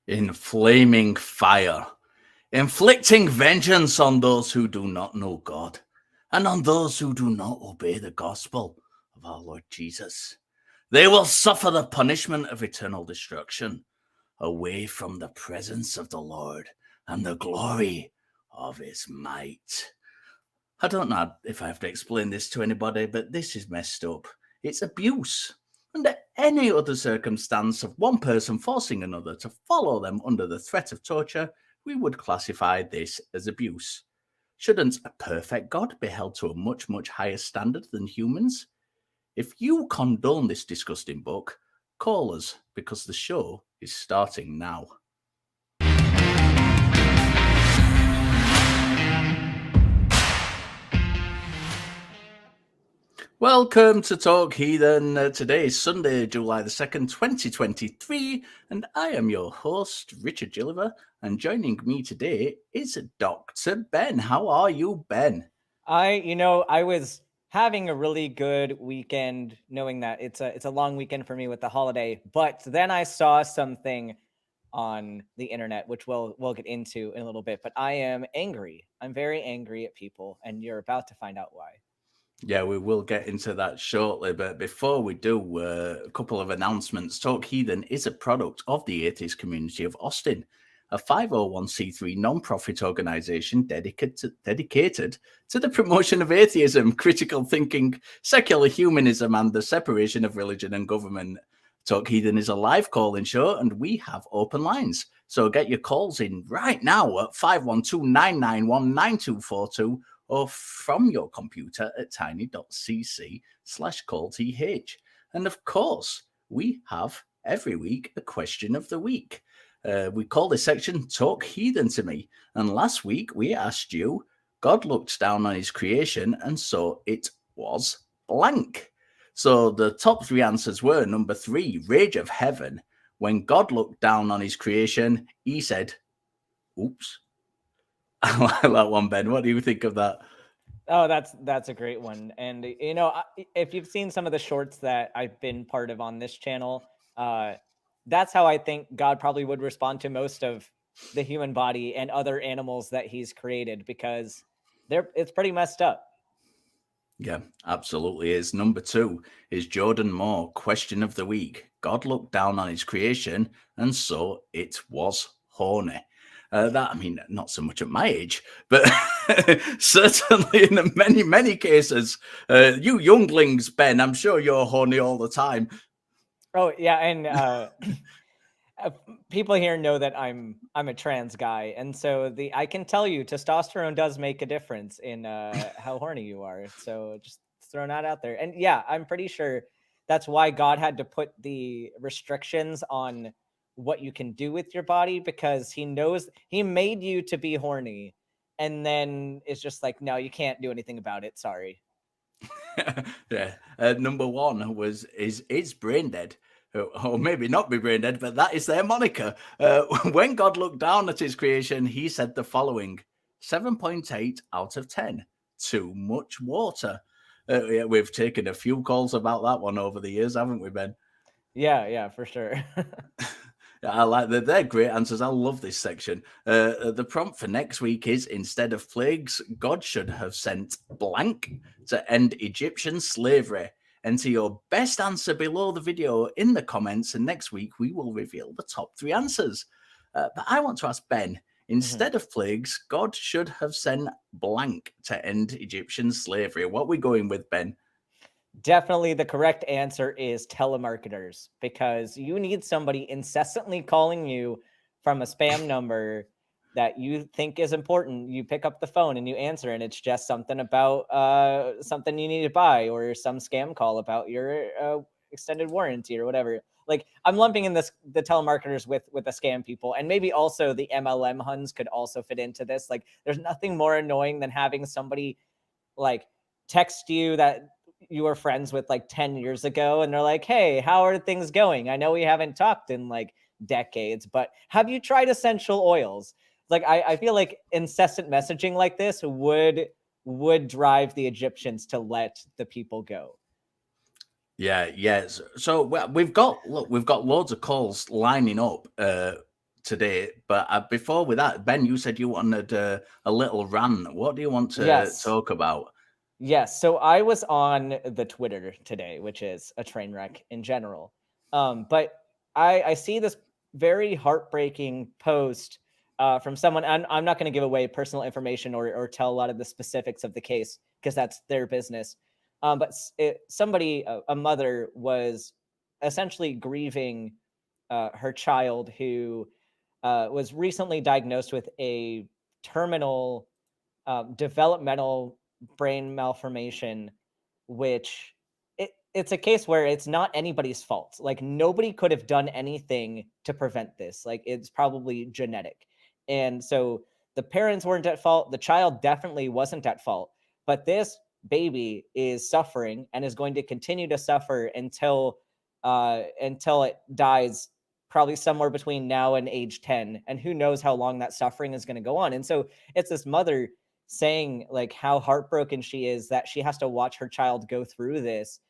in flaming fire, inflicting vengeance on those who do not know God and on those who do not obey the gospel of our Lord Jesus. They will suffer the punishment of eternal destruction away from the presence of the Lord and the glory of his might. I don't know if I have to explain this to anybody, but this is messed up. It's abuse. Under any other circumstance of one person forcing another to follow them under the threat of torture, we would classify this as abuse. Shouldn't a perfect God be held to a much, much higher standard than humans? If you condone this disgusting book, call us, because the show is starting now. Welcome to Talk Heathen. Today is Sunday, July the 2nd, 2023, and I am your host, Richard Gilliver, and joining me today is Dr. Ben. How are you, Ben? I was having a really good weekend, knowing that it's a long weekend for me with the holiday, but then I saw something on the internet, which we'll get into in a little bit, but I am angry. I'm very angry at people, and you're about to find out why. Yeah, we will get into that shortly. But before we do, a couple of announcements. Talk Heathen is a product of the Atheist Community of Austin, a 501c3 non-profit organization dedicated to the promotion of atheism, critical thinking, secular humanism, and the separation of religion and government. Talk Heathen is a live call-in show, and we have open lines. So get your calls in right now at 512-991-9242 or from your computer at tiny.cc/callth. And of course, we have every week a question of the week. We call this section Talk Heathen to Me. And last week we asked you, God looked down on his creation and so it was blank. So the top three answers were number 3, Rage of Heaven. When God looked down on his creation, he said, oops. I like that one, Ben. What do you think of that? Oh, that's a great one. And if you've seen some of the shorts that I've been part of on this channel, that's how I think God probably would respond to most of the human body and other animals that he's created, because it's pretty messed up. Yeah, absolutely is. Number 2 is Jordan Moore, question of the week. God looked down on his creation and so it was horny. Not so much at my age, but certainly in many, many cases, you younglings, Ben, I'm sure you're horny all the time. Oh, yeah, and people here know that I'm a trans guy, and so I can tell you testosterone does make a difference in how horny you are. So just throwing that out there. And yeah, I'm pretty sure that's why God had to put the restrictions on what you can do with your body, because he knows he made you to be horny, and then it's just like, no, you can't do anything about it. Sorry. Yeah. Number 1 is brain dead. Or maybe not be brain dead, but that is their moniker. When God looked down at his creation, he said the following: 7.8 out of 10. Too much water. Yeah, we've taken a few calls about that one over the years, haven't we, Ben? Yeah, for sure. I like that. They're great answers. I love this section. The prompt for next week is: instead of plagues, God should have sent blank to end Egyptian slavery. Enter your best answer below the video in the comments, and next week we will reveal the top 3 answers. But I want to ask Ben, instead of plagues, God should have sent blank to end Egyptian slavery. What are we going with, Ben? Definitely the correct answer is telemarketers, because you need somebody incessantly calling you from a spam number that you think is important. You pick up the phone and you answer, and it's just something about something you need to buy, or some scam call about your extended warranty or whatever. Like, I'm lumping in the telemarketers with the scam people, and maybe also the MLM Huns could also fit into this. Like, there's nothing more annoying than having somebody like text you that you were friends with like 10 years ago, and they're like, hey, how are things going? I know we haven't talked in like decades, but have you tried essential oils? Like, I feel like incessant messaging like this would drive the Egyptians to let the people go. Yeah, yes. So we've got loads of calls lining up today. But before with that, Ben, you said you wanted a little rant. What do you want to talk about? Yes. So I was on the Twitter today, which is a train wreck in general. But I see this very heartbreaking post from someone. I'm not going to give away personal information or tell a lot of the specifics of the case because that's their business. But somebody, a mother, was essentially grieving her child who was recently diagnosed with a terminal developmental brain malformation, which it's a case where it's not anybody's fault. Like, nobody could have done anything to prevent this. Like, it's probably genetic. And so the parents weren't at fault. The child definitely wasn't at fault. But this baby is suffering and is going to continue to suffer until it dies, probably somewhere between now and age 10. And who knows how long that suffering is going to go on. And so it's this mother saying like how heartbroken she is that she has to watch her child go through this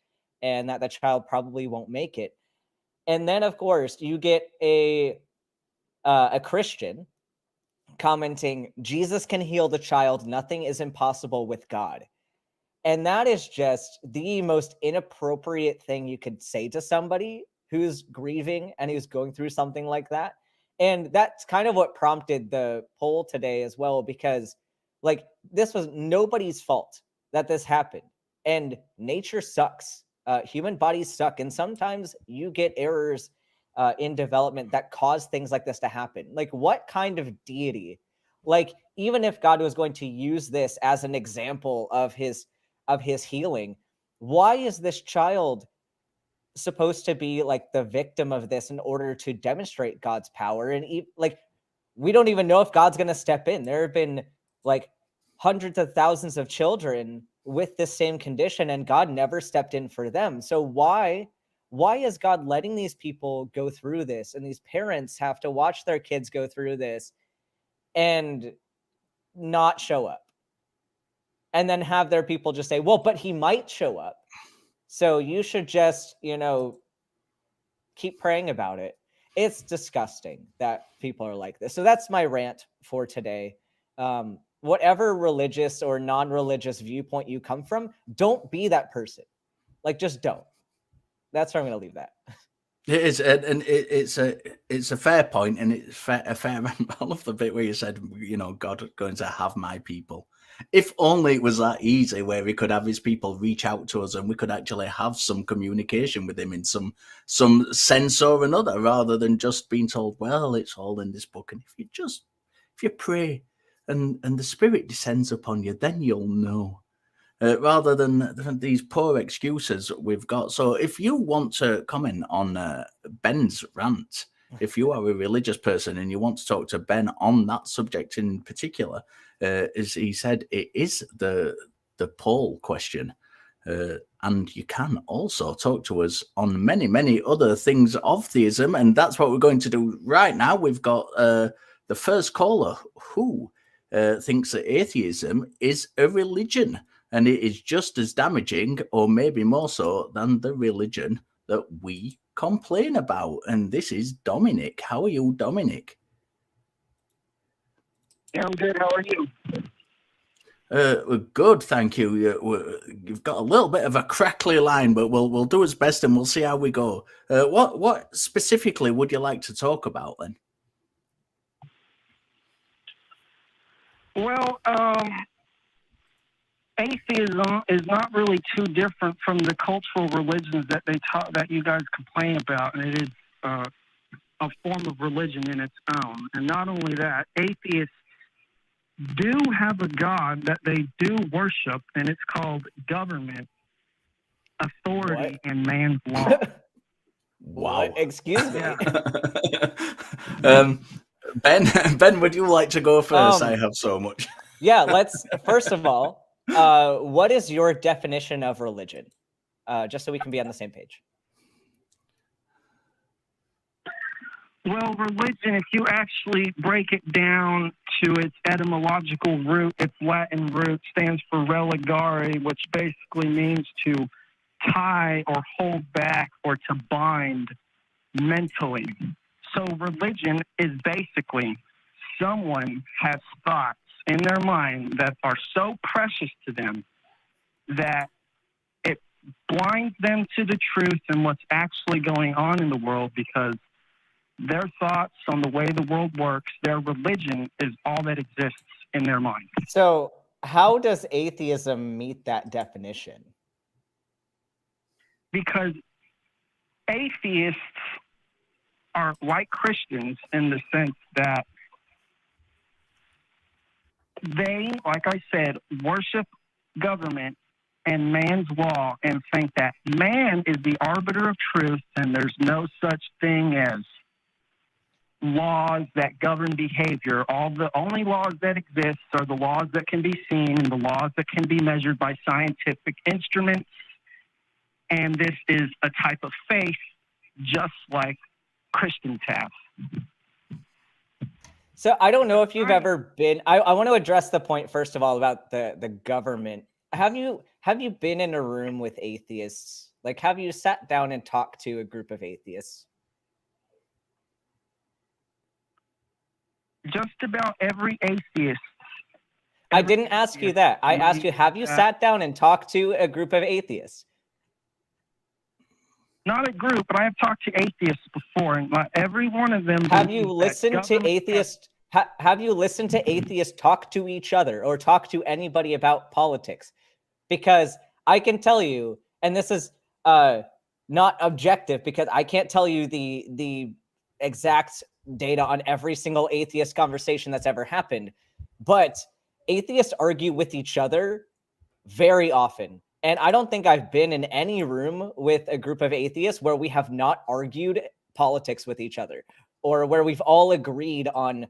and that the child probably won't make it. And then, of course, you get a Christian commenting, Jesus can heal the child. Nothing is impossible with God. And that is just the most inappropriate thing you could say to somebody who's grieving and who's going through something like that. And that's kind of what prompted the poll today as well, because like, this was nobody's fault that this happened. And nature sucks. Human bodies suck. And sometimes you get errors in development that cause things like this to happen. Like, what kind of deity, like, even if God was going to use this as an example of his healing, why is this child supposed to be like the victim of this in order to demonstrate God's power? And like, we don't even know if God's going to step in. There have been like hundreds of thousands of children with this same condition, and God never stepped in for them. So why is God letting these people go through this, and these parents have to watch their kids go through this and not show up? And then have their people just say, well, but he might show up, so you should just, keep praying about it. It's disgusting that people are like this. So that's my rant for today. Whatever religious or non-religious viewpoint you come from, don't be that person. Like, just don't. That's where I'm going to leave that. It is, and it's a fair point, and it's a fair. I love the bit where you said, God going to have my people. If only it was that easy, where we could have his people reach out to us, and we could actually have some communication with him in some sense or another, rather than just being told, well, it's all in this book, and if you pray and the Spirit descends upon you, then you'll know. Rather than these poor excuses we've got. So if you want to comment on Ben's rant, if you are a religious person and you want to talk to Ben on that subject in particular, as he said, it is the poll question. And you can also talk to us on many, many other things of theism. And that's what we're going to do right now. We've got the first caller who thinks that atheism is a religion. And it is just as damaging, or maybe more so, than the religion that we complain about. And this is Dominic. How are you, Dominic? Yeah, I'm good. How are you? We're good, thank you. You've got a little bit of a crackly line, but we'll do its best and we'll see how we go. What specifically would you like to talk about then? Well, atheism is not really too different from the cultural religions that that you guys complain about, and it is a form of religion in its own. And not only that, atheists do have a God that they do worship, and it's called government, authority, and man's law. Wow. What? Excuse me. Ben, would you like to go first? I have so much. Yeah, let's, first of all, what is your definition of religion? Just so we can be on the same page. Well, religion, if you actually break it down to its etymological root, its Latin root stands for religare, which basically means to tie or hold back or to bind mentally. So religion is basically someone has thoughts in their mind that are so precious to them that it blinds them to the truth and what's actually going on in the world, because their thoughts on the way the world works, their religion is all that exists in their mind. So how does atheism meet that definition? Because atheists are like Christians in the sense that they, like I said, worship government and man's law and think that man is the arbiter of truth and there's no such thing as laws that govern behavior. All the only laws that exist are the laws that can be seen and the laws that can be measured by scientific instruments. And this is a type of faith just like Christians have. So I don't know if you've ever been, I want to address the point, first of all, about the government. Have you been in a room with atheists? Like, have you sat down and talked to a group of atheists? Just about every atheist. I didn't ask you that. I asked you, have you sat down and talked to a group of atheists? Not a group, but I have talked to atheists before, and every one of them. Have you listened to atheists? Have you listened to atheists talk to each other or talk to anybody about politics? Because I can tell you, and this is not objective, because I can't tell you the exact data on every single atheist conversation that's ever happened, but atheists argue with each other very often. And I don't think I've been in any room with a group of atheists where we have not argued politics with each other, or where we've all agreed on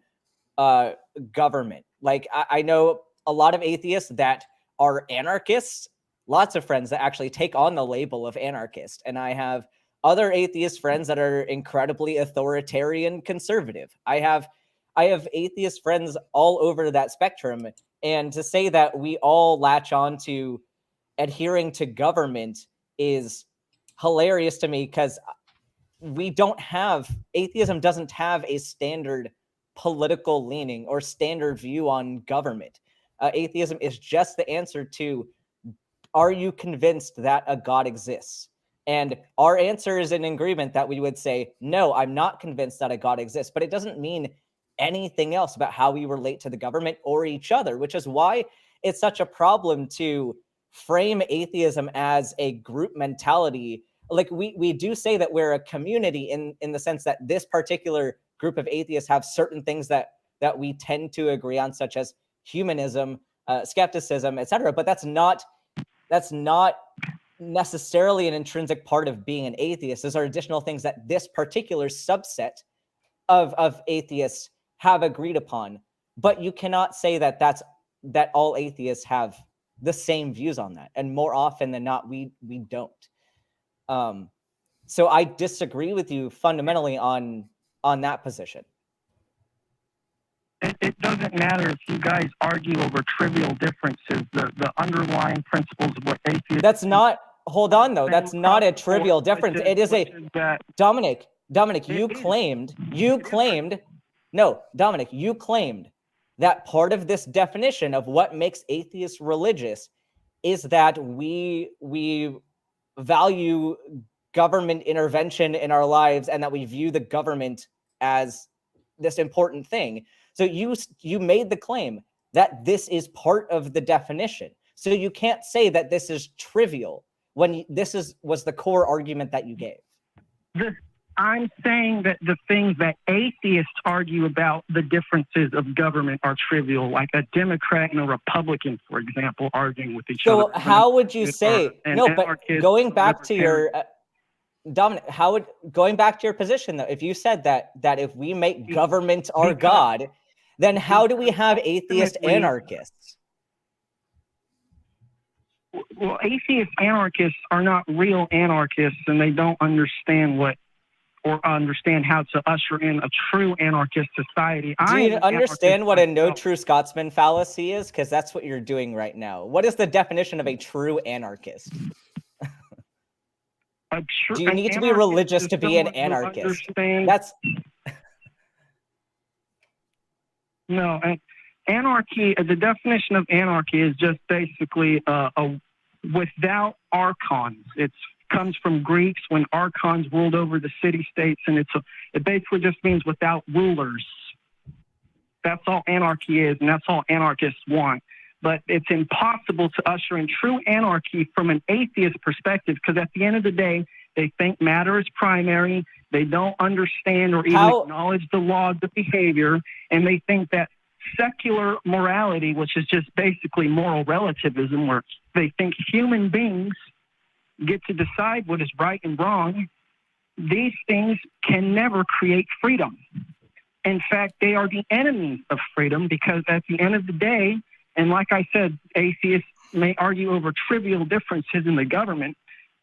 government. Like, I know a lot of atheists that are anarchists, lots of friends that actually take on the label of anarchist. And I have other atheist friends that are incredibly authoritarian conservative. I have atheist friends all over that spectrum. And to say that we all latch on to adhering to government is hilarious to me, because atheism doesn't have a standard political leaning or standard view on government. Atheism is just the answer to, are you convinced that a God exists? And our answer is in agreement that we would say, no, I'm not convinced that a God exists, but it doesn't mean anything else about how we relate to the government or each other, which is why it's such a problem to frame atheism as a group mentality. Like, we do say that we're a community in the sense that this particular group of atheists have certain things that we tend to agree on, such as humanism, skepticism, etc. But that's not necessarily an intrinsic part of being an atheist. Those are additional things that this particular subset of atheists have agreed upon. But you cannot say that all atheists have the same views on that. And more often than not, we don't. So I disagree with you fundamentally on that position. It doesn't matter if you guys argue over trivial differences. The underlying principles of what atheists... That's not... Hold on, though. That's not a trivial difference. It is a... Dominic, you claimed... No, Dominic, you claimed that part of this definition of what makes atheists religious is that we value government intervention in our lives and that we view the government as this important thing. So you made the claim that this is part of the definition. So you can't say that this is trivial when was the core argument that you gave. I'm saying that the things that atheists argue about, the differences of government, are trivial, like a Democrat and a Republican, for example, arguing with each other. So how would you say, no, but going back to your, Dominic, going back to your position, though, if you said that if we make government our God, then how do we have atheist anarchists? Well, atheist anarchists are not real anarchists, and they don't understand how to usher in a true anarchist society. Do you understand what a no true Scotsman fallacy is? Because that's what you're doing right now. What is the definition of a true anarchist? Do you need to be religious to be an anarchist? No, anarchy, the definition of anarchy is just basically without archons. It comes from Greeks when archons ruled over the city-states, and it basically just means without rulers. That's all anarchy is, and that's all anarchists want. But it's impossible to usher in true anarchy from an atheist perspective, because at the end of the day, they think matter is primary. They don't understand or even acknowledge the laws of behavior, and they think that secular morality, which is just basically moral relativism, where they think human beings get to decide what is right and wrong, these things can never create freedom. In fact, they are the enemies of freedom, because at the end of the day, and like I said, atheists may argue over trivial differences in the government,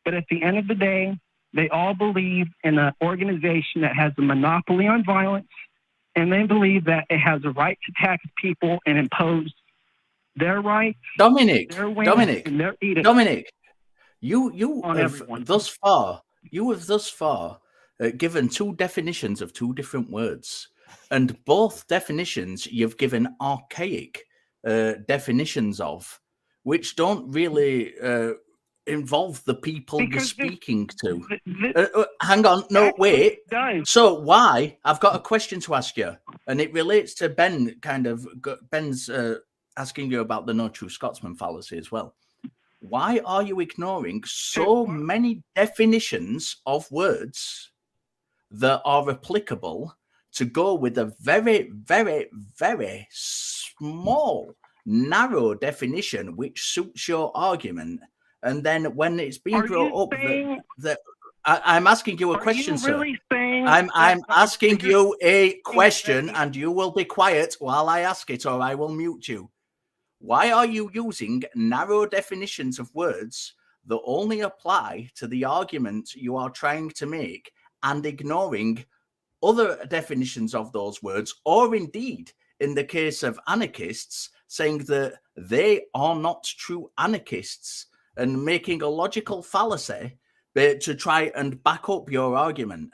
but at the end of the day, they all believe in an organization that has a monopoly on violence, and they believe that it has a right to tax people and impose their rights, Dominic, their whims, and their edicts. Dominic, you On have everyone. thus far given two definitions of two different words, and both definitions you've given archaic definitions of, which don't really involve the people you're speaking to. Hang on, no, wait. So why? I've got a question to ask you, and it relates to Ben. Ben's asking you about the no true Scotsman fallacy as well. Why are you ignoring so many definitions of words that are applicable to go with a very, very, very small, narrow definition which suits your argument? And then when it's being brought up, I'm asking you a question, sir. I'm asking you a question, and you will be quiet while I ask it, or I will mute you. Why are you using narrow definitions of words that only apply to the argument you are trying to make, and ignoring other definitions of those words, or indeed, in the case of anarchists, saying that they are not true anarchists, and making a logical fallacy to try and back up your argument?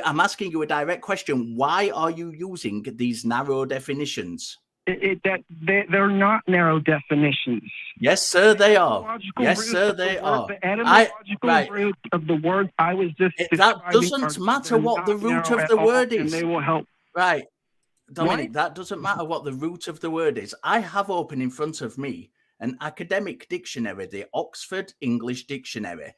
I'm asking you a direct question. Why are you using these narrow definitions? They're not narrow definitions. Yes, sir, they are. Yes, sir, they are. The etymological root of the word I was just that doesn't matter what the root of the word is. And they will help. Right, Dominic, that doesn't matter what the root of the word is. I have open in front of me an academic dictionary, the Oxford English Dictionary,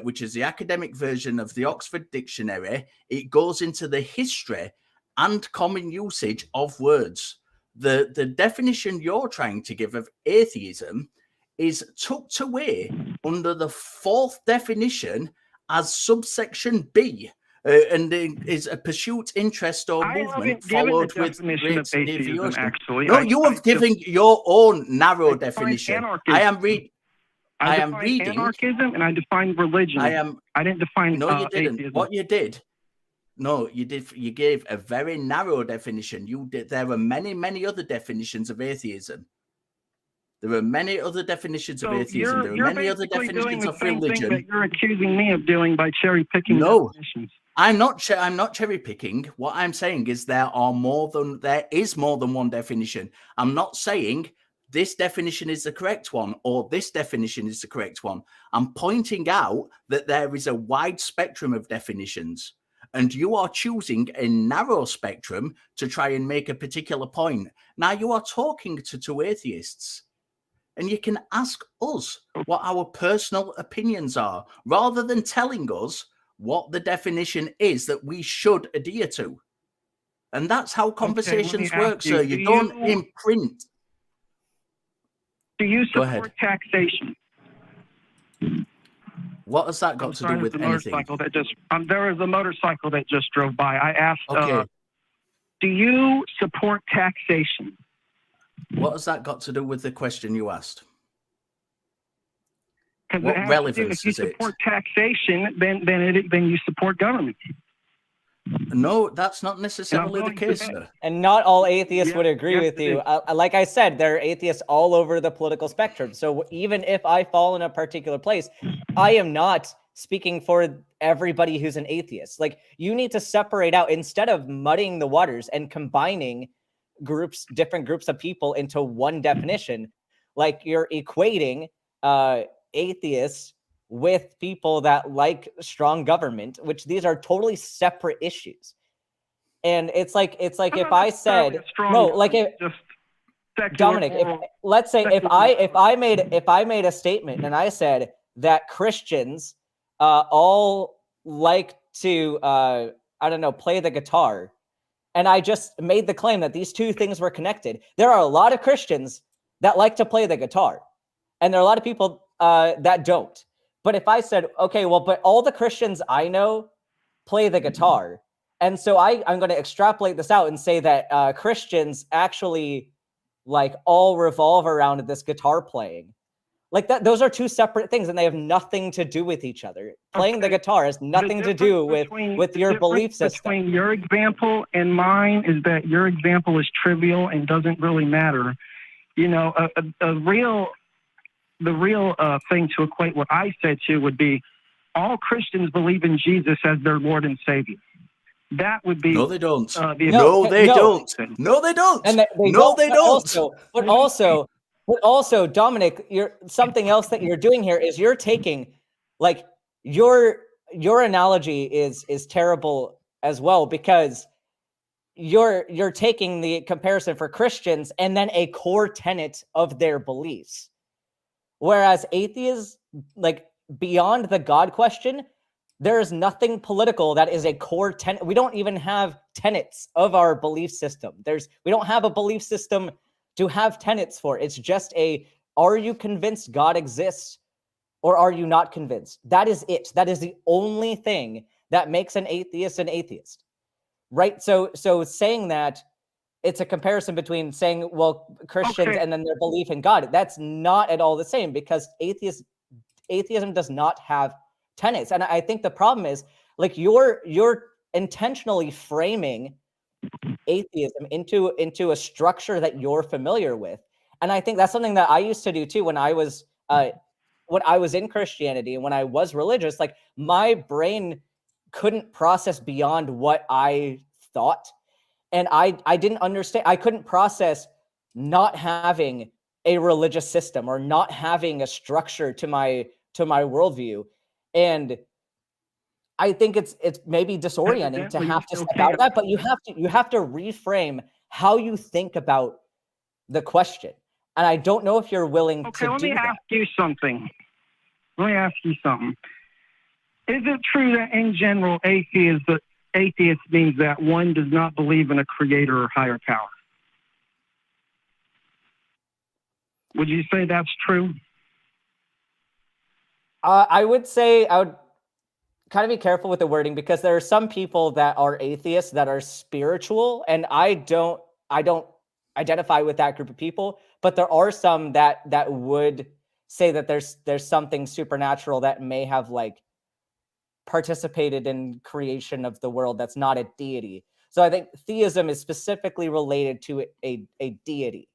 which is the academic version of the Oxford Dictionary. It goes into the history and common usage of words. The definition you're trying to give of atheism is tucked away under the fourth definition as subsection B, and is a pursuit, interest, or movement followed with great deviation. Actually, no, you have given your own narrow definition. I am reading anarchism, and I defined religion. I didn't define. No, you didn't. Atheism. What you did. No, you did. You gave a very narrow definition. You did. There are many, many other definitions of atheism. There are many other definitions of atheism. There are many other definitions of religion. That you're accusing me of doing by cherry picking. No, definitions. I'm not cherry picking. What I'm saying is there is more than one definition. I'm not saying this definition is the correct one or this definition is the correct one. I'm pointing out that there is a wide spectrum of definitions, and you are choosing a narrow spectrum to try and make a particular point. Now, you are talking to two atheists, and you can ask us what our personal opinions are, rather than telling us what the definition is that we should adhere to. And that's how conversations work, sir. You don't imprint. Do you support taxation? What has that got to do with anything? There was a motorcycle that just drove by. I asked, okay. Do you support taxation? What has that got to do with the question you asked? What relevance is it? If you support taxation, then you support government. No, that's not necessarily the case, sir. And not all atheists would agree with you. Like I said, there are atheists all over the political spectrum. So even if I fall in a particular place, I am not speaking for everybody who's an atheist. Like, you need to separate out, instead of muddying the waters and combining different groups of people into one definition. Like you're equating atheists with people that like strong government, which these are totally separate issues. And it's like if I said no, like if Dominic, let's say if I made a statement and I said that Christians all like to I don't know, play the guitar, and I just made the claim that these two things were connected. There are a lot of Christians that like to play the guitar, and there are a lot of people that don't. But if I said, okay, well, but all the Christians I know play the guitar, and so I'm going to extrapolate this out and say that Christians actually like all revolve around this guitar playing. Like that, those are two separate things, and they have nothing to do with each other. Playing the guitar has nothing to do with your belief system. Between your example and mine is that your example is trivial and doesn't really matter. You know, the real thing to equate what I said to would be all Christians believe in Jesus as their Lord and Savior. That would be no, they don't. No, they don't. No, they don't. And they don't. But also, Dominic, something else that you're doing here is you're taking, like, your analogy is terrible as well, because you're taking the comparison for Christians and then a core tenet of their beliefs, whereas atheists, like, beyond the God question, there is nothing political that is a core tenet. We don't even have tenets of our belief system. We don't have a belief system to have tenets for. It's just are you convinced God exists or are you not convinced? That is it. That is the only thing that makes an atheist, right? So saying that it's a comparison between saying, well, Christians and then their belief in God, that's not at all the same, because atheism does not have tenets. And I think the problem is, like, you're intentionally framing atheism into a structure that you're familiar with. And I think that's something that I used to do too when I was in Christianity and when I was religious. Like, my brain couldn't process beyond what I thought, and I didn't understand. I couldn't process not having a religious system or not having a structure to my worldview. And I think it's maybe disorienting to have to step out of that, but you have to reframe how you think about the question. And I don't know if you're willing to do that. Let me ask you something. Is it true that in general atheist means that one does not believe in a creator or higher power? Would you say that's true? I would say I would kind of be careful with the wording, because there are some people that are atheists that are spiritual, and I don't identify with that group of people. But there are some that would say that there's something supernatural that may have, like, participated in creation of the world that's not a deity. So I think theism is specifically related to a deity,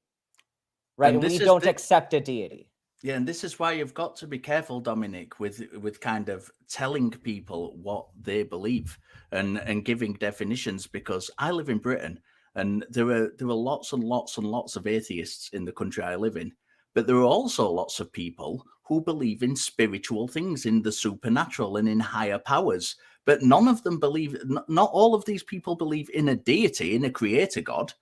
right? And we don't accept a deity. Yeah, and this is why you've got to be careful, Dominic, with kind of telling people what they believe and giving definitions, because I live in Britain and there are lots and lots and lots of atheists in the country I live in, but there are also lots of people who believe in spiritual things, in the supernatural and in higher powers, but none of them believe, not all of these people believe in a deity, in a creator God.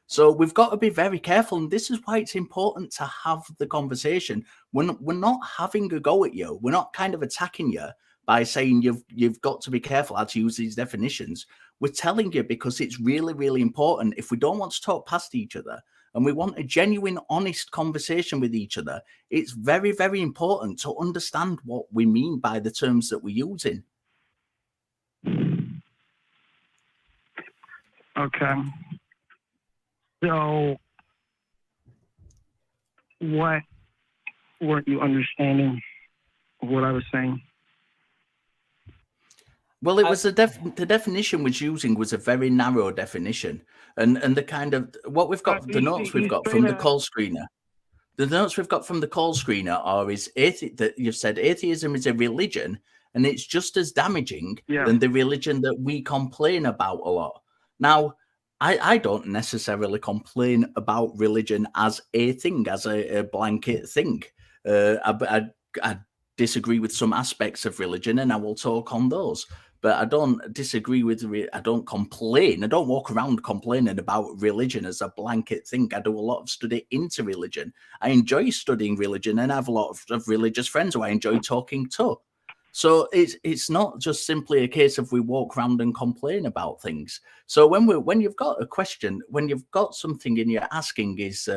So we've got to be very careful, and this is why it's important to have the conversation. We're not having a go at you. We're not kind of attacking you by saying you've got to be careful how to use these definitions. We're telling you because it's really, really important. If we don't want to talk past each other and we want a genuine, honest conversation with each other, it's very, very important to understand what we mean by the terms that we're using. Okay. So, what weren't you understanding of what I was saying? Well, it was the definition we're using was a very narrow definition, and the kind of what we've got, the notes we've got from the call screener. The notes we've got from the call screener are that you've said atheism is a religion, and it's just as damaging than the religion that we complain about a lot. Now, I don't necessarily complain about religion as a thing, as a blanket thing. I disagree with some aspects of religion, and I will talk on those. But I don't disagree with. I don't complain. I don't walk around complaining about religion as a blanket thing. I do a lot of study into religion. I enjoy studying religion, and I have a lot of religious friends who I enjoy talking to. So it's not just simply a case of we walk around and complain about things. So when you've got a question, when you've got something and you're asking, is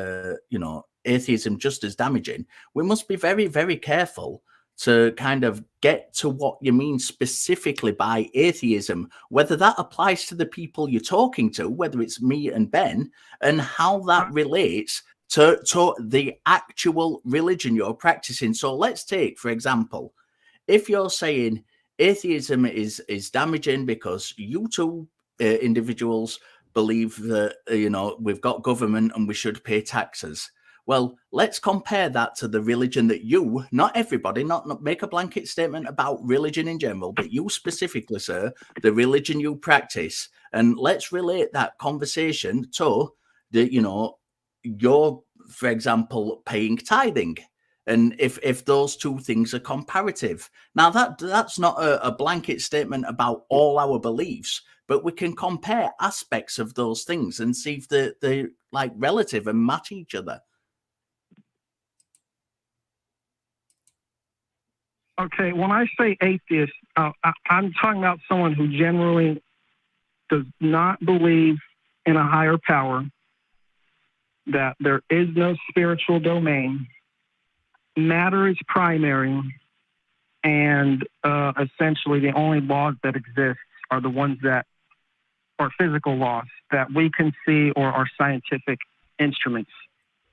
atheism just as damaging? We must be very, very careful to kind of get to what you mean specifically by atheism, whether that applies to the people you're talking to, whether it's me and Ben, and how that relates to the actual religion you're practicing. So let's take, for example, if you're saying atheism is damaging because you two individuals believe that we've got government and we should pay taxes. Well, let's compare that to the religion that you, not everybody, not make a blanket statement about religion in general, but you specifically, sir, the religion you practice, and let's relate that conversation to you're, for example, paying tithing. And if those two things are comparative. Now, that's not a blanket statement about all our beliefs, but we can compare aspects of those things and see if they're like relative and match each other. Okay, when I say atheist, I'm talking about someone who generally does not believe in a higher power, that there is no spiritual domain, matter is primary, and essentially the only laws that exist are the ones that are physical laws that we can see or our scientific instruments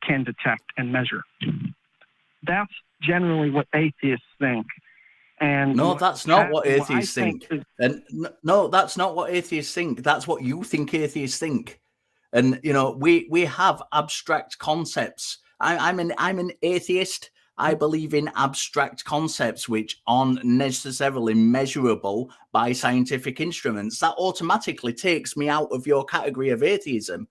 can detect and measure. That's generally what atheists think. And no, that's not what atheists think. And no, that's not what atheists think. That's what you think atheists think. And we have abstract concepts. I'm an atheist. I believe in abstract concepts which aren't necessarily measurable by scientific instruments. That automatically takes me out of your category of atheism.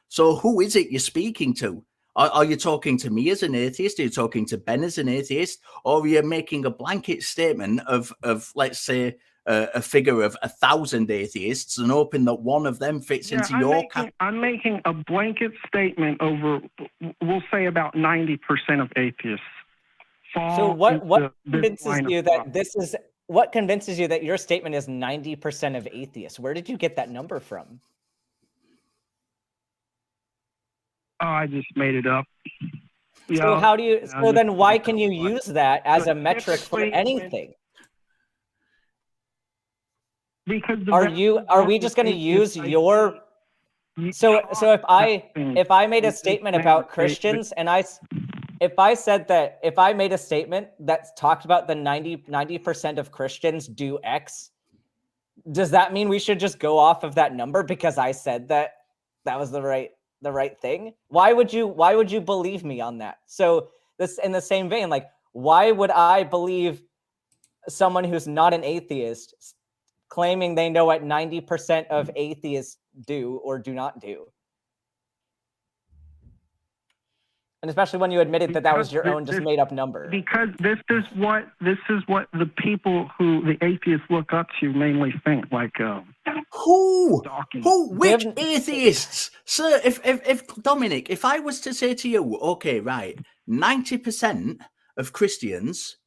So who is it you're speaking to? Are you talking to me as an atheist? Are you talking to Ben as an atheist? Or are you making a blanket statement of let's say, a figure of 1,000 atheists and hoping that one of them fits into your category? I'm making a blanket statement over, we'll say, about 90% of atheists. So what convinces you that what convinces you that your statement is 90% of atheists? Where did you get that number from? Oh, I just made it up. So how do you? So then, why can you use that as a metric for anything? Because are we just going to use your? So if I made a statement about Christians and if I made a statement that talked about the 90% of Christians do X, does that mean we should just go off of that number because I said that was the right thing? Why would you believe me on that? So this, in the same vein, like, why would I believe someone who's not an atheist claiming they know what 90% of atheists do or do not do? And especially when you admitted that was your own just made up number. Because this is what the people who the atheists look up to mainly think. Like which atheists? Sir, if Dominic, if I was to say to you, okay, right, 90% of Christians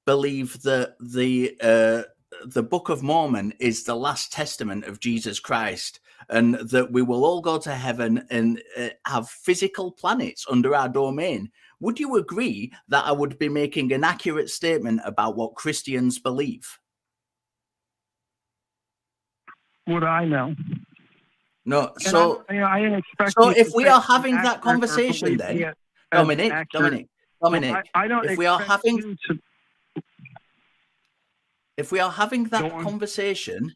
believe that the Book of Mormon is the last testament of Jesus Christ, and that we will all go to heaven and have physical planets under our domain. Would you agree that I would be making an accurate statement about what Christians believe? Would I know? No. And so I didn't expect. So if we are having that conversation, then Dominic, if we are having. If we are having that conversation,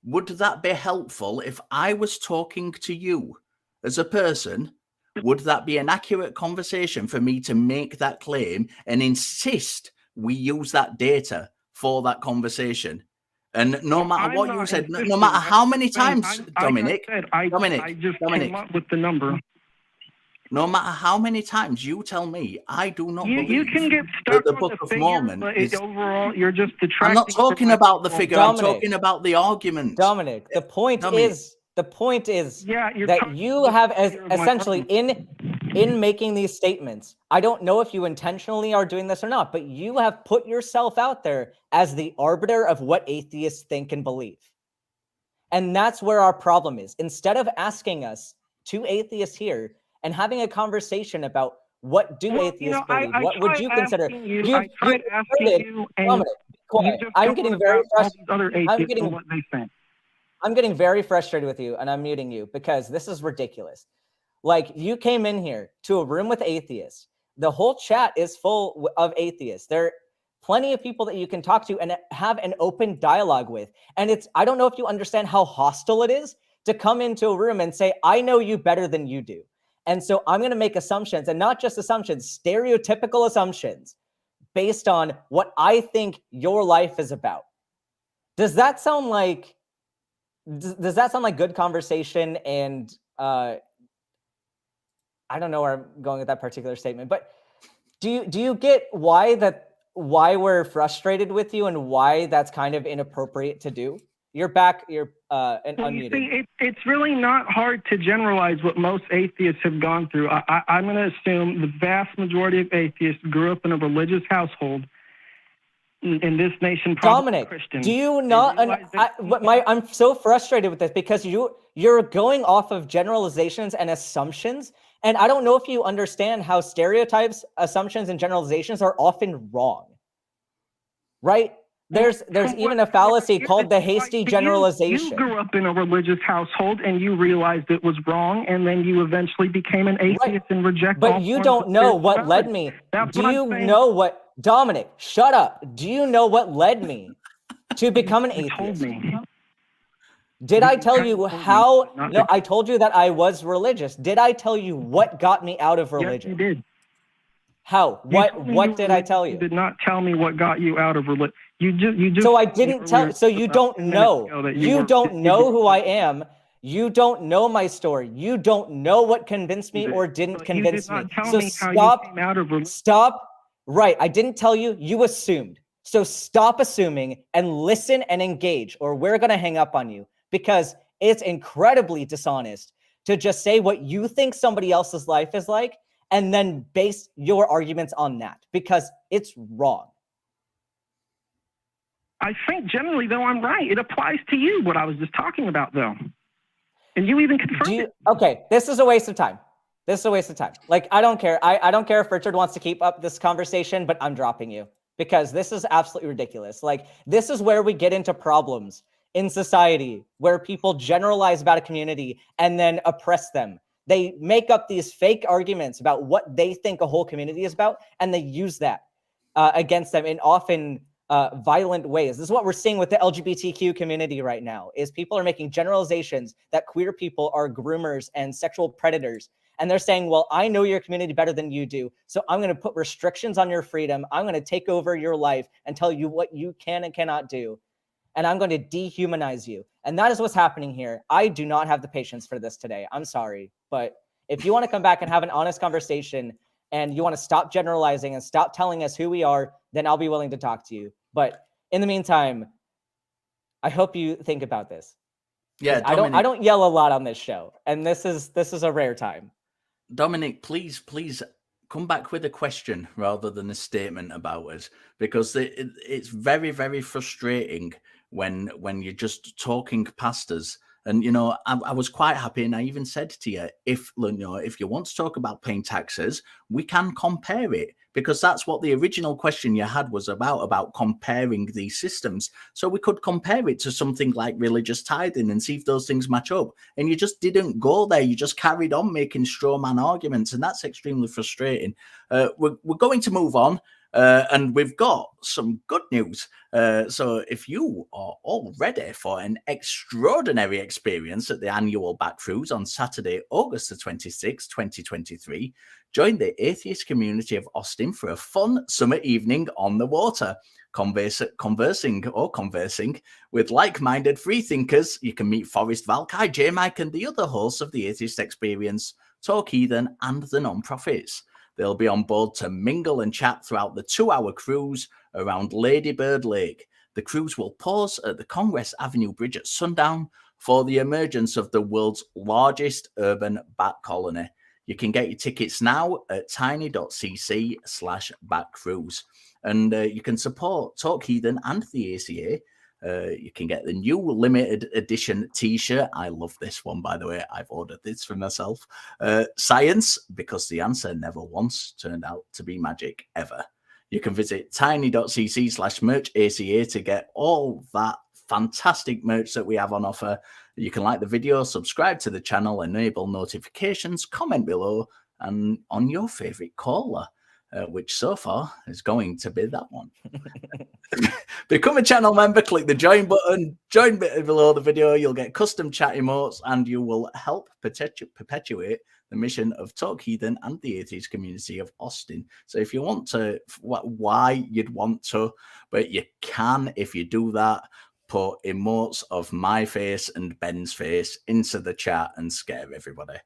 would that be helpful if I was talking to you as a person? Would that be an accurate conversation for me to make that claim and insist we use that data for that conversation? And no matter I'm what not you said, no insisting. matter how I'm many saying- times, Dominic, Dominic, I just came up with the number. no matter how many times you tell me, I do not You believe can get that stuck the on Book the of figure, Mormon but is. overall, you're just detracting. I'm not talking from about the my figure. point. I'm talking about the argument. Dominic, the point Dominic. is Yeah, you're that talking you about have the figure of my essentially argument. in making these statements. I don't know if you intentionally are doing this or not, but you have put yourself out there as the arbiter of what atheists think and believe. And that's where our problem is. Instead of asking us, two atheists here, and having a conversation about what do atheists believe, what would you consider? I tried asking you, and Dominic, be quiet. you just I'm don't getting wanna very grab all frustrated. these other atheists for what they think. I'm getting very frustrated with you, and I'm muting you because this is ridiculous. Like, you came in here to a room with atheists. The whole chat is full of atheists. There are plenty of people that you can talk to and have an open dialogue with. And I don't know if you understand how hostile it is to come into a room and say, I know you better than you do. And so I'm going to make assumptions, and not just assumptions, stereotypical assumptions based on what I think your life is about. Does that sound like good conversation? And I don't know where I'm going with that particular statement, but do you get why we're frustrated with you and why that's kind of inappropriate to do? You're back. You're and Well, unmuted. you see, it's really not hard to generalize what most atheists have gone through. I'm going to assume the vast majority of atheists grew up in a religious household in this nation, probably Dominic, Christian. do you not? I'm so frustrated with this because you're going off of generalizations and assumptions, and I don't know if you understand how stereotypes, assumptions, and generalizations are often wrong. Right? There's even a fallacy called the hasty generalization. You grew up in a religious household and you realized it was wrong, and then you eventually became an atheist and rejected. But you don't know what led me. Do you know what? Dominic, shut up. Do you know what led me to become an atheist? Told me. Did I tell you how? No, I told you that I was religious. Did I tell you what got me out of religion? Yes, you did. How? What did I tell you? You did not tell me what got you out of religion. You just. So I didn't tell. So you don't know. You don't know who I am. You don't know my story. You don't know what convinced me or didn't convince me. So stop. Right. I didn't tell you. You assumed. So stop assuming and listen and engage, or we're going to hang up on you, because it's incredibly dishonest to just say what you think somebody else's life is like and then base your arguments on that, because it's wrong. I think generally, though, I'm right. It applies to you, what I was just talking about, though. And you even confirmed it. Okay, this is a waste of time. This is a waste of time. Like, I don't care. I don't care if Richard wants to keep up this conversation, but I'm dropping you because this is absolutely ridiculous. Like, this is where we get into problems in society, where people generalize about a community and then oppress them. They make up these fake arguments about what they think a whole community is about, and they use that against them in often violent ways. This is what we're seeing with the LGBTQ community right now, is people are making generalizations that queer people are groomers and sexual predators. And they're saying, well, I know your community better than you do, so I'm going to put restrictions on your freedom. I'm going to take over your life and tell you what you can and cannot do. And I'm going to dehumanize you. And that is what's happening here. I do not have the patience for this today. I'm sorry. But if you want to come back and have an honest conversation and you want to stop generalizing and stop telling us who we are, then I'll be willing to talk to you. But in the meantime, I hope you think about this. Yeah, Dominic, I don't yell a lot on this show, and this is a rare time. Dominic, please come back with a question rather than a statement about us, because it's very, very frustrating when you're just talking past us. And, you know, I was quite happy, and I even said to you, if you want to talk about paying taxes, we can compare it, because that's what the original question you had was about comparing these systems. So we could compare it to something like religious tithing and see if those things match up. And you just didn't go there. You just carried on making straw man arguments, and that's extremely frustrating. We're going to move on. And we've got some good news. So if you are all ready for an extraordinary experience at the annual Backthroughs on Saturday, August the 26th, 2023, join the Atheist Community of Austin for a fun summer evening on the water. conversing with like-minded freethinkers. You can meet Forrest Valkai, J. Mike, and the other hosts of the Atheist Experience, Talk Heathen, and the Non-Profits. They'll be on board to mingle and chat throughout the 2-hour cruise around Ladybird Lake. The cruise will pause at the Congress Avenue Bridge at sundown for the emergence of the world's largest urban bat colony. You can get your tickets now at tiny.cc/batcruise. And you can support Talk Heathen and the ACA. You can get the new limited edition t-shirt. I love this one, by the way. I've ordered this for myself. Science, because the answer never once turned out to be magic ever. You can visit tiny.cc/merchaca to get all that fantastic merch that we have on offer. You can like the video, subscribe to the channel, enable notifications, comment below, and on your favorite caller, which so far is going to be that one. Become a channel member, click the join button, join below the video. You'll get custom chat emotes, and you will help perpetuate the mission of Talk Heathen and the Atheist Community of Austin. So if you want to, why you'd want to, but you can, if you do that, put emotes of my face and Ben's face into the chat and scare everybody.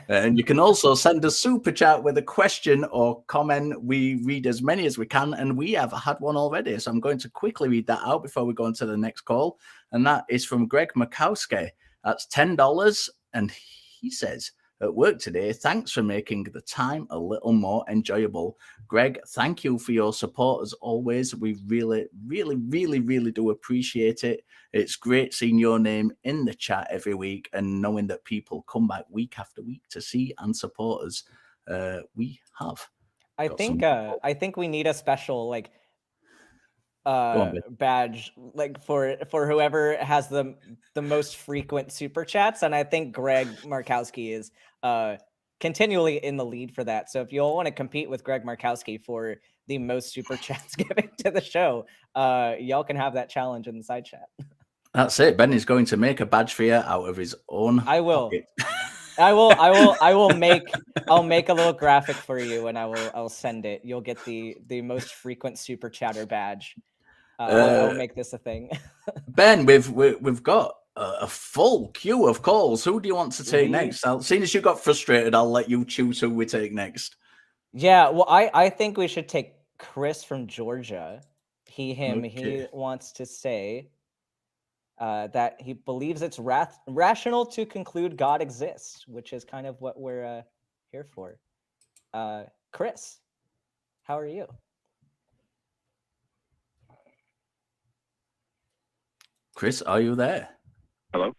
And you can also send a super chat with a question or comment. We read as many as we can, and we have had one already. So I'm going to quickly read that out before we go on to the next call. And that is from Greg Makowski. That's $10. And he says, at work today, thanks for making the time a little more enjoyable. Greg, thank you for your support as always. We really do appreciate it. It's great seeing your name in the chat every week and knowing that people come back week after week to see and support us. We have. I think we need a special badge for whoever has the most frequent super chats, and I think Greg Markowski is continually in the lead for that. So if you all want to compete with Greg Markowski for the most super chats given to the show, y'all can have that challenge in the side chat. That's it. Ben is going to make a badge for you out of his own. I will. Pocket. I'll make a little graphic for you, and I'll send it. You'll get the most frequent super chatter badge. I'll make this a thing. Ben, we've got a full queue of calls. Who do you want to take next? Seeing as you got frustrated, I'll let you choose who we take next. Yeah, well, I think we should take Chris from Georgia. Him. Okay. He wants to say that he believes it's rational to conclude God exists, which is kind of what we're here for. Chris, how are you? Chris, are you there? Hello?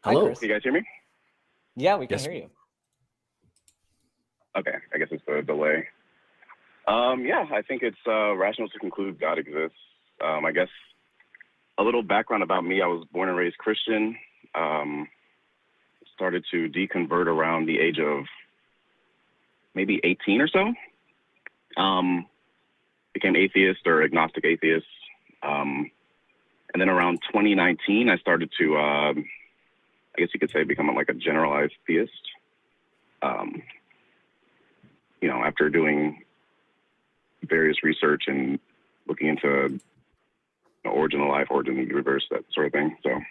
Hello. Hi, can you guys hear me? Yeah, we can hear you. Okay, I guess it's the delay. Yeah, I think it's rational to conclude God exists. I guess a little background about me. I was born and raised Christian. Started to deconvert around the age of maybe 18 or so. Became atheist or agnostic atheist. And then around 2019, I started to, I guess you could say, become like a generalized theist. After doing various research and looking into the origin of life, origin of the universe, that sort of thing. So,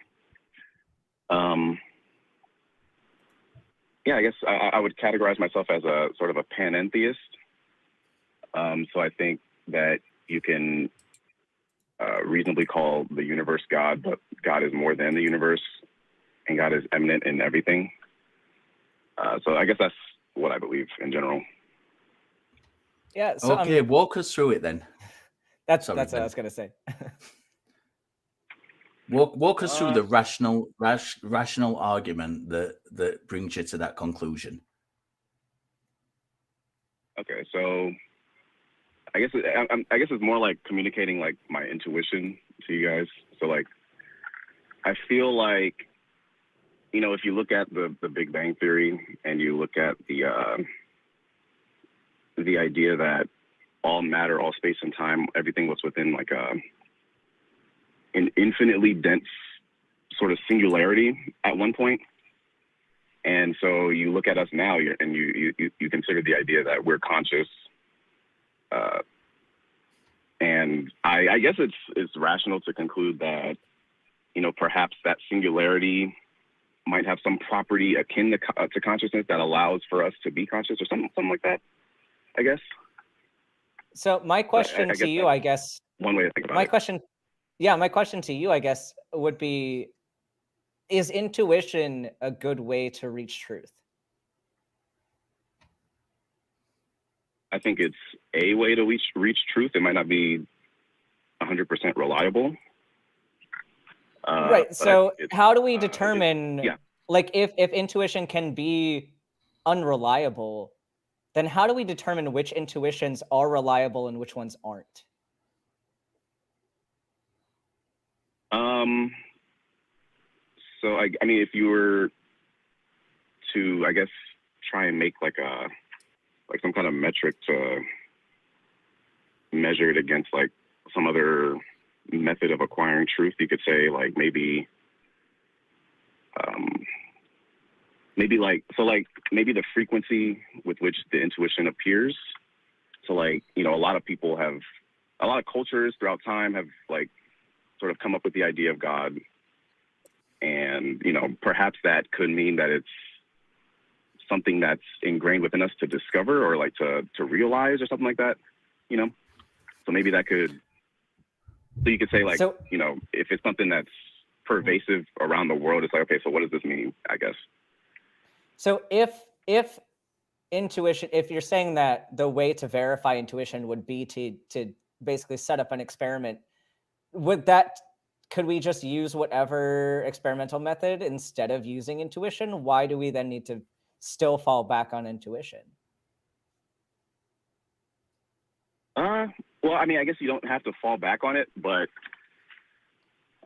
I guess I would categorize myself as a sort of a panentheist. So I think that you can reasonably call the universe God, but God is more than the universe, and God is immanent in everything. So I guess that's what I believe in general. Yeah. So, okay, walk us through it then. That's what I was gonna say. Walk us through the rational argument that brings you to that conclusion. Okay, so I guess it's more like communicating like my intuition to you guys. So like, I feel like, if you look at the Big Bang Theory and you look at the idea that all matter, all space and time, everything was within like an infinitely dense sort of singularity at one point. And so you look at us now and you consider the idea that we're conscious, And I guess it's rational to conclude that, perhaps that singularity might have some property akin to consciousness that allows for us to be conscious, or something like that, I guess. So my question to you, I guess, one way to think about my it. my question to you, I guess, would be, is intuition a good way to reach truth? I think it's a way to reach truth. It might not be 100% reliable. Right. So how do we determine, like, if intuition can be unreliable, then how do we determine which intuitions are reliable and which ones aren't? So I mean, if you were to, I guess, try and make like some kind of metric to measure it against like some other method of acquiring truth, you could say like maybe maybe the frequency with which the intuition appears. So like, a lot of cultures throughout time have like sort of come up with the idea of God. And, perhaps that could mean that it's something that's ingrained within us to discover or like to realize or something like that, So maybe that could, so you could say like, if it's something that's pervasive around the world, it's like, okay, so what does this mean, I guess? So if intuition, if you're saying that the way to verify intuition would be to basically set up an experiment, could we just use whatever experimental method instead of using intuition? Why do we then need to still fall back on intuition? Well, I mean, I guess you don't have to fall back on it, but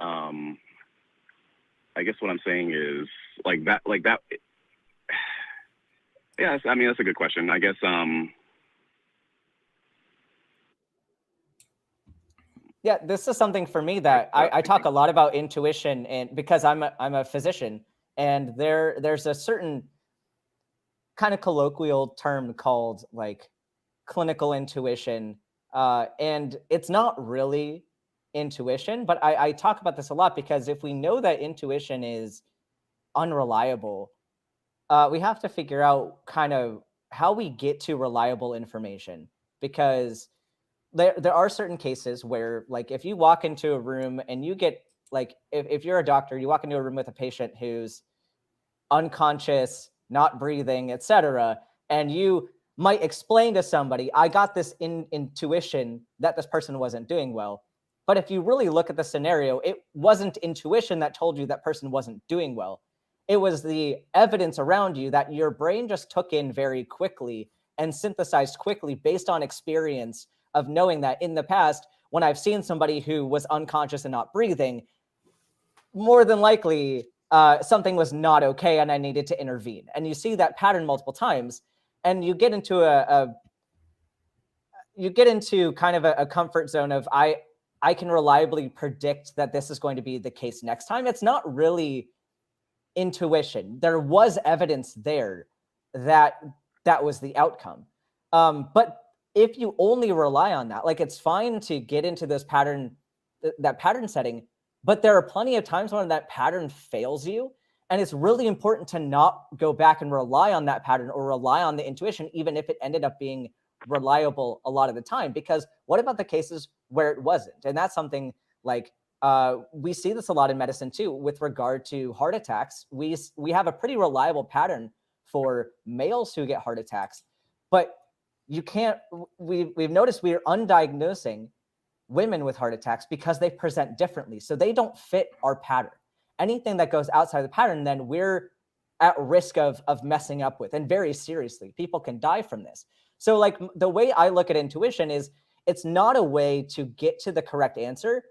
I guess what I'm saying is like that. Yeah, I mean, that's a good question. I guess. Yeah, this is something for me that I talk a lot about intuition, and because I'm a physician, and there's a certain kind of colloquial term called like clinical intuition, and it's not really intuition, but I talk about this a lot because if we know that intuition is unreliable, we have to figure out kind of how we get to reliable information, because there are certain cases where, like, if you walk into a room and you get, like, if you're a doctor, you walk into a room with a patient who's unconscious, not breathing, etc., and you might explain to somebody, I got this intuition that this person wasn't doing well. But if you really look at the scenario, it wasn't intuition that told you that person wasn't doing well. It was the evidence around you that your brain just took in very quickly and synthesized quickly based on experience of knowing that in the past, when I've seen somebody who was unconscious and not breathing, more than likely something was not okay and I needed to intervene. And you see that pattern multiple times, and you get into kind of a comfort zone of I can reliably predict that this is going to be the case next time. It's not really intuition. There was evidence there that was the outcome. But if you only rely on that, like, it's fine to get into this pattern, that pattern setting, but there are plenty of times when that pattern fails you. And it's really important to not go back and rely on that pattern or rely on the intuition, even if it ended up being reliable a lot of the time. Because what about the cases where it wasn't? And that's something like, we see this a lot in medicine too, with regard to heart attacks. We have a pretty reliable pattern for males who get heart attacks, but we've noticed we're undiagnosing women with heart attacks because they present differently. So they don't fit our pattern. Anything that goes outside the pattern, then we're at risk of messing up with, and very seriously. People can die from this. So like, the way I look at intuition is, it's not a way to get to the correct answer,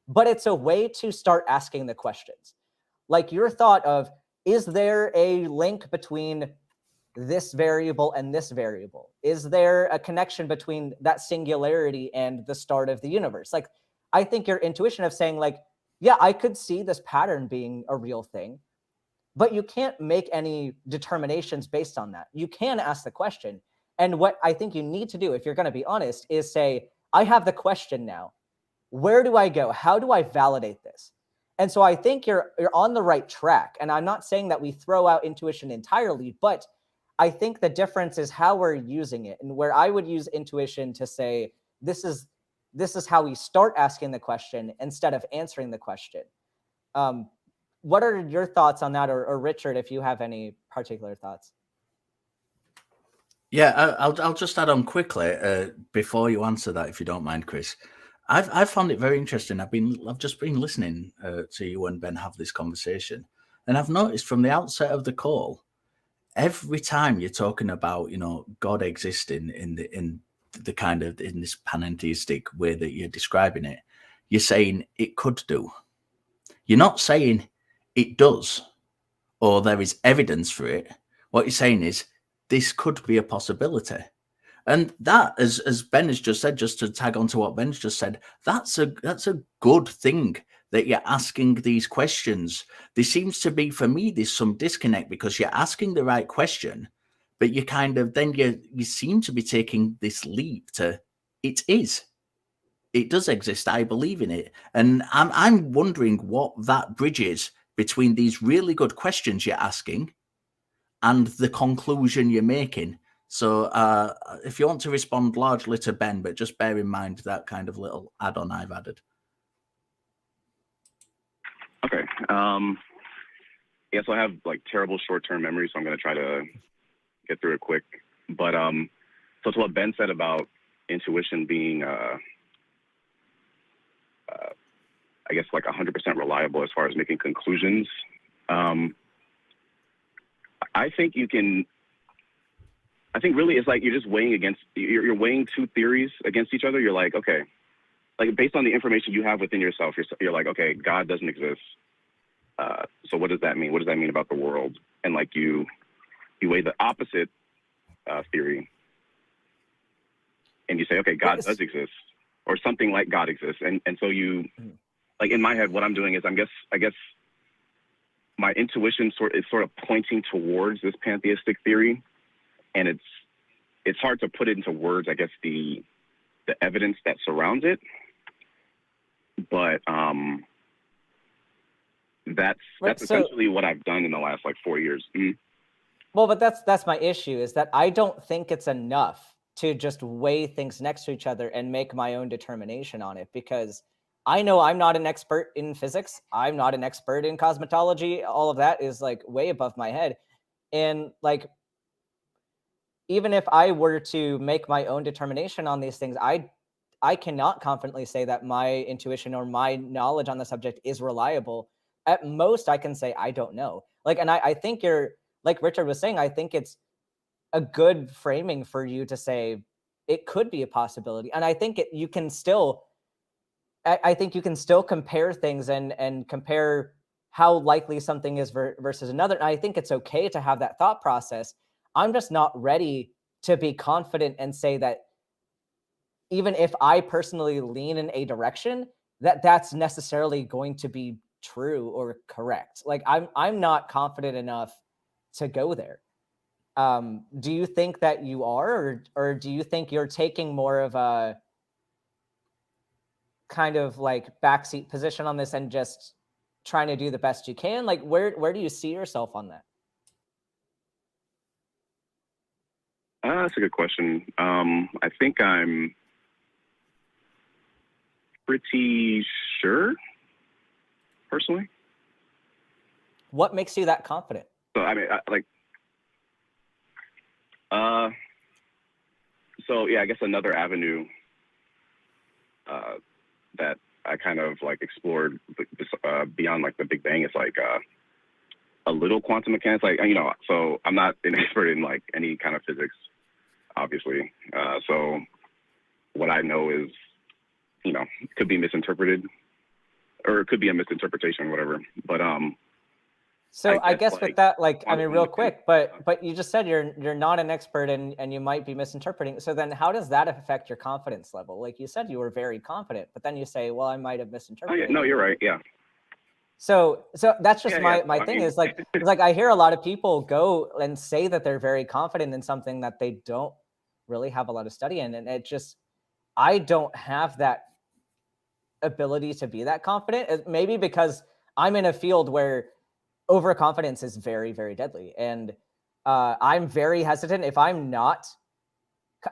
but it's a way to start asking the questions. Like your thought of, is there a link between this variable and this variable? Is there a connection between that singularity and the start of the universe? Like, I think your intuition of saying like, yeah, I could see this pattern being a real thing, but you can't make any determinations based on that. You can ask the question. And what I think you need to do, if you're going to be honest, is say, I have the question now. Where do I go? How do I validate this? And so I think you're on the right track. And I'm not saying that we throw out intuition entirely, but I think the difference is how we're using it. And where I would use intuition to say, this is how we start asking the question instead of answering the question. What are your thoughts on that? Or Richard, if you have any particular thoughts? Yeah, I'll just add on quickly before you answer that, if you don't mind, Chris. I've found it very interesting. I've just been listening to you and Ben have this conversation, and I've noticed from the outset of the call, every time you're talking about, you know, God existing in the kind of in this panentheistic way that you're describing it, you're saying it could do. You're not saying it does or there is evidence for it. What you're saying is this could be a possibility. And that, as Ben has just said, just to tag on to what Ben's just said, that's a good thing that you're asking these questions. There seems to be, for me, there's some disconnect because you're asking the right question, but you kind of then you seem to be taking this leap to it does exist. I believe in it, and I'm wondering what that bridge is between these really good questions you're asking and the conclusion you're making. So if you want to respond largely to Ben, but just bear in mind that kind of little add-on I've added. Okay. Yeah, so I have like terrible short-term memory, so I'm going to try to get through it quick. But so to what Ben said about intuition being, I guess, like 100% reliable as far as making conclusions, I think really it's like you're just you're weighing two theories against each other. You're like, okay, like based on the information you have within yourself, you're like, okay, God doesn't exist. So what does that mean? What does that mean about the world? And like you weigh the opposite theory and you say, okay, God does exist, or something like God exists. And so you, like in my head, what I'm doing is I guess my intuition is sort of pointing towards this pantheistic theory. And it's hard to put it into words, I guess, the evidence that surrounds it. But that's essentially what I've done in the last like 4 years. Mm-hmm. Well, but that's my issue, is that I don't think it's enough to just weigh things next to each other and make my own determination on it, because I know I'm not an expert in physics. I'm not an expert in cosmetology. All of that is like way above my head. And like, even if I were to make my own determination on these things, I cannot confidently say that my intuition or my knowledge on the subject is reliable. At most, I can say I don't know. Like, and I think you're, like Richard was saying, I think it's a good framing for you to say it could be a possibility. And I think you can still compare things and compare how likely something is versus another. And I think it's okay to have that thought process. I'm just not ready to be confident and say that even if I personally lean in a direction, that's necessarily going to be true or correct. Like I'm not confident enough to go there. Do you think that you are, or do you think you're taking more of a kind of like backseat position on this and just trying to do the best you can? Like where do you see yourself on that? That's a good question. I think I'm pretty sure, personally. What makes you that confident? So I mean, so yeah, I guess another avenue that I kind of like explored beyond like the Big Bang is like a little quantum mechanics. Like, you know, so I'm not an expert in like any kind of physics, obviously. So what I know is, you know, could be misinterpreted, or it could be a misinterpretation, whatever. But so I guess with that, like, I mean, real quick, but you just said you're not an expert and you might be misinterpreting. So then how does that affect your confidence level? Like you said, you were very confident, but then you say, well, I might have misinterpreted. Oh, yeah, no, you're right. Yeah. So that's just my thing is like, I hear a lot of people go and say that they're very confident in something that they don't really have a lot of study in. And it just, I don't have that ability to be that confident. Maybe because I'm in a field where overconfidence is very, very deadly. And I'm very hesitant if I'm not,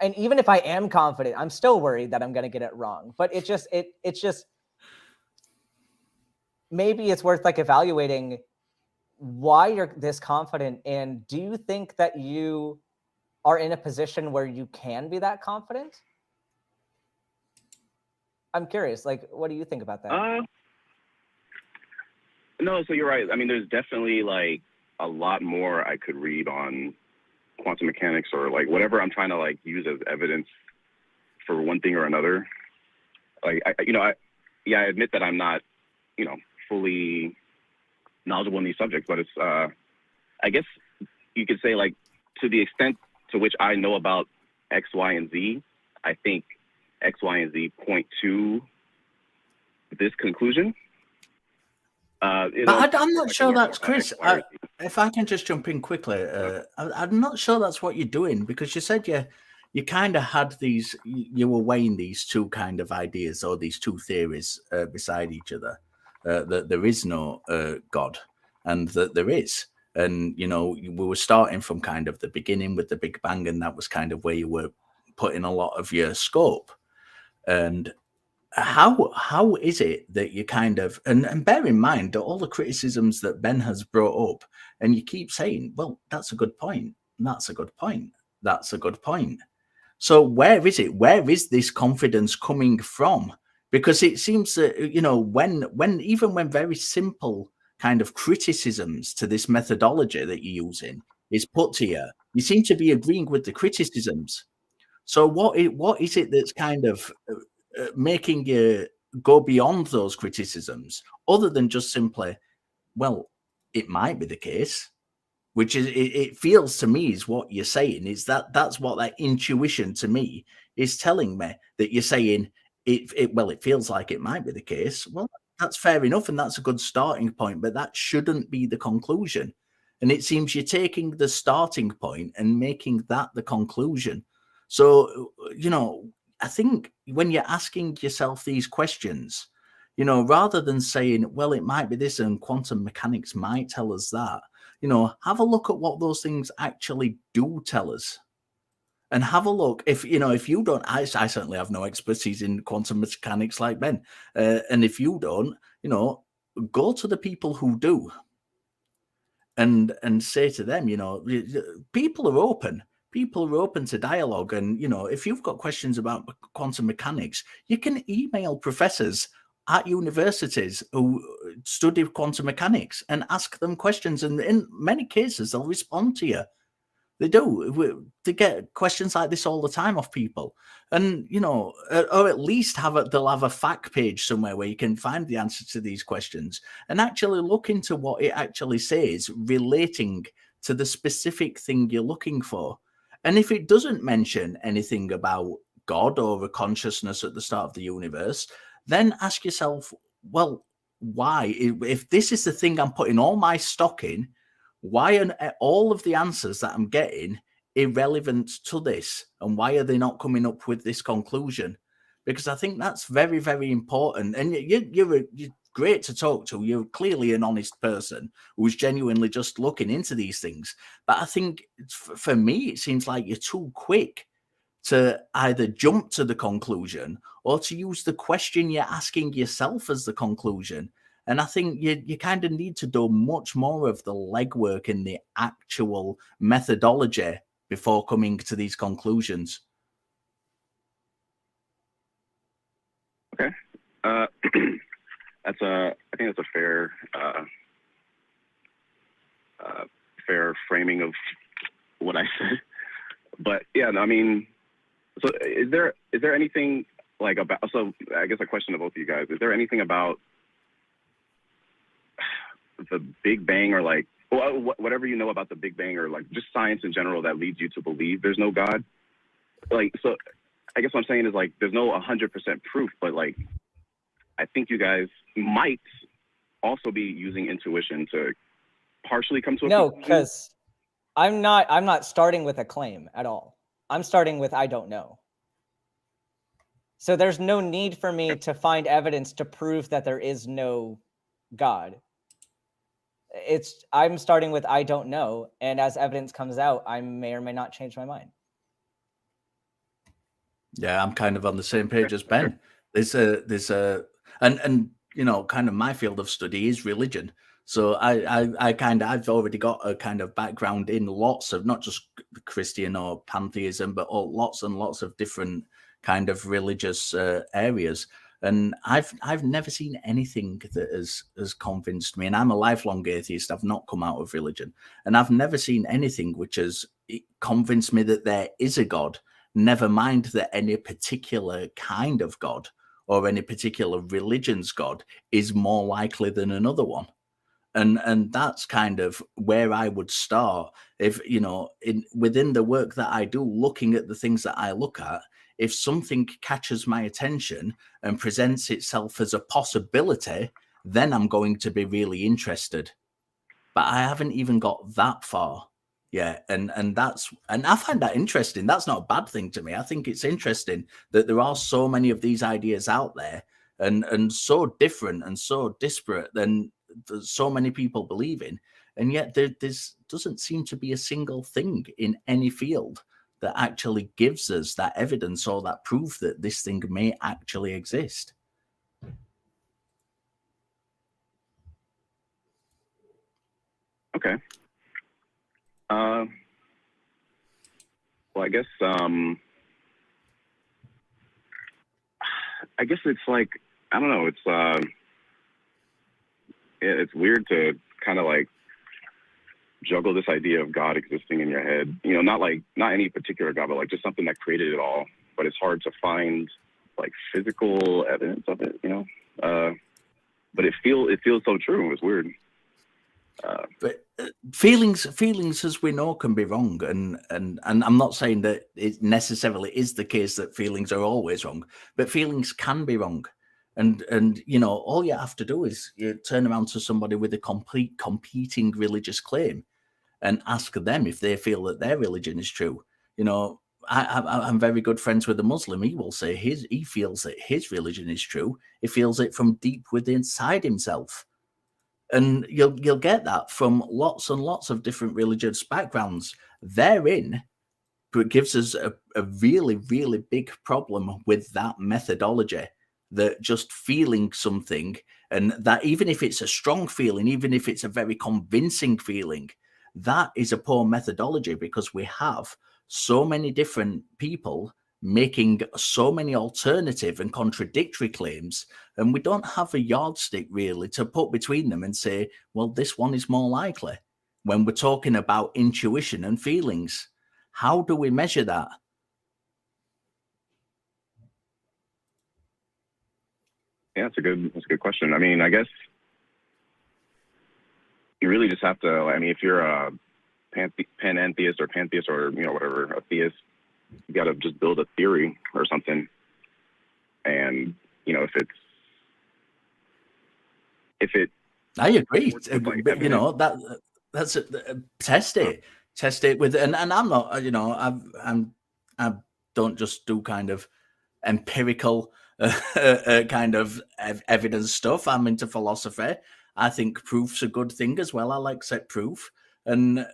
and even if I am confident, I'm still worried that I'm going to get it wrong. But it's just maybe it's worth like evaluating why you're this confident, and do you think that you are in a position where you can be that confident? I'm curious, like, what do you think about that? No, so you're right. I mean, there's definitely like a lot more I could read on quantum mechanics or like whatever I'm trying to like use as evidence for one thing or another. Like, I admit that I'm not, fully knowledgeable in these subjects, but it's, I guess you could say like to the extent to which I know about X, Y, and Z, I think X, Y, and Z point to this conclusion. But I'm not sure that's Chris. If I can just jump in quickly, I'm not sure that's what you're doing, because you said you kind of had these, you were weighing these two kind of ideas or these two theories beside each other, that there is no God and that there is. And, we were starting from kind of the beginning with the Big Bang, and that was kind of where you were putting a lot of your scope. And how is it that you kind of, and bear in mind that all the criticisms that Ben has brought up, and you keep saying, well, that's a good point, that's a good point, that's a good point. So where is it? Where is this confidence coming from? Because it seems that, when very simple kind of criticisms to this methodology that you're using is put to you, you seem to be agreeing with the criticisms. So what is it that's kind of making you go beyond those criticisms, other than just simply, well, it might be the case, which is, it feels to me is what you're saying, is that's what that intuition to me is telling me, that you're saying it feels like it might be the case. Well, that's fair enough, and that's a good starting point, but that shouldn't be the conclusion. And it seems you're taking the starting point and making that the conclusion. So, I think when you're asking yourself these questions, rather than saying, well, it might be this and quantum mechanics might tell us that, have a look at what those things actually do tell us. And have a look, if you don't, I certainly have no expertise in quantum mechanics like Ben. And if you don't, go to the people who do and say to them, people are open. People are open to dialogue. And, if you've got questions about quantum mechanics, you can email professors at universities who study quantum mechanics and ask them questions. And in many cases, they'll respond to you. They do. They get questions like this all the time off people. And, or at least they'll have a fact page somewhere where you can find the answer to these questions and actually look into what it actually says relating to the specific thing you're looking for. And if it doesn't mention anything about God or a consciousness at the start of the universe, then ask yourself, well, why? If this is the thing I'm putting all my stock in, why are all of the answers that I'm getting irrelevant to this? And why are they not coming up with this conclusion? Because I think that's very, very important. And you're great to talk to. You're clearly an honest person who's genuinely just looking into these things. But I think for me, it seems like you're too quick to either jump to the conclusion or to use the question you're asking yourself as the conclusion. And I think you kind of need to do much more of the legwork in the actual methodology before coming to these conclusions. Okay. I think that's a fair fair framing of what I said. But yeah, I mean, so is there anything like about, so I guess a question to both of you guys, is there anything about the Big Bang or like, whatever you know about the Big Bang or like just science in general that leads you to believe there's no God? Like, so I guess what I'm saying is like, there's no 100% proof, but like, I think you guys might also be using intuition to partially come to a No, conclusion. because I'm not starting with a claim at all. I'm starting with I don't know. So there's no need for me to find evidence to prove that there is no God. I'm starting with I don't know, and as evidence comes out, I may or may not change my mind. Yeah, I'm kind of on the same page as Ben. And you know, kind of my field of study is religion. So I've already got a kind of background in lots of, not just Christian or pantheism, but lots and lots of different kind of religious areas. And I've never seen anything that has convinced me. And I'm a lifelong atheist. I've not come out of religion, and I've never seen anything which has convinced me that there is a God. Never mind that any particular kind of God or any particular religion's God is more likely than another one. And that's kind of where I would start. If, you know, within the work that I do, looking at the things that I look at, if something catches my attention and presents itself as a possibility, then I'm going to be really interested. But I haven't even got that far. Yeah, and I find that interesting. That's not a bad thing to me. I think it's interesting that there are so many of these ideas out there, and so different and so disparate than so many people believe in, and yet there doesn't seem to be a single thing in any field that actually gives us that evidence or that proof that this thing may actually exist. Okay. Well, I guess it's like, I don't know. It's weird to kind of like juggle this idea of God existing in your head. You know, not any particular God, but like just something that created it all. But it's hard to find like physical evidence of it. You know, but it feels so true. It's weird. But feelings, as we know, can be wrong, and I'm not saying that it necessarily is the case that feelings are always wrong, but feelings can be wrong, and you know, all you have to do is you turn around to somebody with a complete competing religious claim and ask them if they feel that their religion is true. You know, I'm very good friends with a Muslim. He will say he feels that his religion is true. He feels it from deep within inside himself. And you'll get that from lots and lots of different religious backgrounds. Therein, it gives us a really, really big problem with that methodology, that just feeling something, and that even if it's a strong feeling, even if it's a very convincing feeling, that is a poor methodology, because we have so many different people making so many alternative and contradictory claims, and we don't have a yardstick really to put between them and say, well, this one is more likely. When we're talking about intuition and feelings, how do we measure that? Yeah, that's a good question. I mean, I guess you really just have to. I mean, if you're a panentheist or pantheist or, you know, whatever, a theist, you got to just build a theory or something. And, you know, if it I agree. like, You know, that's test it with, and I'm not, you know, I don't just do kind of empirical kind of evidence stuff. I'm into philosophy. I think proof's a good thing as well. I like set proof, and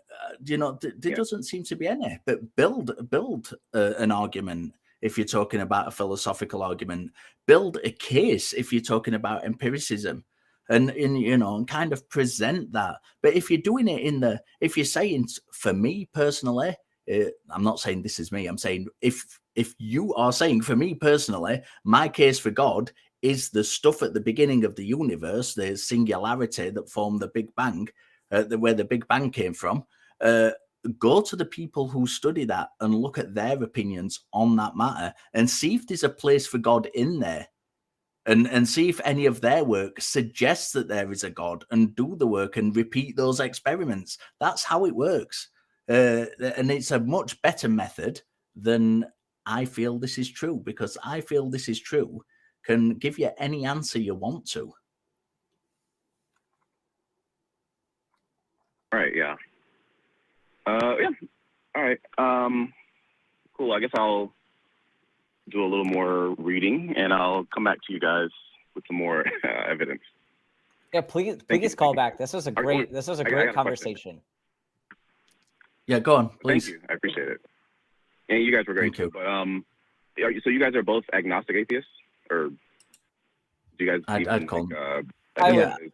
you know, there doesn't seem to be any. But build an argument if you're talking about a philosophical argument. Build a case if you're talking about empiricism, and you know, and kind of present that. But if you're doing it if you're saying, for me personally, I'm not saying this is me. I'm saying if you are saying, for me personally, my case for God is the stuff at the beginning of the universe, the singularity that formed the Big Bang, where the Big Bang came from. Go to the people who study that and look at their opinions on that matter and see if there's a place for God in there. And see if any of their work suggests that there is a God, and do the work and repeat those experiments. That's how it works. And it's a much better method than I feel this is true, because I feel this is true can give you any answer you want to. Right. Yeah. Yeah. All right. Cool. I guess I'll do a little more reading, and I'll come back to you guys with some more evidence. Yeah, please Thank you. call back. This was a great I got a great question. conversation. Yeah, go on, please. Thank you. I appreciate it. And you guys were great too. But so you guys are both agnostic atheists, or do you guys? I'd call them. I would.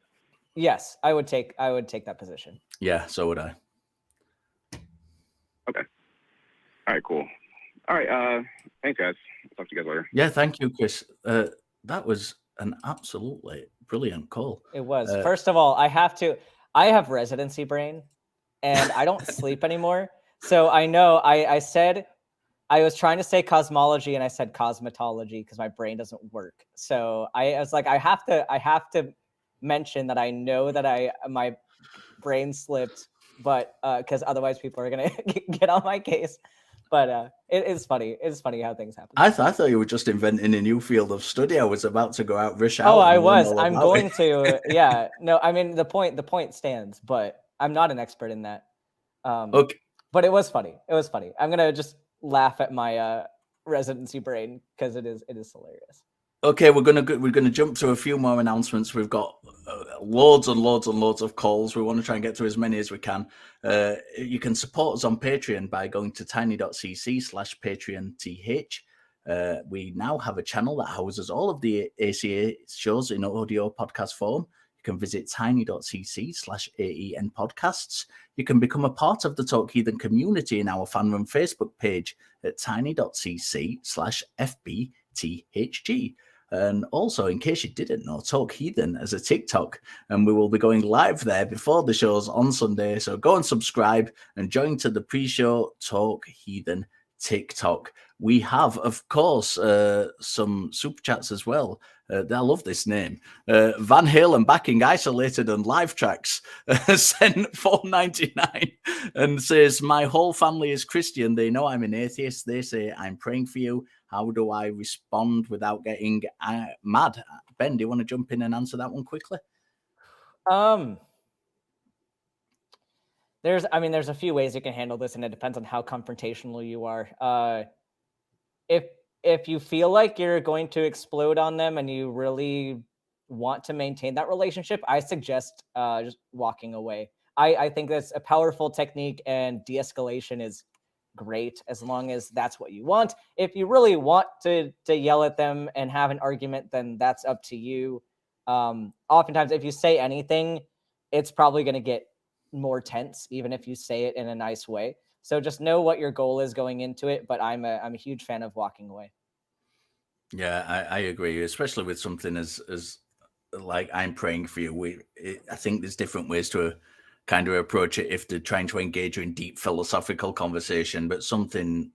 Yes, I would take that position. Yeah, so would I. Okay. All right. Cool. All right. Thanks, guys. I'll talk to you guys later. Yeah, thank you, Chris. That was an absolutely brilliant call. It was. First of all, I have residency brain, and I don't sleep anymore. So I know I said I was trying to say cosmology, and I said cosmetology because my brain doesn't work. So I was like, I have to mention that I know that my brain slipped, but because otherwise people are gonna get on my case. But it is funny. It's funny how things happen. I thought you were just inventing a new field of study. I was about to go out rush out. Oh, I was. I'm going to. Yeah. No, I mean the point stands, but I'm not an expert in that. Okay. But it was funny. It was funny. I'm gonna just laugh at my residency brain because it is hilarious. Okay, we're gonna jump to a few more announcements. We've got loads and loads and loads of calls. We want to try and get to as many as we can. You can support us on Patreon by going to tiny.cc/patreonth. We now have a channel that houses all of the ACA shows in audio podcast form. You can visit tiny.cc/AEN podcasts. You can become a part of the Talk Heathen community in our fan run Facebook page at tiny.cc/FBTHG. And also, in case you didn't know, Talk Heathen as a TikTok, and we will be going live there before the shows on Sunday. So go and subscribe and join to the pre-show Talk Heathen TikTok. We have, of course, some super chats as well. I love this name. Van Halen backing Isolated and Live Tracks sent $4.99 and says, my whole family is Christian. They know I'm an atheist. They say I'm praying for you. How do I respond without getting mad? Ben, do you want to jump in and answer that one quickly? There's a few ways you can handle this, and it depends on how confrontational you are. If you feel like you're going to explode on them and you really want to maintain that relationship, I suggest just walking away. I think that's a powerful technique, and de-escalation is great as long as that's what you want. If you really want to yell at them and have an argument, then that's up to you. Oftentimes, if you say anything, it's probably going to get more tense, even if you say it in a nice way. So just know what your goal is going into it. But I'm a huge fan of walking away. Yeah, I agree, especially with something as like I'm praying for you. I think there's different ways to kind of approach it if they're trying to engage you in deep philosophical conversation, but something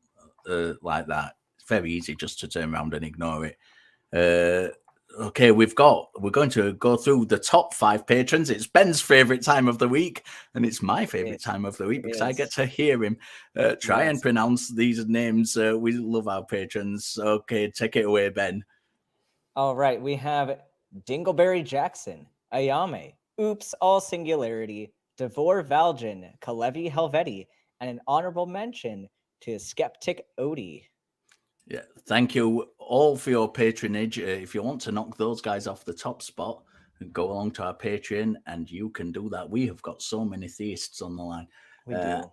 like that, it's very easy just to turn around and ignore it. Okay, we're going to go through the top 5 patrons. It's Ben's favorite time of the week, and it's my favorite time of the week because I get to hear him try and pronounce these names. We love our patrons. Okay, take it away, Ben. All right, we have Dingleberry Jackson, Ayame, Oops, all singularity, Devor Valjan, Kalevi Helveti, and an honorable mention to Skeptic Odie. Yeah, thank you all for your patronage. If you want to knock those guys off the top spot, go along to our Patreon, and you can do that. We have got so many theists on the line. We do.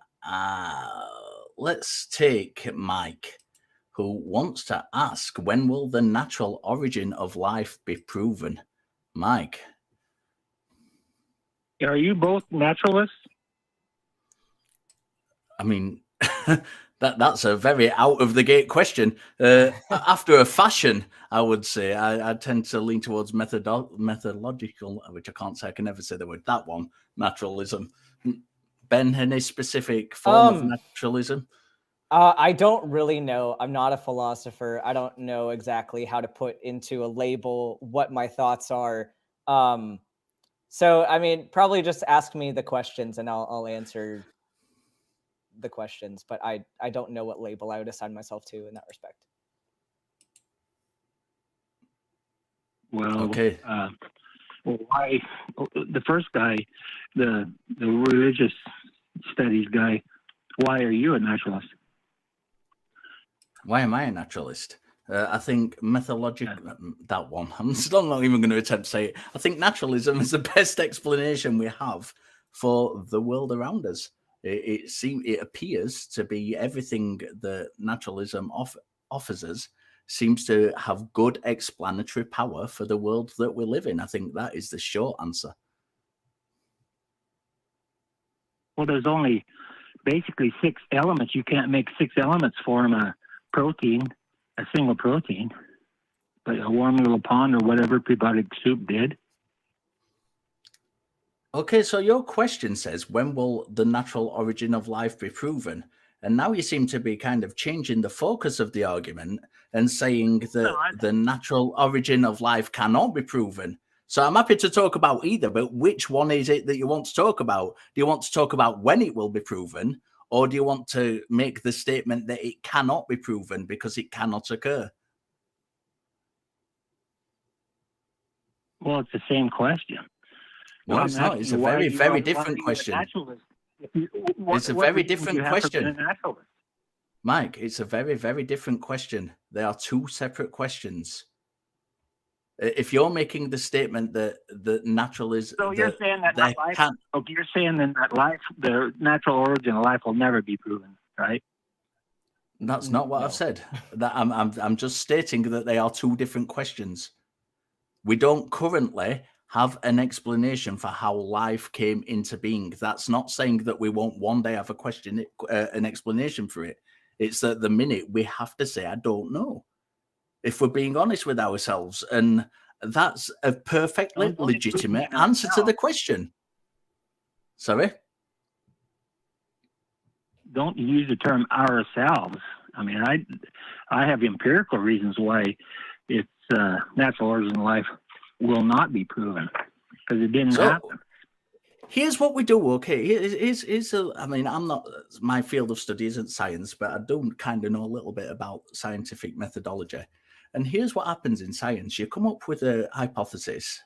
Let's take Mike, who wants to ask, when will the natural origin of life be proven? Mike. Are you both naturalists? I mean, that's a very out of the gate question. After a fashion, I would say I tend to lean towards methodological, which I can't say. I can never say the word. That one, naturalism. Ben, any specific form of naturalism? I don't really know. I'm not a philosopher. I don't know exactly how to put into a label what my thoughts are. So, I mean, probably just ask me the questions and I'll answer the questions, but I don't know what label I would assign myself to in that respect. Well, okay. Why the first guy, the religious studies guy, why are you a naturalist? Why am I a naturalist? I think methodological, that one, I'm still not even going to attempt to say it. I think naturalism is the best explanation we have for the world around us. It appears to be everything that naturalism offers us seems to have good explanatory power for the world that we live in. I think that is the short answer. Well, there's only basically 6 elements. You can't make 6 elements form a protein, a single protein, but a warm little pond or whatever prebiotic soup did. Okay, so your question says, when will the natural origin of life be proven? And now you seem to be kind of changing the focus of the argument and saying that the natural origin of life cannot be proven. So I'm happy to talk about either, but which one is it that you want to talk about? Do you want to talk about when it will be proven, or do you want to make the statement that it cannot be proven because it cannot occur? Well, it's the same question. No, it's not. It's a very, very different question. It's a very different question. Mike, it's a very, very different question. They are 2 separate questions. If you're making the statement that the natural is, so you're saying that life, okay, you're saying that life, the natural origin of life, will never be proven, right? That's not what I've said. That I'm just stating that they are 2 different questions. We don't currently have an explanation for how life came into being. That's not saying that we won't one day have an explanation for it. It's that the minute we have to say, I don't know, if we're being honest with ourselves. And that's a perfectly legitimate answer to the question. Sorry? Don't use the term ourselves. I mean, I have empirical reasons why it's natural origin of life will not be proven, because it didn't happen. Here's what we do, okay? I mean, my field of study isn't science, but I do kind of know a little bit about scientific methodology. And here's what happens in science. You come up with a hypothesis.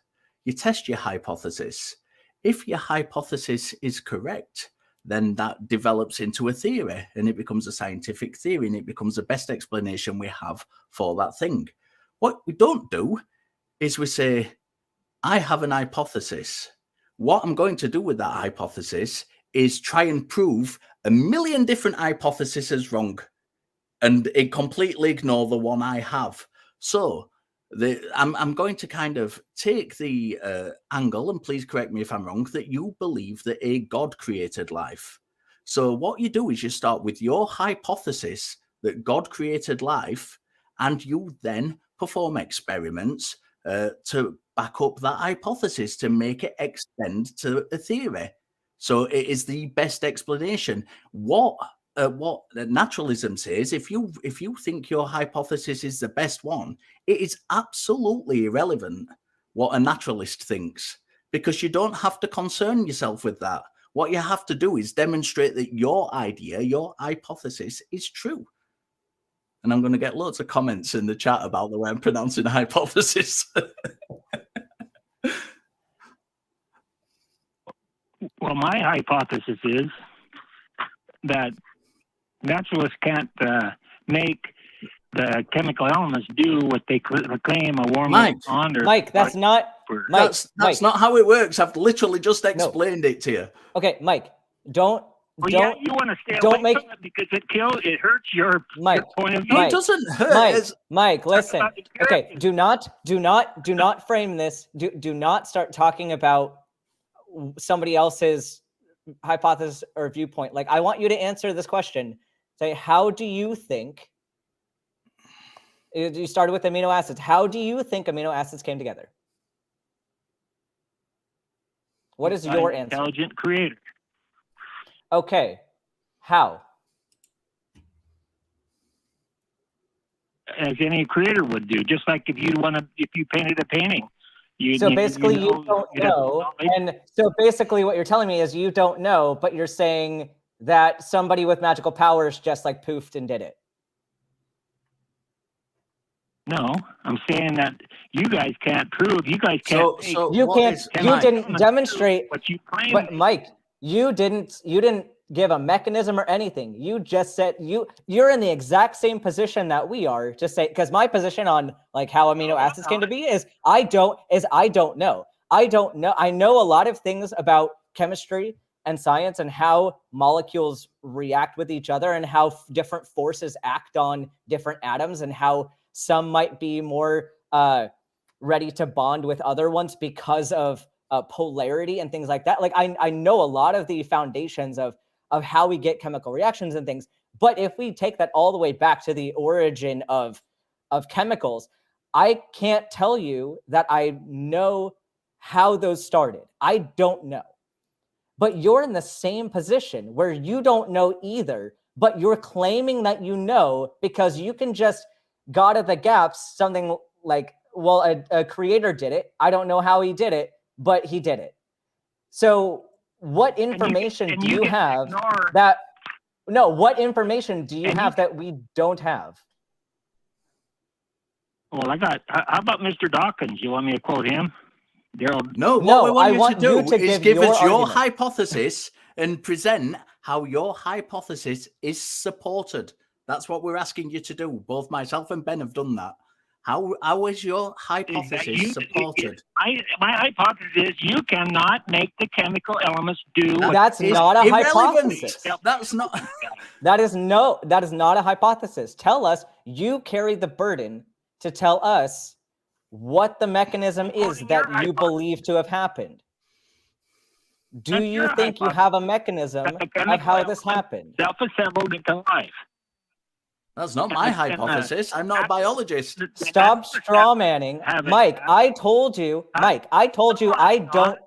You test your hypothesis. If your hypothesis is correct, then that develops into a theory, and it becomes a scientific theory, and it becomes the best explanation we have for that thing. What we don't do is we say, I have an hypothesis. What I'm going to do with that hypothesis is try and prove 1,000,000 different hypotheses wrong and completely ignore the one I have. So I'm going to kind of take the angle, and please correct me if I'm wrong, that you believe that a God created life. So what you do is you start with your hypothesis that God created life, and you then perform experiments to back up that hypothesis, to make it extend to a theory. So it is the best explanation. What naturalism says, if you think your hypothesis is the best one, it is absolutely irrelevant what a naturalist thinks, because you don't have to concern yourself with that. What you have to do is demonstrate that your idea, your hypothesis, is true. And I'm going to get loads of comments in the chat about the way I'm pronouncing hypothesis. Well, my hypothesis is that naturalists can't make the chemical elements do what they claim a warm pond. Mike, that's not Mike. That's not how it works. I've literally just explained it to you. Okay, Mike, don't. Well, yeah, you want to stay away from it because it hurts your point of view. No, it doesn't hurt. Mike, listen. Okay, do not frame this. Do not start talking about somebody else's hypothesis or viewpoint. Like, I want you to answer this question. Say, how do you think? You started with amino acids. How do you think amino acids came together? What is your answer? Intelligent creator. Okay, how? As any creator would do, just like if you painted a painting. You don't know, and so basically what you're telling me is you don't know, but you're saying that somebody with magical powers just like poofed and did it. No, I'm saying that you guys can't prove. You guys can't. You didn't demonstrate. What you claim. But Mike, you didn't give a mechanism or anything. You just said you're in the exact same position that we are. Just say, because my position on like how amino acids came to be is I don't know. I don't know. I know a lot of things about chemistry and science and how molecules react with each other and how different forces act on different atoms and how some might be more ready to bond with other ones because of polarity and things like that. Like I know a lot of the foundations of how we get chemical reactions and things. But if we take that all the way back to the origin of chemicals, I can't tell you that I know how those started. I don't know. But you're in the same position where you don't know either, but you're claiming that you know because you can just God of the gaps something like, well, a creator did it. I don't know how he did it, but he did it. So what information do you have that, no, what information do you have that we don't have? Well, how about Mr. Dawkins? You want me to quote him? No, what we want you to do is give us your hypothesis and present how your hypothesis is supported. That's what we're asking you to do. Both myself and Ben have done that. How is your hypothesis supported? My hypothesis is you cannot make the chemical elements do. That's not a hypothesis. That's not. That is not a hypothesis. Tell us. You carry the burden to tell us what the mechanism is that you believe to have happened. Do you think you have a mechanism of how this happened? Self-assembled into life. That's not my hypothesis. I'm not a biologist. Stop straw manning. Mike, I told you I don't.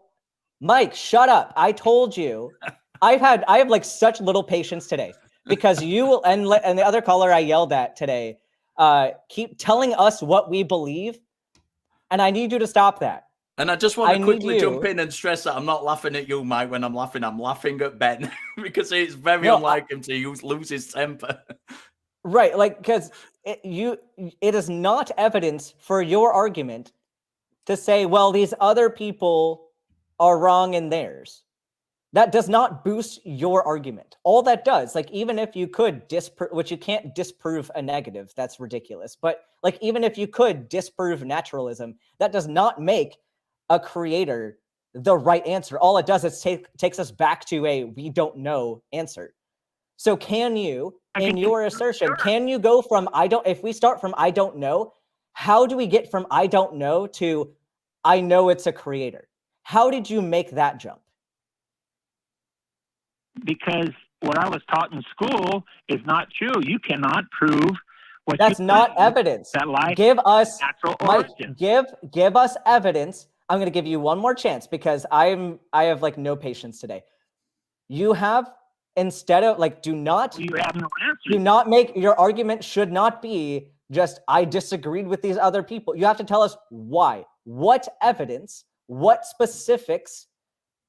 Mike, shut up. I told you. I have like such little patience today because you will, and the other caller I yelled at today, keep telling us what we believe. And I need you to stop that. And I just want to quickly jump in and stress that I'm not laughing at you, Mike. When I'm laughing at Ben because it's very unlike him to lose his temper. Right, like because it is not evidence for your argument to say, well, these other people are wrong in theirs. That does not boost your argument. All that does, like even if you could disprove, which you can't disprove a negative, that's ridiculous. But like even if you could disprove naturalism, that does not make a creator the right answer. All it does is takes us back to a we don't know answer. So can you, in your assertion, can you go from if we start from I don't know, how do we get from I don't know to I know it's a creator? How did you make that jump? Because what I was taught in school is not true. You cannot prove what that's not evidence. That life give us Mike, give us evidence. I'm going to give you one more chance because I have like no patience today. You have instead of like do not make your argument should not be just I disagreed with these other people. You have to tell us why. What evidence, what specifics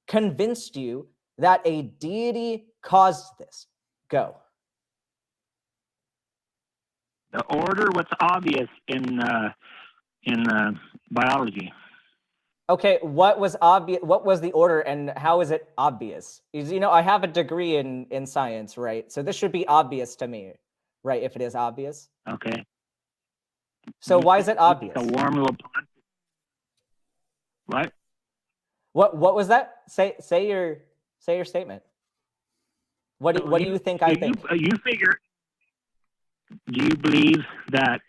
convinced you that a deity caused this? Go. The order, what's obvious in biology. Okay, what was obvious? What was the order, and how is it obvious? You know, I have a degree in science, right? So this should be obvious to me, right? If it is obvious. Okay. So why is it obvious? A warm little pond. What? What was that? Say your statement. What do you think I think? You figure? Do you believe that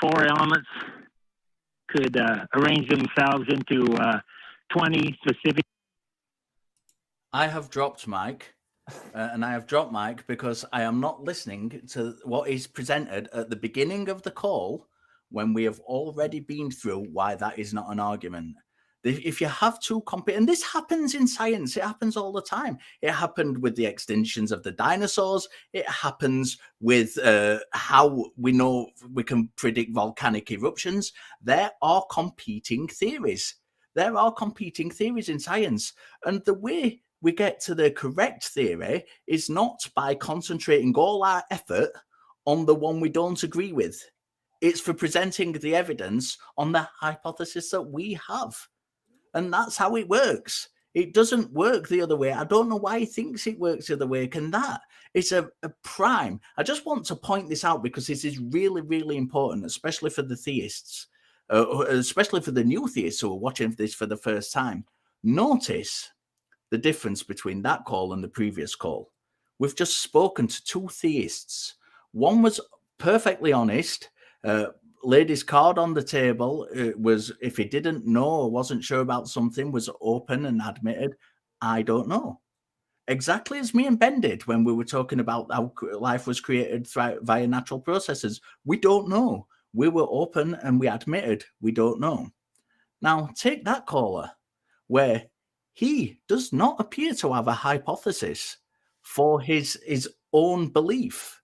4 elements could arrange themselves into 20 specific? I have dropped Mike, and I have dropped Mike because I am not listening to what is presented at the beginning of the call when we have already been through why that is not an argument. If you have two and this happens in science, it happens all the time. It happened with the extinctions of the dinosaurs. It happens with how we know we can predict volcanic eruptions. There are competing theories. There are competing theories in science. And the way we get to the correct theory is not by concentrating all our effort on the one we don't agree with. It's for presenting the evidence on the hypothesis that we have. And that's how it works. It doesn't work the other way. I don't know why he thinks it works the other way. Can that? It's a prime. I just want to point this out because this is really, really important, especially for the theists, especially for the new theists who are watching this for the first time. Notice the difference between that call and the previous call. We've just spoken to two theists. One was perfectly honest, laid his card on the table. It was, if he didn't know or wasn't sure about something, was open and admitted, I don't know. Exactly as me and Ben did when we were talking about how life was created via natural processes. We don't know. We were open and we admitted we don't know. Now, take that caller, where he does not appear to have a hypothesis for his own belief.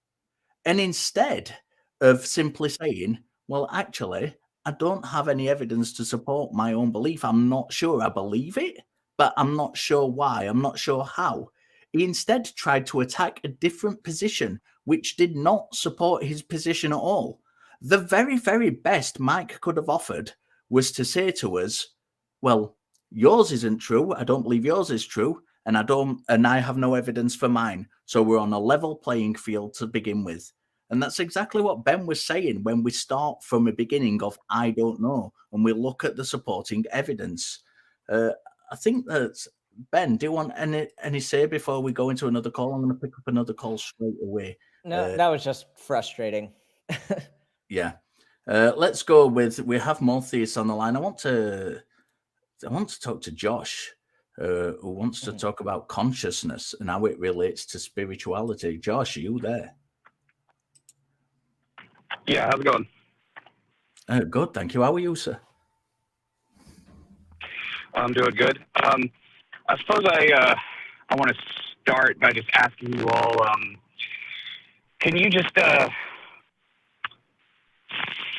And instead of simply saying, well, actually, I don't have any evidence to support my own belief. I'm not sure I believe it, but I'm not sure why. I'm not sure how. He instead tried to attack a different position, which did not support his position at all. The very, very best Mike could have offered was to say to us, well, yours isn't true. I don't believe yours is true. And I have no evidence for mine. So we're on a level playing field to begin with. And that's exactly what Ben was saying when we start from a beginning of I don't know, and we look at the supporting evidence. I think that's, Ben, do you want any say before we go into another call? I'm going to pick up another call straight away. No, that was just frustrating. Yeah. Let's go with, we have more theists on the line. I want to talk to Josh, who wants to talk about consciousness and how it relates to spirituality. Josh, are you there? Yeah, how's it going? Good, thank you. How are you, sir? I'm doing good. I suppose I want to start by just asking you all, can you just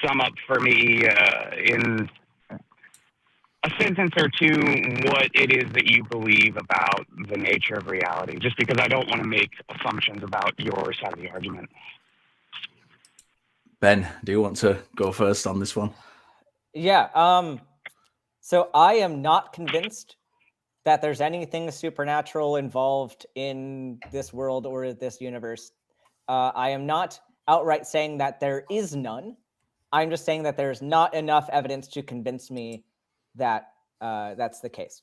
sum up for me in a sentence or two what it is that you believe about the nature of reality? Just because I don't want to make assumptions about your side of the argument. Ben, do you want to go first on this one? Yeah. So I am not convinced that there's anything supernatural involved in this world or this universe. I am not outright saying that there is none. I'm just saying that there's not enough evidence to convince me that that's the case.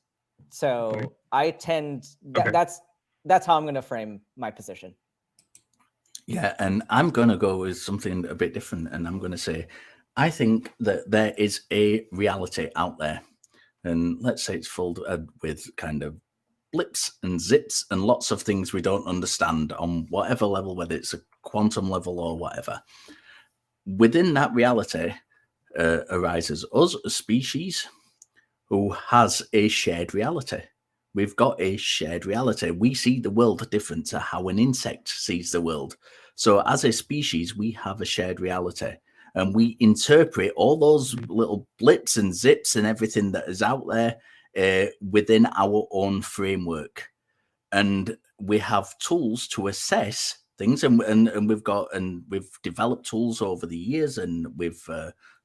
So Okay. I tend Okay. that's how I'm going to frame my position. Yeah, and I'm going to go with something a bit different, and I'm going to say, I think that there is a reality out there, and let's say it's filled with kind of blips and zips and lots of things we don't understand on whatever level, whether it's a quantum level or whatever. Within that reality arises us, a species who has a shared reality. We've got a shared reality. We see the world different to how an insect sees the world. So as a species, we have a shared reality, and we interpret all those little blips and zips and everything that is out there within our own framework. And we have tools to assess things, and we've developed tools over the years, and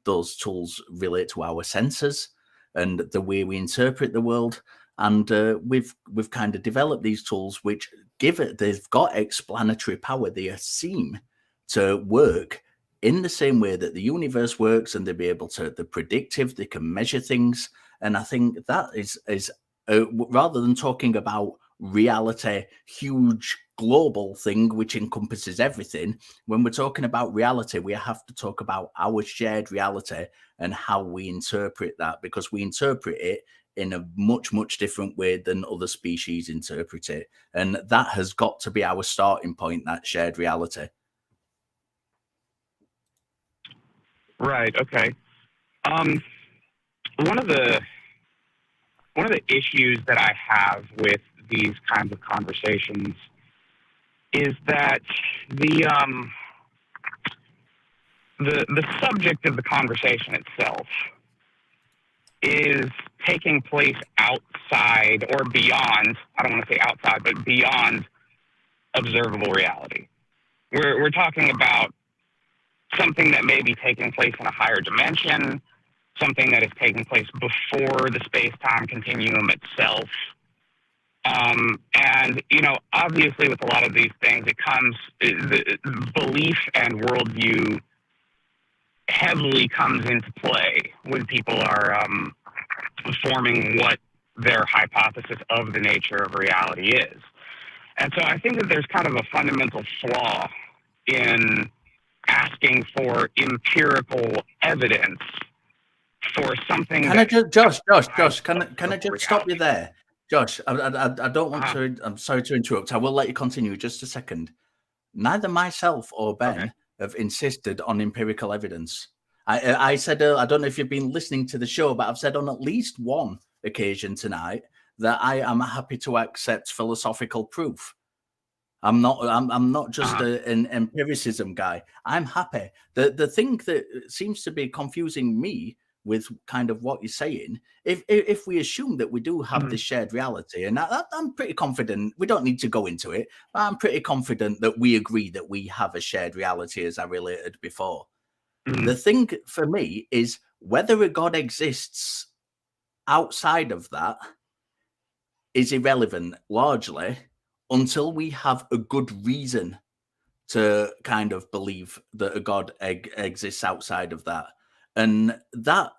those tools relate to our senses and the way we interpret the world. And we've kind of developed these tools which they've got explanatory power. They seem to work in the same way that the universe works, and they'll be able to, they're predictive, they can measure things. And I think that is rather than talking about reality, huge global thing which encompasses everything, when we're talking about reality, we have to talk about our shared reality and how we interpret that, because we interpret it in a much, much different way than other species interpret it. And that has got to be our starting point, that shared reality. Right. Okay. One of the issues that I have with these kinds of conversations is that the subject of the conversation itself is taking place outside or beyond, I don't want to say outside, but beyond observable reality. We're talking about something that may be taking place in a higher dimension, something that is taking place before the space-time continuum itself. And, obviously with a lot of these things, the belief and worldview heavily comes into play when people are forming what their hypothesis of the nature of reality is. And so I think that there's kind of a fundamental flaw in asking for empirical evidence for something. Can I just, Josh, can I just stop you there? Josh, I don't want to, I'm sorry to interrupt. I will let you continue just a second. Neither myself or Ben have insisted on empirical evidence. I said, I don't know if you've been listening to the show, but I've said on at least one occasion tonight that I am happy to accept philosophical proof. I'm not just an empiricism guy. I'm happy. The thing that seems to be confusing me with kind of what you're saying, if we assume that we do have this shared reality, and I'm pretty confident, we don't need to go into it, but I'm pretty confident that we agree that we have a shared reality, as I related before. The thing for me is whether a God exists outside of that is irrelevant largely until we have a good reason to kind of believe that a God exists outside of that. And that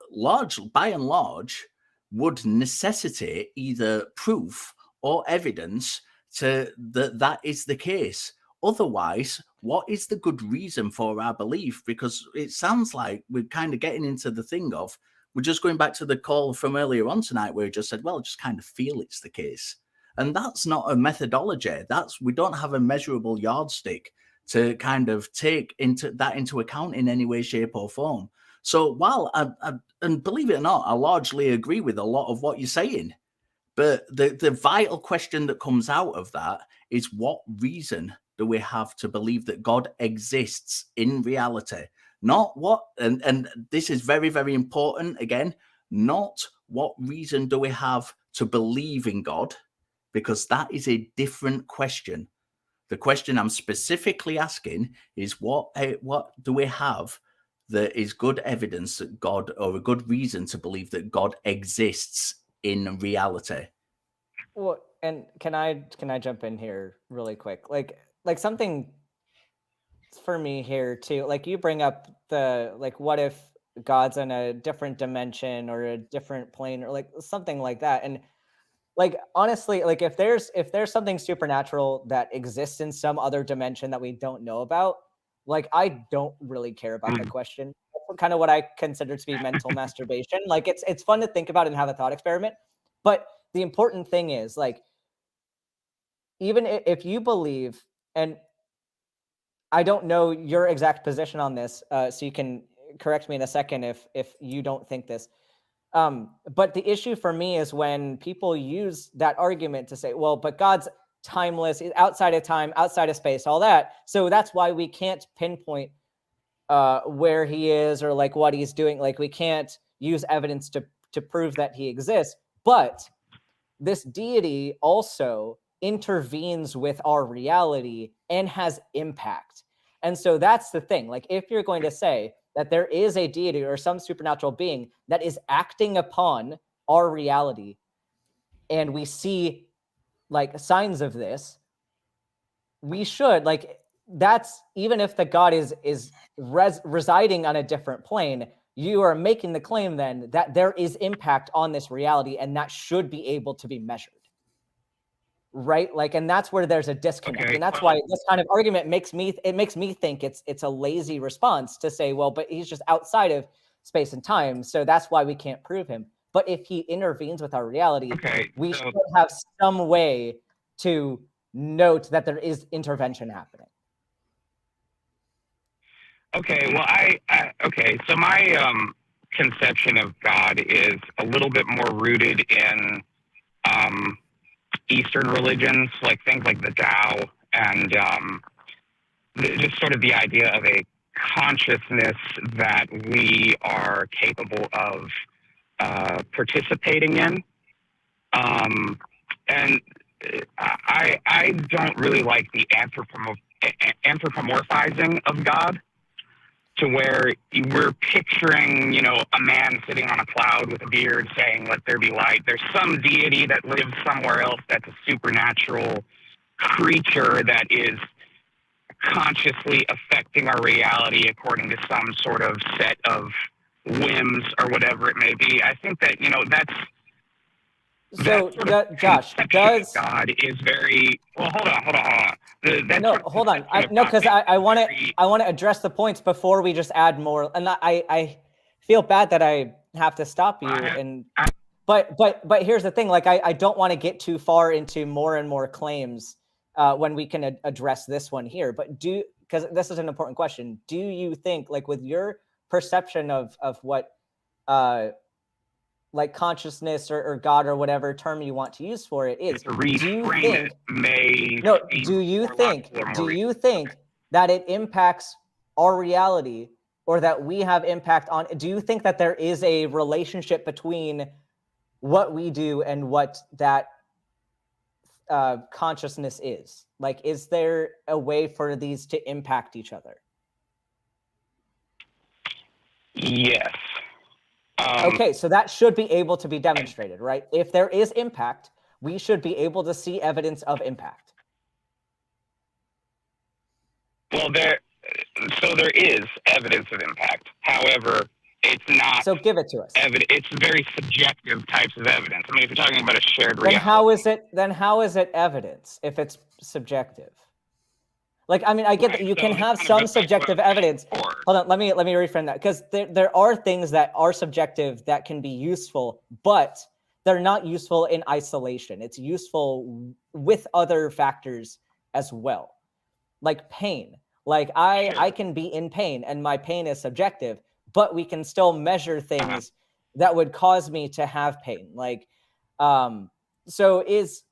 by and large, would necessitate either proof or evidence that is the case. Otherwise, what is the good reason for our belief? Because it sounds like we're kind of getting into the thing of, we're just going back to the call from earlier on tonight where he just said, well, I just kind of feel it's the case. And that's not a methodology. We don't have a measurable yardstick to kind of take into account in any way, shape, or form. So while and believe it or not, I largely agree with a lot of what you're saying, but the vital question that comes out of that is, what reason do we have to believe that God exists in reality? Not what, and this is very, very important again, not what reason do we have to believe in God, because that is a different question. The question I'm specifically asking is what do we have that is good evidence that God, or a good reason to believe that God exists in reality? Well, and can I jump in here really quick? Like something for me here too. Like you bring up what if God's in a different dimension or a different plane or like something like that. And like honestly, like if there's something supernatural that exists in some other dimension that we don't know about, like I don't really care about the question. That's kind of what I consider to be mental masturbation. Like it's fun to think about and have a thought experiment, but the important thing is, like, even if you believe, and I don't know your exact position on this, so you can correct me in a second if you don't think this. But the issue for me is when people use that argument to say, well, but God's timeless, outside of time, outside of space, all that. So that's why we can't pinpoint where he is or like what he's doing. Like we can't use evidence to prove that he exists. But this deity also intervenes with our reality and has impact. And so that's the thing. Like if you're going to say that there is a deity or some supernatural being that is acting upon our reality, and we see like signs of this, we should, like, that's, even if the God is residing on a different plane, you are making the claim then that there is impact on this reality, and that should be able to be measured. Right? Like, and that's where there's a disconnect. Okay, and that's why this kind of argument makes me think it's a lazy response to say, well, but he's just outside of space and time, so that's why we can't prove him. But if he intervenes with our reality, we should have some way to note that there is intervention happening. Okay, well, so my conception of God is a little bit more rooted in Eastern religions, like things like the Tao, and just sort of the idea of a consciousness that we are capable of participating in. And I don't really like the anthropomorphizing of God to where we're picturing, a man sitting on a cloud with a beard saying, "Let there be light." There's some deity that lives somewhere else that's a supernatural creature that is consciously affecting our reality according to some sort of set of whims or whatever it may be. I think that, that's... So, Josh, does God is very well? Hold on. Hold on. Because I want to address the points before we just add more. And I feel bad that I have to stop you. But here's the thing. Like, I don't want to get too far into more and more claims when we can address this one here. But because this is an important question. Do you think, like, with your perception of what like consciousness or God or whatever term you want to use for it is, do you think that it impacts our reality, or that we have impact on? Do you think that there is a relationship between what we do and what that consciousness is? Like, is there a way for these to impact each other? Yes. Okay, so that should be able to be demonstrated, right? If there is impact, we should be able to see evidence of impact. Well, there is evidence of impact. However, it's not. So give it to us. It's very subjective types of evidence. I mean, if you're talking about a shared reality, then how is it evidence if it's subjective? Like, I mean, I get that you can have some subjective evidence. Hold on, let me reframe that, because there are things that are subjective that can be useful, but they're not useful in isolation. It's useful with other factors as well, like pain. Like I can be in pain, and my pain is subjective, but we can still measure things that would cause me to have pain. Like, so is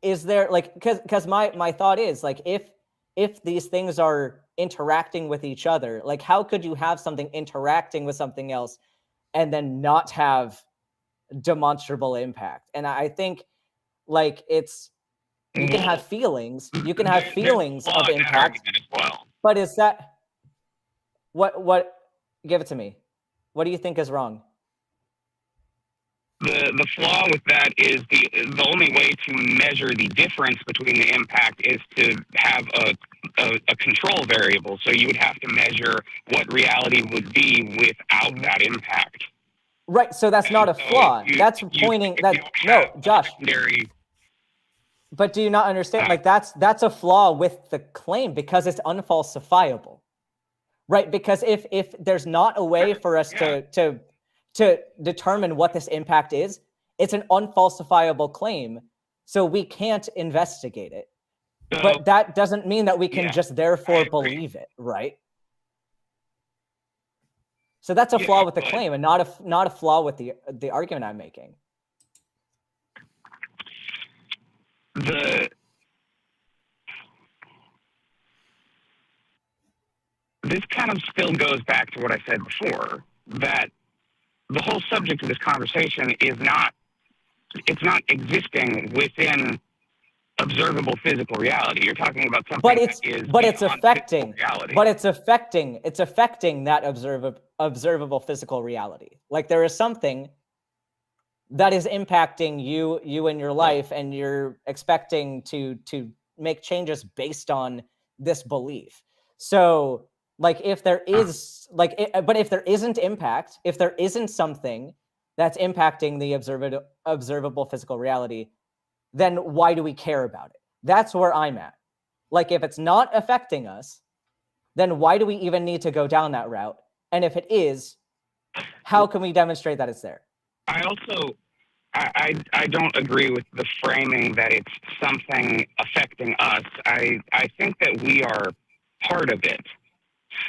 there, like, because my thought is, like, if these things are interacting with each other, like, how could you have something interacting with something else and then not have demonstrable impact? And I think, like, you can have feelings of impact, but is that what give it to me? What do you think is wrong? The flaw with that is the only way to measure the difference between the impact is to have a control variable. So you would have to measure what reality would be without that impact. Right. So that's not a flaw. That's pointing that no, Josh. But do you not understand? Like, that's a flaw with the claim, because it's unfalsifiable, right? Because if there's not a way for us to determine what this impact is, it's an unfalsifiable claim, so we can't investigate it. But that doesn't mean that we can just therefore believe it, right? So that's a flaw with the claim, and not a flaw with the argument I'm making. This kind of still goes back to what I said before, that the whole subject of this conversation is not existing within observable physical reality. You're talking about something it's affecting that observable physical reality. Like, there is something that is impacting you in your life, and you're expecting to make changes based on this belief. So, like, if there is, but if there isn't impact, if there isn't something that's impacting the observable physical reality, then why do we care about it? That's where I'm at. Like, if it's not affecting us, then why do we even need to go down that route? And if it is, how can we demonstrate that it's there? I also, I don't agree with the framing that it's something affecting us. I think that we are part of it.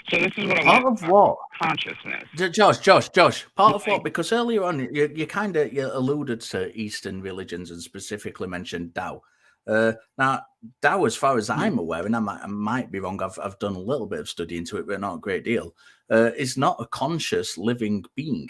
So this is what I want to talk about, consciousness. Josh, part of what? Because earlier on, you kind of alluded to Eastern religions and specifically mentioned Tao. Now, Tao, as far as I'm aware, and I might be wrong, I've done a little bit of study into it, but not a great deal, is not a conscious living being.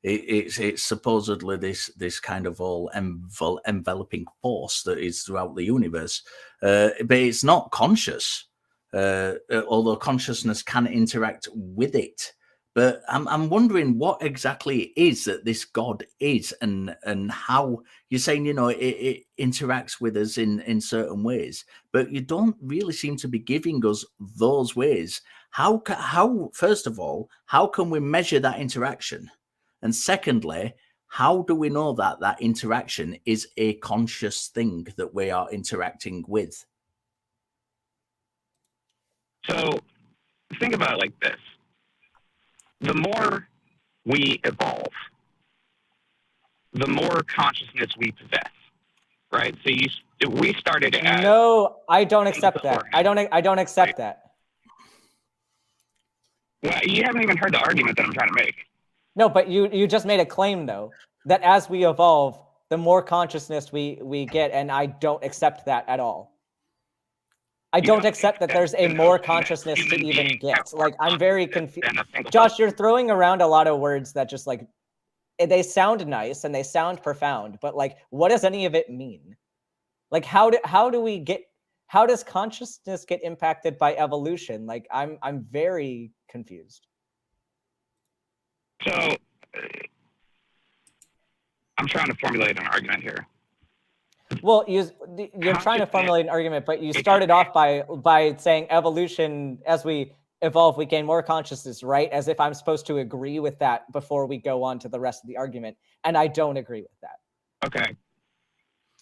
It's supposedly this kind of all enveloping force that is throughout the universe, but it's not conscious. although consciousness can interact with it. But I'm wondering what exactly it is that this God is, and how you're saying, it interacts with us in certain ways, but you don't really seem to be giving us those ways. How first of all, how can we measure that interaction? And secondly, how do we know that that interaction is a conscious thing that we are interacting with? So think about it like this. The more we evolve, the more consciousness we possess, right? So we started as... No, I don't accept that. I don't accept that. Well, you haven't even heard the argument that I'm trying to make. No, but you just made a claim, though, that as we evolve, the more consciousness we get, and I don't accept that at all. I don't accept that there's a more consciousness to even get. Like, I'm very confused. Josh, you're throwing around a lot of words that just, like, they sound nice and they sound profound, but, like, what does any of it mean? Like, how does consciousness get impacted by evolution? Like, I'm very confused. So I'm trying to formulate an argument here. Well, you're trying to formulate an argument, but you started off by saying evolution, as we evolve, we gain more consciousness, right? As if I'm supposed to agree with that before we go on to the rest of the argument. And I don't agree with that. Okay.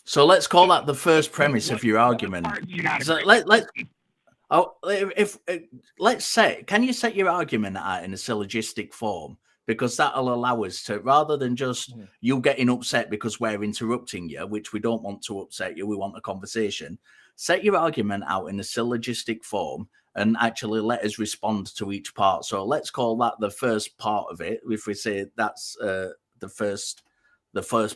So let's call that the first premise of your argument. So let's say, can you set your argument out in a syllogistic form? Because that'll allow us to, rather than just you getting upset because we're interrupting you, which we don't want to upset you, we want a conversation. Set your argument out in a syllogistic form and actually let us respond to each part. So let's call that the first part of it. If we say that's the first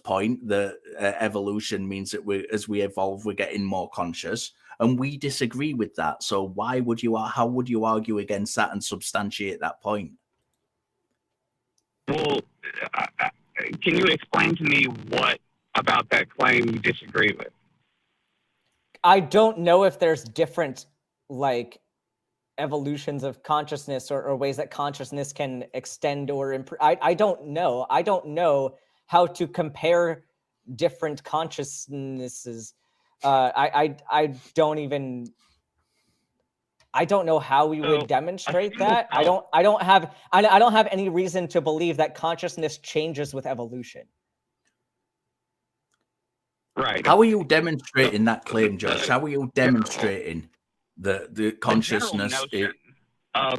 point, the evolution means that as we evolve, we're getting more conscious, and we disagree with that. So how would you argue against that and substantiate that point? Well, can you explain to me what about that claim you disagree with? I don't know if there's different, like, evolutions of consciousness or ways that consciousness can extend or improve. I don't know. I don't know how to compare different consciousnesses. I don't know how we would demonstrate that. I don't have any reason to believe that consciousness changes with evolution. Right. How are you demonstrating that claim, Josh? How are you demonstrating the consciousness of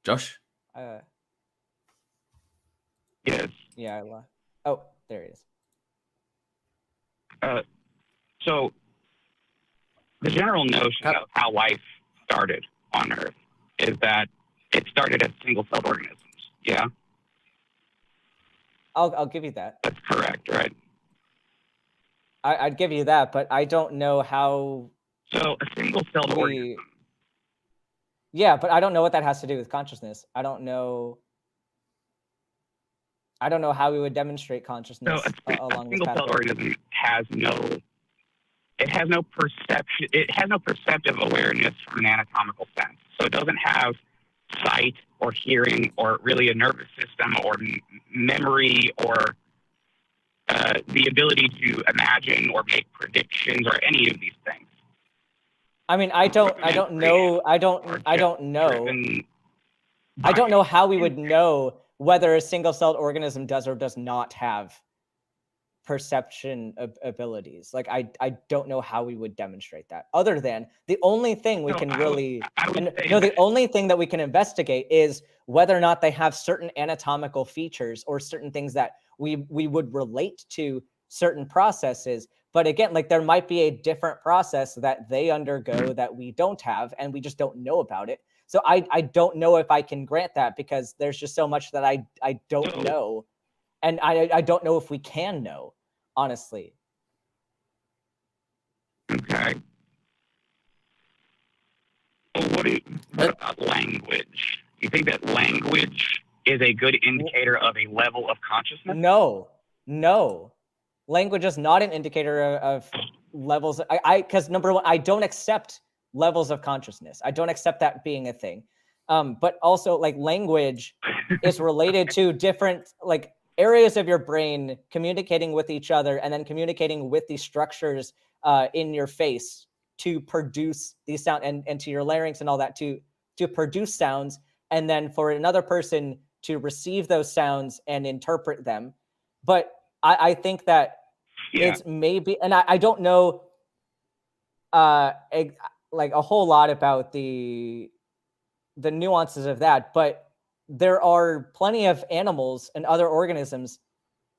Josh? Yes. Yeah. Oh, there he is. So the general notion of how life started on Earth is that it started as single-celled organisms. Yeah. I'll give you that. That's correct, right? I'd give you that, but I don't know how. So a single-celled organism. Yeah, but I don't know what that has to do with consciousness. I don't know how we would demonstrate consciousness along this path. A single-celled organism has no perception. It has no perceptive awareness from an anatomical sense. So it doesn't have sight or hearing or really a nervous system or memory or the ability to imagine or make predictions or any of these things. I mean, I don't know how we would know whether a single-celled organism does or does not have perception abilities. Like, I don't know how we would demonstrate that, other than the only thing we can really... the only thing that we can investigate is whether or not they have certain anatomical features or certain things that we would relate to certain processes. But again, like, there might be a different process that they undergo that we don't have, and we just don't know about it. So I don't know if I can grant that, because there's just so much that I don't know. And I don't know if we can know, honestly. Okay. Well, what about language? You think that language is a good indicator of a level of consciousness? No. language is not an indicator of levels. Because number one, I don't accept levels of consciousness. I don't accept that being a thing. But also, like, language is related to different, like, areas of your brain communicating with each other and then communicating with these structures in your face to produce these sound, and to your larynx and all that to produce sounds, and then for another person to receive those sounds and interpret them. But I think that it's maybe, and I don't know like a whole lot about the nuances of that, but there are plenty of animals and other organisms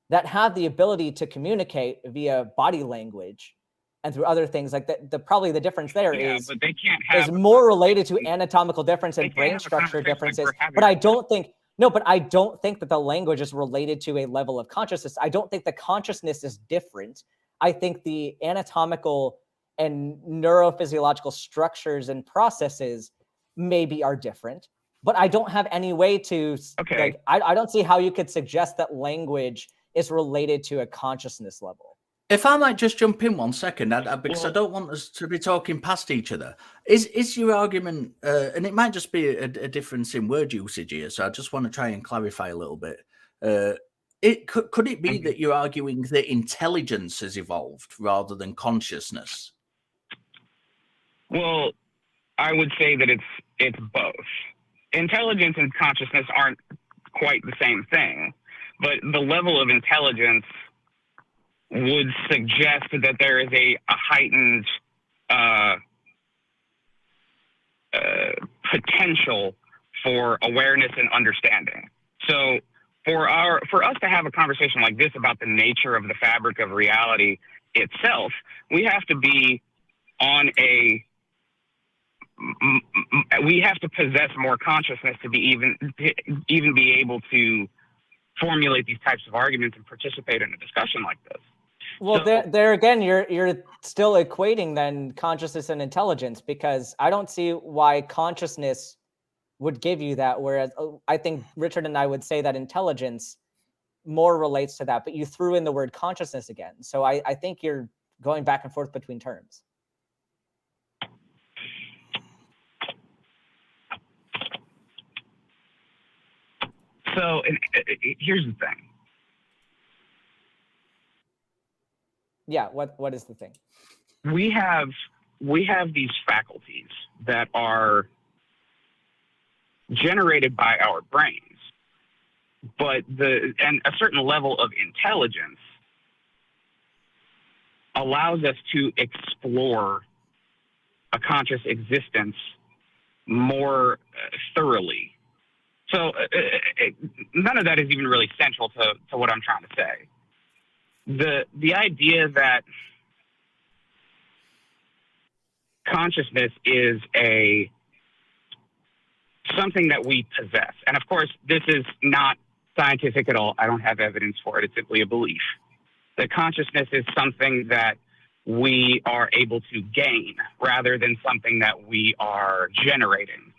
that have the ability to communicate via body language and through other things like that. Probably the difference there is, but they can't have is more related to anatomical difference and brain structure differences. But I don't think that the language is related to a level of consciousness. I don't think the consciousness is different. I think the anatomical and neurophysiological structures and processes maybe are different, but I don't have any way to, like, I don't see how you could suggest that language is related to a consciousness level. If I might just jump in 1 second, because I don't want us to be talking past each other. Is your argument, and it might just be a difference in word usage here, so I just want to try and clarify a little bit. Could it be that you're arguing that intelligence has evolved rather than consciousness? Well, I would say that it's both. Intelligence and consciousness aren't quite the same thing, but the level of intelligence would suggest that there is a heightened potential for awareness and understanding. So for us to have a conversation like this about the nature of the fabric of reality itself, we have to be we have to possess more consciousness to be even be able to formulate these types of arguments and participate in a discussion like this. Well, so, there again, you're still equating then consciousness and intelligence, because I don't see why consciousness would give you that, whereas I think Richard and I would say that intelligence more relates to that, but you threw in the word consciousness again. So I think you're going back and forth between terms. So here's the thing. Yeah, what is the thing? We have these faculties that are generated by our brains, but and a certain level of intelligence allows us to explore a conscious existence more thoroughly. So none of that is even really central to what I'm trying to say. The idea that consciousness is something that we possess, and of course this is not scientific at all. I don't have evidence for it. It's simply a belief. That consciousness is something that we are able to gain rather than something that we are generating.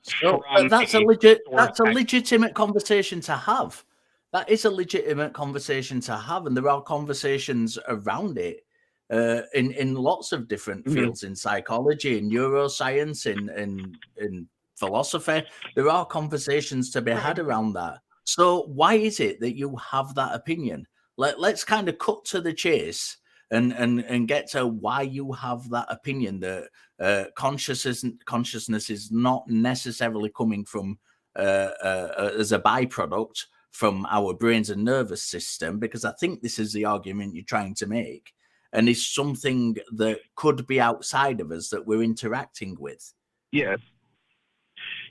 So that's a legitimate conversation to have. That is a legitimate conversation to have, and there are conversations around it in lots of different fields, in psychology, in neuroscience, in philosophy. There are conversations to be had around that. So why is it that you have that opinion? Let's kind of cut to the chase and get to why you have that opinion that consciousness is not necessarily coming from as a byproduct from our brains and nervous system, because I think this is the argument you're trying to make, and is something that could be outside of us that we're interacting with. Yes.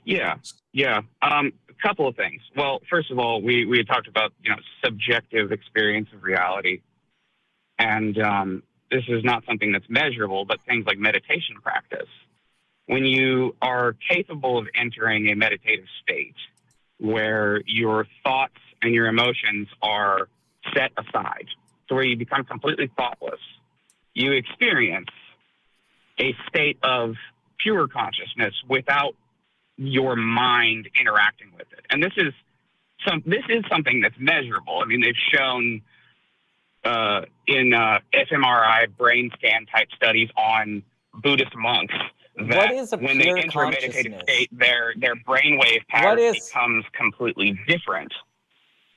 Yeah. A couple of things. Well, first of all, we had talked about subjective experience of reality. And this is not something that's measurable, but things like meditation practice. When you are capable of entering a meditative state where your thoughts and your emotions are set aside, to where you become completely thoughtless, you experience a state of pure consciousness without your mind interacting with it. And this is this is something that's measurable. I mean, they've shown in fMRI brain scan type studies on Buddhist monks that when they enter a meditative state, their brainwave pattern becomes completely different.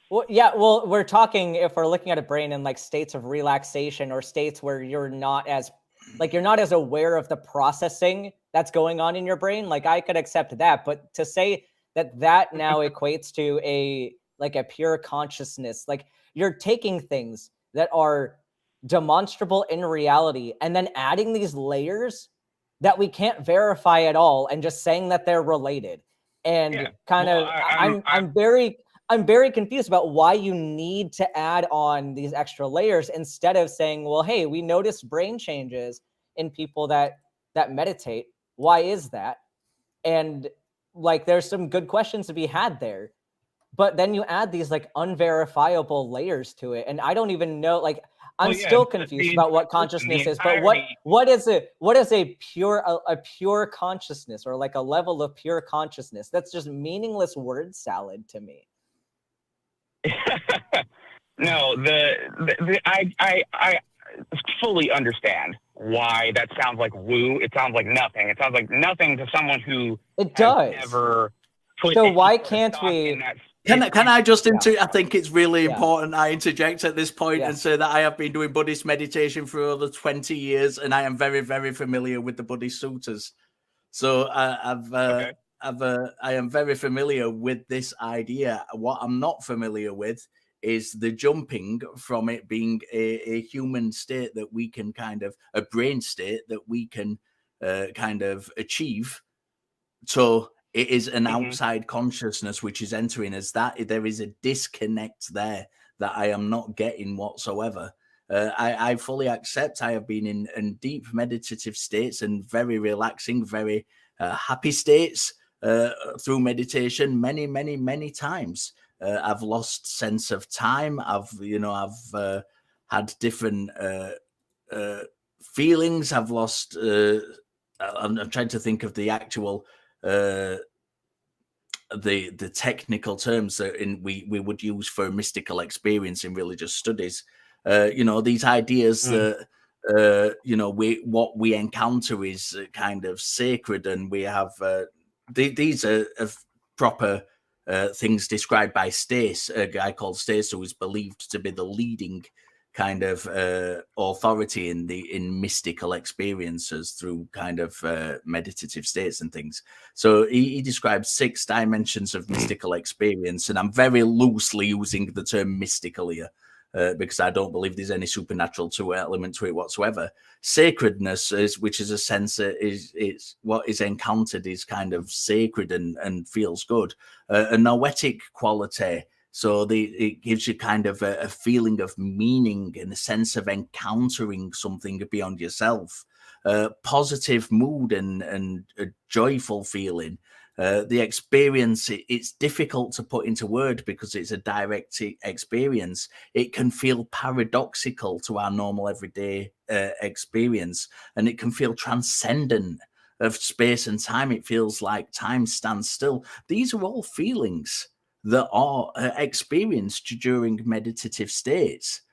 Well, yeah, well, we're talking, if we're looking at a brain in like states of relaxation or states where you're not as aware of the processing that's going on in your brain, like I could accept that. But to say that now equates to a pure consciousness, like you're taking things that are demonstrable in reality and then adding these layers that we can't verify at all and just saying that they're related. And I'm very confused about why you need to add on these extra layers instead of saying, well, hey, we noticed brain changes in people that meditate. Why is that? And like, there's some good questions to be had there. But then you add these like unverifiable layers to it. And I don't even know, like, I'm still confused about what consciousness is, but what is a pure consciousness, or like a level of pure consciousness? That's just meaningless word salad to me. No, I fully understand why that sounds like woo. It sounds like nothing. It sounds like nothing to someone who never put. So why can't we? Can I just I think it's really important I interject at this point and say that I have been doing Buddhist meditation for over 20 years, and I am very, very familiar with the Buddhist suttas. So I am very familiar with this idea. What I'm not familiar with is the jumping from it being a human state that we can a brain state that we can kind of achieve. So it is an outside consciousness which is entering us. That there is a disconnect there that I am not getting whatsoever. I fully accept I have been in deep meditative states and very relaxing, very happy states through meditation many times. I've lost sense of time. I've had different feelings. I've lost. I'm trying to think of the actual. The technical terms that we would use for mystical experience in religious studies. These ideas that what we encounter is kind of sacred, and we have these are proper things described by Stace, a guy called Stace, who is believed to be the leading kind of authority in mystical experiences through kind of meditative states and things. So he describes 6 dimensions of mystical experience, and I'm very loosely using the term mystical here because I don't believe there's any supernatural element to it whatsoever. Sacredness which is a sense that is what is encountered is kind of sacred and feels good. A noetic quality. So it gives you kind of a feeling of meaning and a sense of encountering something beyond yourself. Positive mood and a joyful feeling. The experience, it's difficult to put into word because it's a direct experience. It can feel paradoxical to our normal everyday experience, and it can feel transcendent of space and time. It feels like time stands still. These are all feelings that are experienced during meditative states.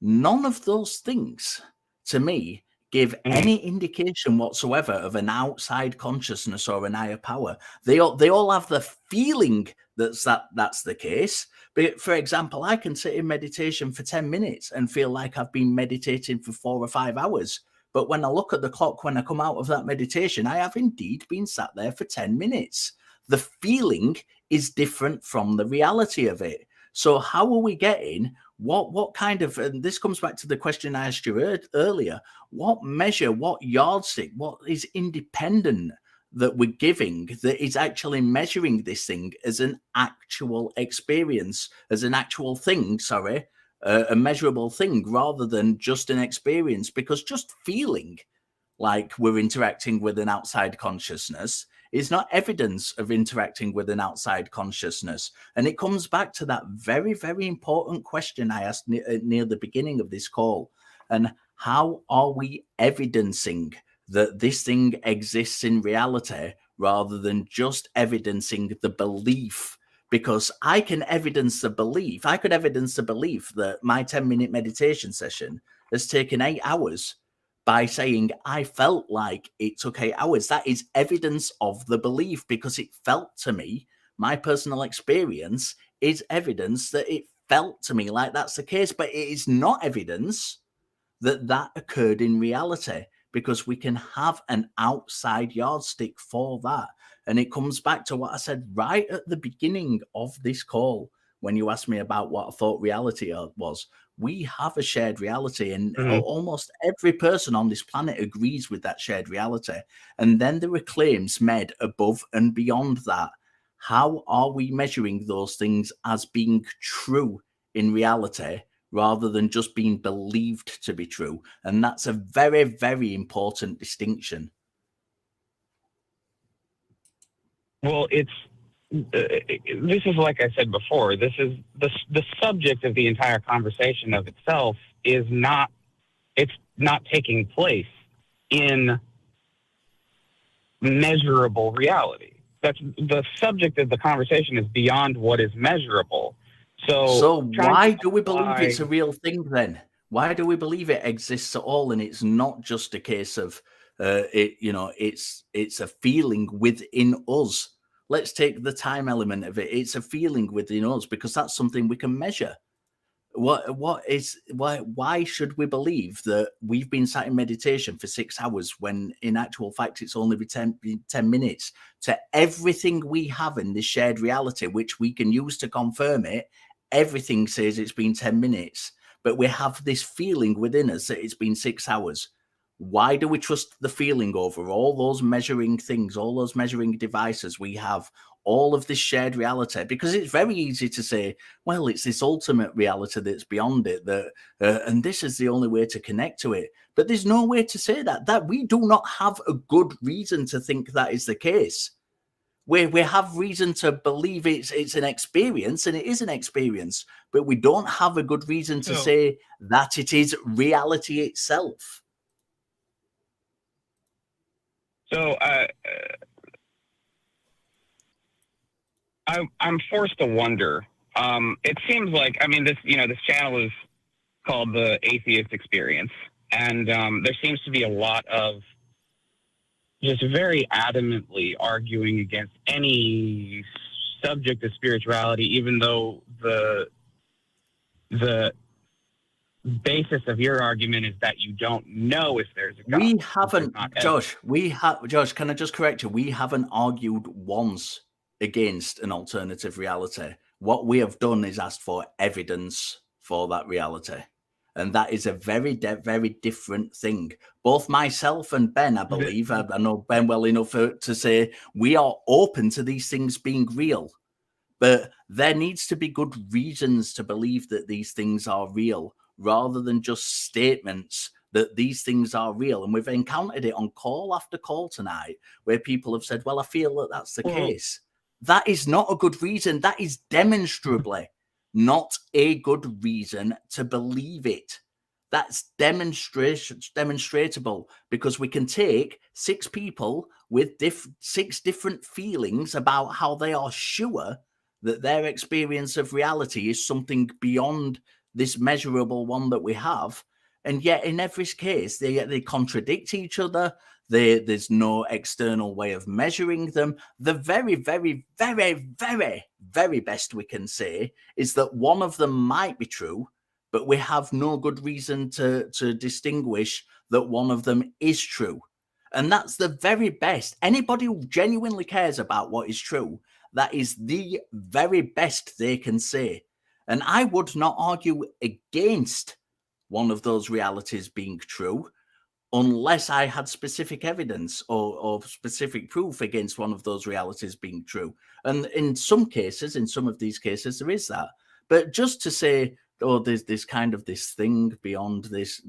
None of those things, to me, give any indication whatsoever of an outside consciousness or an higher power. They all have the feeling that's the case. But for example, I can sit in meditation for 10 minutes and feel like I've been meditating for 4 or 5 hours. But when I look at the clock, when I come out of that meditation, I have indeed been sat there for 10 minutes. The feeling is different from the reality of it. So how are we getting what kind of, and this comes back to the question I asked you earlier, what measure, what yardstick, what is independent that we're giving that is actually measuring this thing as an actual experience, as an actual thing, a measurable thing rather than just an experience? Because just feeling like we're interacting with an outside consciousness is not evidence of interacting with an outside consciousness. And it comes back to that very, very important question I asked near the beginning of this call. And how are we evidencing that this thing exists in reality rather than just evidencing the belief? because I can evidence the belief. I could evidence the belief that my 10-minute meditation session has taken 8 hours by saying I felt like it took 8 hours. That is evidence of the belief because it felt to me. My personal experience is evidence that it felt to me like that's the case, but it is not evidence that that occurred in reality, because we can have an outside yardstick for that. And it comes back to what I said right at the beginning of this call when you asked me about what I thought reality was. We have a shared reality, and almost every person on this planet agrees with that shared reality. And then there are claims made above and beyond that. How are we measuring those things as being true in reality rather than just being believed to be true? And that's a very, very important distinction. Well, this is, like I said before, this is the subject of the entire conversation of itself is not, it's not taking place in measurable reality. That's the subject of the conversation is beyond what is measurable. So why do we believe it's a real thing then? Why do we believe it exists at all? And it's not just a case of it's a feeling within us. Let's take the time element of it. It's a feeling within us because that's something we can measure. Why should we believe that we've been sat in meditation for 6 hours when in actual fact it's only 10 minutes to everything we have in this shared reality, which we can use to confirm it? Everything says it's been 10 minutes, but we have this feeling within us that it's been 6 hours. Why do we trust the feeling over all those measuring things, all those measuring devices we have, all of this shared reality? Because it's very easy to say, well, it's this ultimate reality that's beyond it, that and this is the only way to connect to it. But there's no way to say that we do not have a good reason to think that is the case. We have reason to believe it's an experience, and it is an experience, but we don't have a good reason to say that it is reality itself. So I'm forced to wonder. It seems like, I mean, this channel is called the Atheist Experience, and there seems to be a lot of just very adamantly arguing against any subject of spirituality, even though the basis of your argument is that you don't know if there's a God. We haven't, Josh, Josh, can I just correct you? We haven't argued once against an alternative reality. What we have done is asked for evidence for that reality. And that is a very, very different thing. Both myself and Ben, I believe, I know Ben well enough to say we are open to these things being real. But there needs to be good reasons to believe that these things are real, rather than just statements that these things are real. And we've encountered it on call after call tonight, where people have said, well, I feel that that's the case. That is not a good reason. That is demonstrably not a good reason to believe it. That's demonstratable, because we can take 6 people with 6 different feelings about how they are sure that their experience of reality is something beyond this measurable one that we have. And yet in every case, they contradict each other. There's no external way of measuring them. The very, very, very, very, very best we can say is that one of them might be true, but we have no good reason to distinguish that one of them is true. And that's the very best. Anybody who genuinely cares about what is true, that is the very best they can say. And I would not argue against one of those realities being true unless I had specific evidence or specific proof against one of those realities being true. And in some cases, in some of these cases, there is that. But just to say, oh, there's this kind of this thing beyond this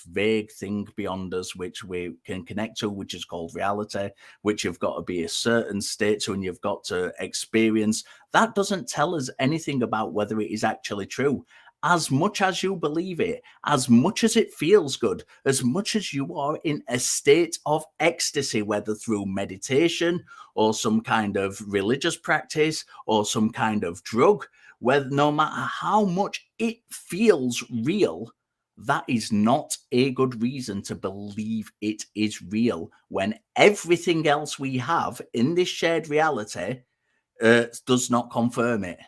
vague thing beyond us, which we can connect to, which is called reality, which you've got to be a certain state to and you've got to experience. That doesn't tell us anything about whether it is actually true. as much as you believe it, as much as it feels good, as much as you are in a state of ecstasy, whether through meditation or some kind of religious practice or some kind of drug, whether no matter how much it feels real, that is not a good reason to believe it is real when everything else we have in this shared reality does not confirm it.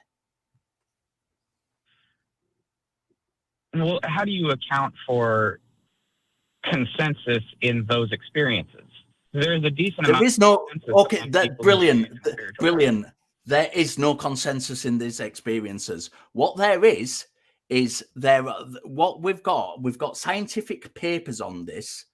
Well, how do you account for consensus in those experiences? There's a decent amount. There is no. Okay, that brilliant, brilliant. brilliant. There is no consensus in these experiences. What there is there. What we've got scientific papers on this.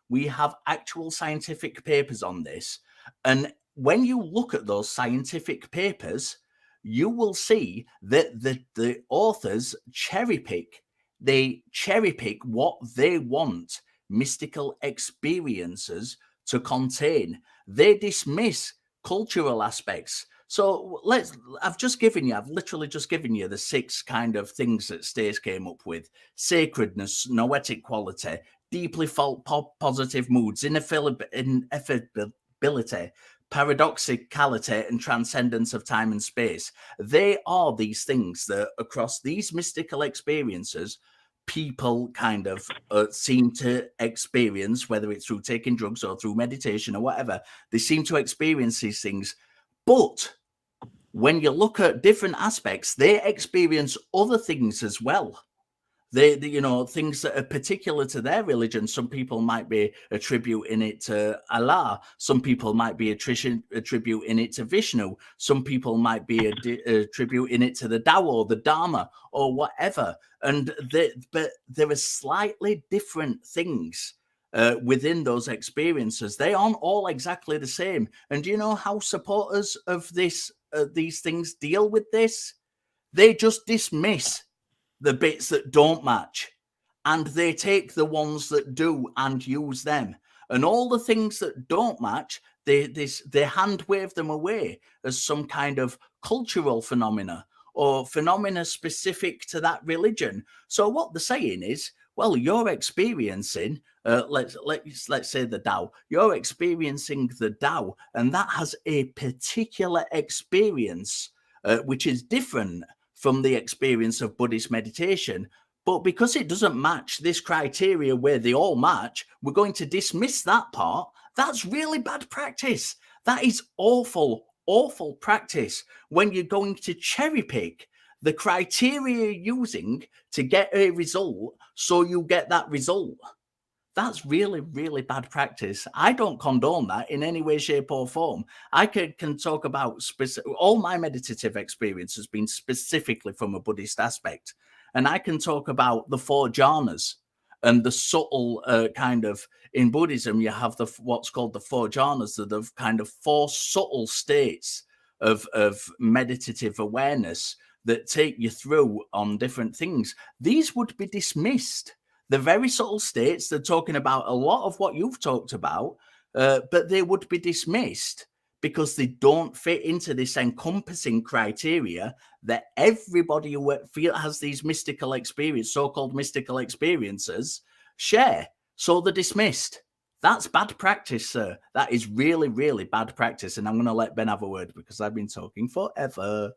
We have actual scientific papers on this, and when you look at those scientific papers, you will see that the authors cherry pick. They cherry pick what they want mystical experiences to contain. They dismiss cultural aspects. So I've literally just given you the 6 kind of things that Stace came up with: sacredness, noetic quality, deeply positive moods, ineffability, paradoxicality, and transcendence of time and space. They are these things that across these mystical experiences, people kind of seem to experience, whether it's through taking drugs or through meditation or whatever. They seem to experience these things. But when you look at different aspects, they experience other things as well. They things that are particular to their religion. Some people might be attributing it to Allah. Some people might be attributing it to Vishnu. Some people might be attributing it to the Tao or the Dharma or whatever. But there are slightly different things within those experiences. They aren't all exactly the same. And do you know how supporters of these things deal with this? They just dismiss the bits that don't match, and they take the ones that do and use them. And all the things that don't match, they hand wave them away as some kind of cultural phenomena or phenomena specific to that religion. So what they're saying is, well, you're experiencing, let's say the Tao. You're experiencing the Tao, and that has a particular experience which is different from the experience of Buddhist meditation. But because it doesn't match this criteria where they all match, we're going to dismiss that part. That's really bad practice. That is awful, awful practice when you're going to cherry pick the criteria you're using to get a result so you get that result. That's really, really bad practice. I don't condone that in any way, shape, or form. I can talk about all my meditative experience has been specifically from a Buddhist aspect. And I can talk about the 4 jhanas and the subtle kind of, in Buddhism, you have what's called the 4 jhanas, that are kind of 4 subtle states of meditative awareness that take you through on different things. These would be dismissed. The very subtle states, they're talking about a lot of what you've talked about, but they would be dismissed because they don't fit into this encompassing criteria that everybody who has these mystical experiences, so-called mystical experiences, share. So they're dismissed. That's bad practice, sir. That is really, really bad practice. And I'm going to let Ben have a word because I've been talking forever.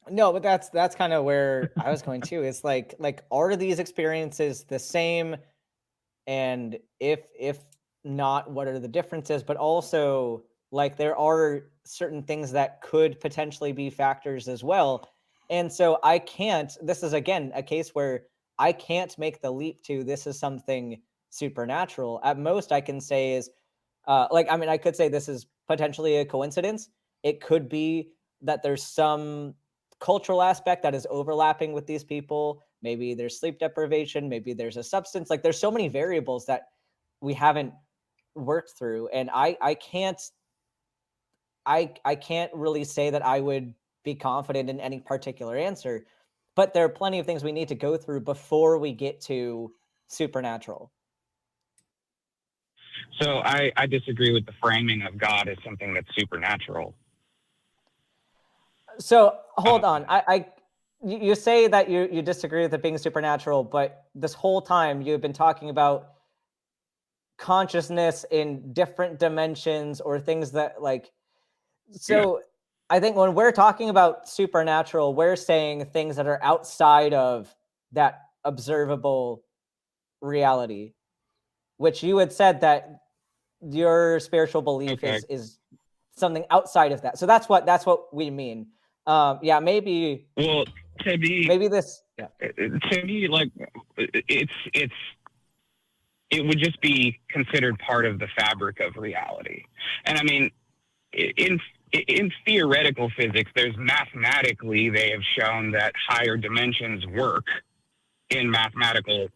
No, but that's kind of where I was going to. It's like are these experiences the same? And if not, what are the differences? But also, like, there are certain things that could potentially be factors as well. And so this is again a case where I can't make the leap to this is something supernatural. At most I can say is I could say this is potentially a coincidence. It could be that there's some cultural aspect that is overlapping with these people. Maybe there's sleep deprivation, maybe there's a substance. Like, there's so many variables that we haven't worked through, and I can't really say that I would be confident in any particular answer, but there are plenty of things we need to go through before we get to supernatural. So I disagree with the framing of God as something that's supernatural. So hold on. you say that you disagree with it being supernatural, but this whole time you've been talking about consciousness in different dimensions or things that like, so I think when we're talking about supernatural, we're saying things that are outside of that observable reality, which you had said that your spiritual belief Okay. is something outside of that. So that's what we mean. Yeah, maybe Well, to me, this. Yeah. to me, like it would just be considered part of the fabric of reality. And I mean, in theoretical physics, there's mathematically they have shown that higher dimensions work in a mathematical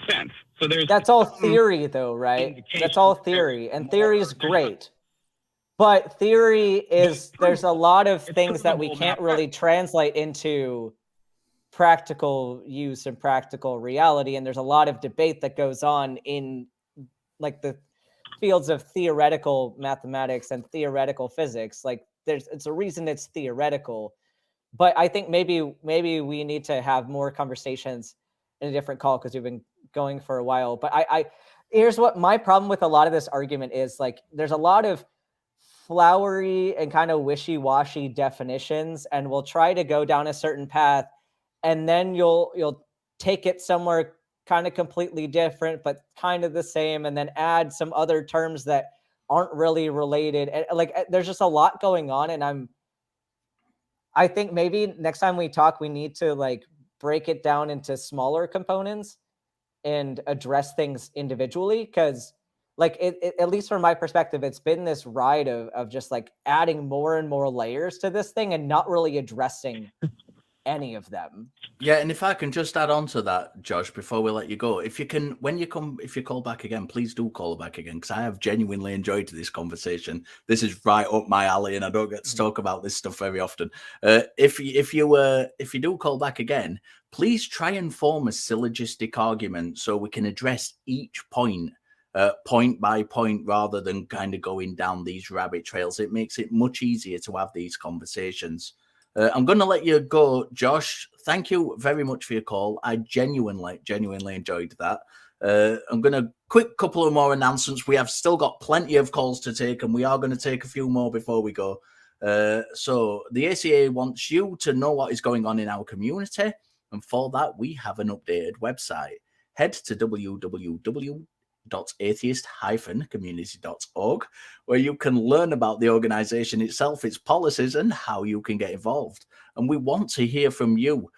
sense. So That's all theory, though, right? That's all theory, and theory is great. But theory is, there's a lot of things that we can't really translate into practical use and practical reality. And there's a lot of debate that goes on in like the fields of theoretical mathematics and theoretical physics. Like it's a reason it's theoretical. But I think maybe we need to have more conversations in a different call because we've been going for a while. But I here's what my problem with a lot of this argument is. Like there's a lot of flowery and kind of wishy-washy definitions, and we'll try to go down a certain path, and then you'll take it somewhere kind of completely different but kind of the same, and then add some other terms that aren't really related. And like there's just a lot going on, and I think maybe next time we talk we need to like break it down into smaller components and address things individually, because like it, at least from my perspective, it's been this ride of just like adding more and more layers to this thing and not really addressing any of them. Yeah, and if I can just add on to that, Josh, before we let you go, if you can, if you call back again, please do call back again, because I have genuinely enjoyed this conversation. This is right up my alley, and I don't get to talk about this stuff very often. If you do call back again, please try and form a syllogistic argument so we can address each point by point, rather than kind of going down these rabbit trails. It makes it much easier to have these conversations. I'm going to let you go, Josh. Thank you very much for your call. I genuinely enjoyed that. I'm going to quick couple of more announcements. We have still got plenty of calls to take, and we are going to take a few more before we go. So the ACA wants you to know what is going on in our community, and for that, we have an updated website. Head to www.atheist-community.org, where you can learn about the organization itself, its policies, and how you can get involved. And we want to hear from you.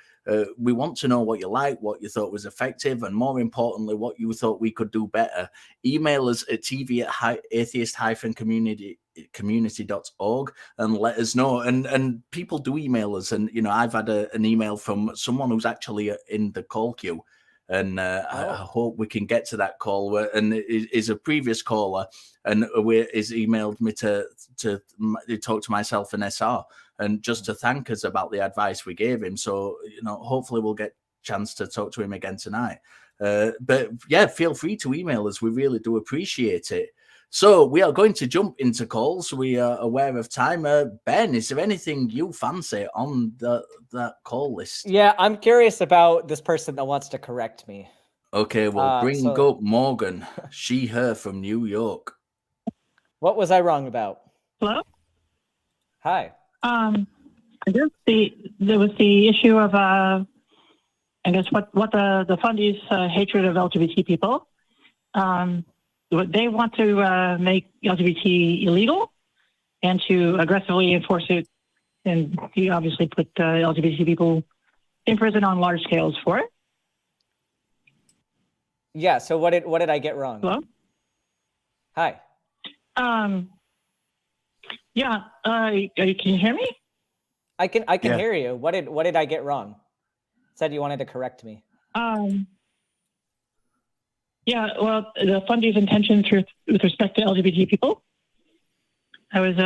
We want to know what you like, what you thought was effective, and more importantly, what you thought we could do better. Email us at tv@atheist-community.org and let us know. And people do email us, and I've had an email from someone who's actually in the call queue. And I hope we can get to that call. And is a previous caller, and is emailed me to talk to myself and SR, and just to thank us about the advice we gave him. So hopefully we'll get a chance to talk to him again tonight. But yeah, feel free to email us. We really do appreciate it. So we are going to jump into calls. We are aware of time. Ben, is there anything you fancy on that call list? Yeah, I'm curious about this person that wants to correct me. Okay, well, bring up Morgan. She, her from New York. What was I wrong about? Hello? Hi. I guess there was the issue of I guess what the fundies' hatred of LGBT people. They want to make LGBT illegal and to aggressively enforce it, and you obviously put LGBT people in prison on large scales for it. Yeah. So what did I get wrong? Hello? Hi. Yeah. Can you hear me? I can hear you. What did I get wrong? Said you wanted to correct me. Yeah, well, the fundies' intentions with respect to LGBT people. I was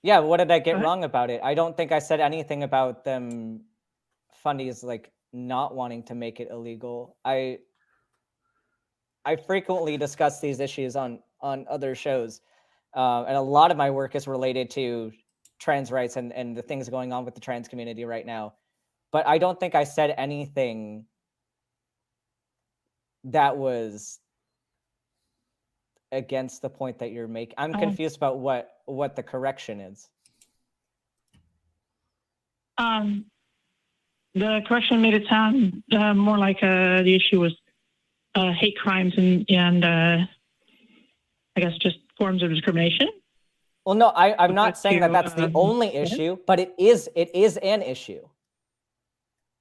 Yeah, what did I get wrong about it? I don't think I said anything about them fundies like not wanting to make it illegal. I frequently discuss these issues on other shows, and a lot of my work is related to trans rights and the things going on with the trans community right now. But I don't think I said anything that was against the point that you're making. I'm confused about what the correction is. The correction made it sound more like the issue was hate crimes and I guess just forms of discrimination. Well, no, I'm not saying that that's the only issue, but it is an issue.